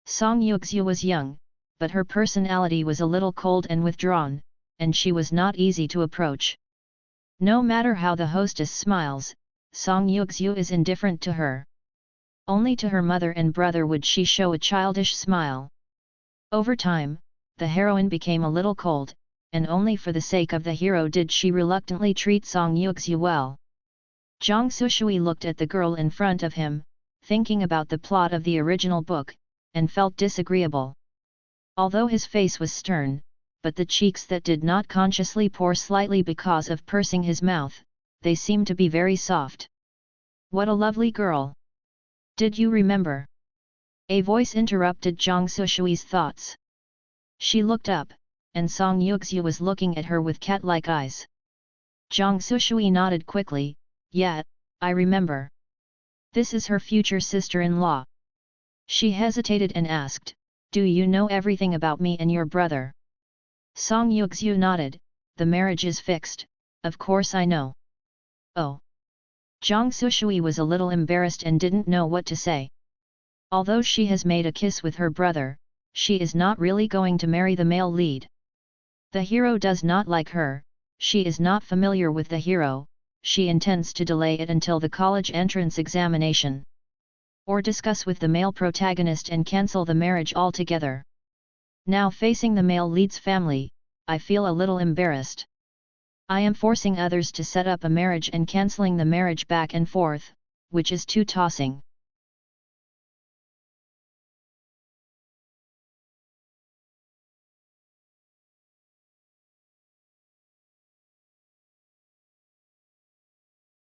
Song Yuxiu was young, but her personality was a little cold and withdrawn, and she was not easy to approach. No matter how the hostess smiles, Song Yuxiu is indifferent to her. Only to her mother and brother would she show a childish smile. Over time, the heroine became a little cold, and only for the sake of the hero did she reluctantly treat Song Yuxiu well. Jiang Suishui looked at the girl in front of him, thinking about the plot of the original book, and felt disagreeable. Although his face was stern, but the cheeks that did not consciously pour slightly because of pursing his mouth, they seemed to be very soft. What a lovely girl! Did you remember? A voice interrupted Zhang Suishui's thoughts. She looked up, and Song Yuxiu was looking at her with cat-like eyes. Zhang Suishui nodded quickly, yeah, I remember. This is her future sister-in-law. She hesitated and asked, do you know everything about me and your brother? Song Yuxiu nodded, the marriage is fixed, of course I know. Oh. Zhang Suishui was a little embarrassed and didn't know what to say. Although she has made a kiss with her brother, she is not really going to marry the male lead. The hero does not like her, she is not familiar with the hero, she intends to delay it until the college entrance examination. Or discuss with the male protagonist and cancel the marriage altogether. Now facing the male lead's family, I feel a little embarrassed. I am forcing others to set up a marriage and cancelling the marriage back and forth, which is too tossing.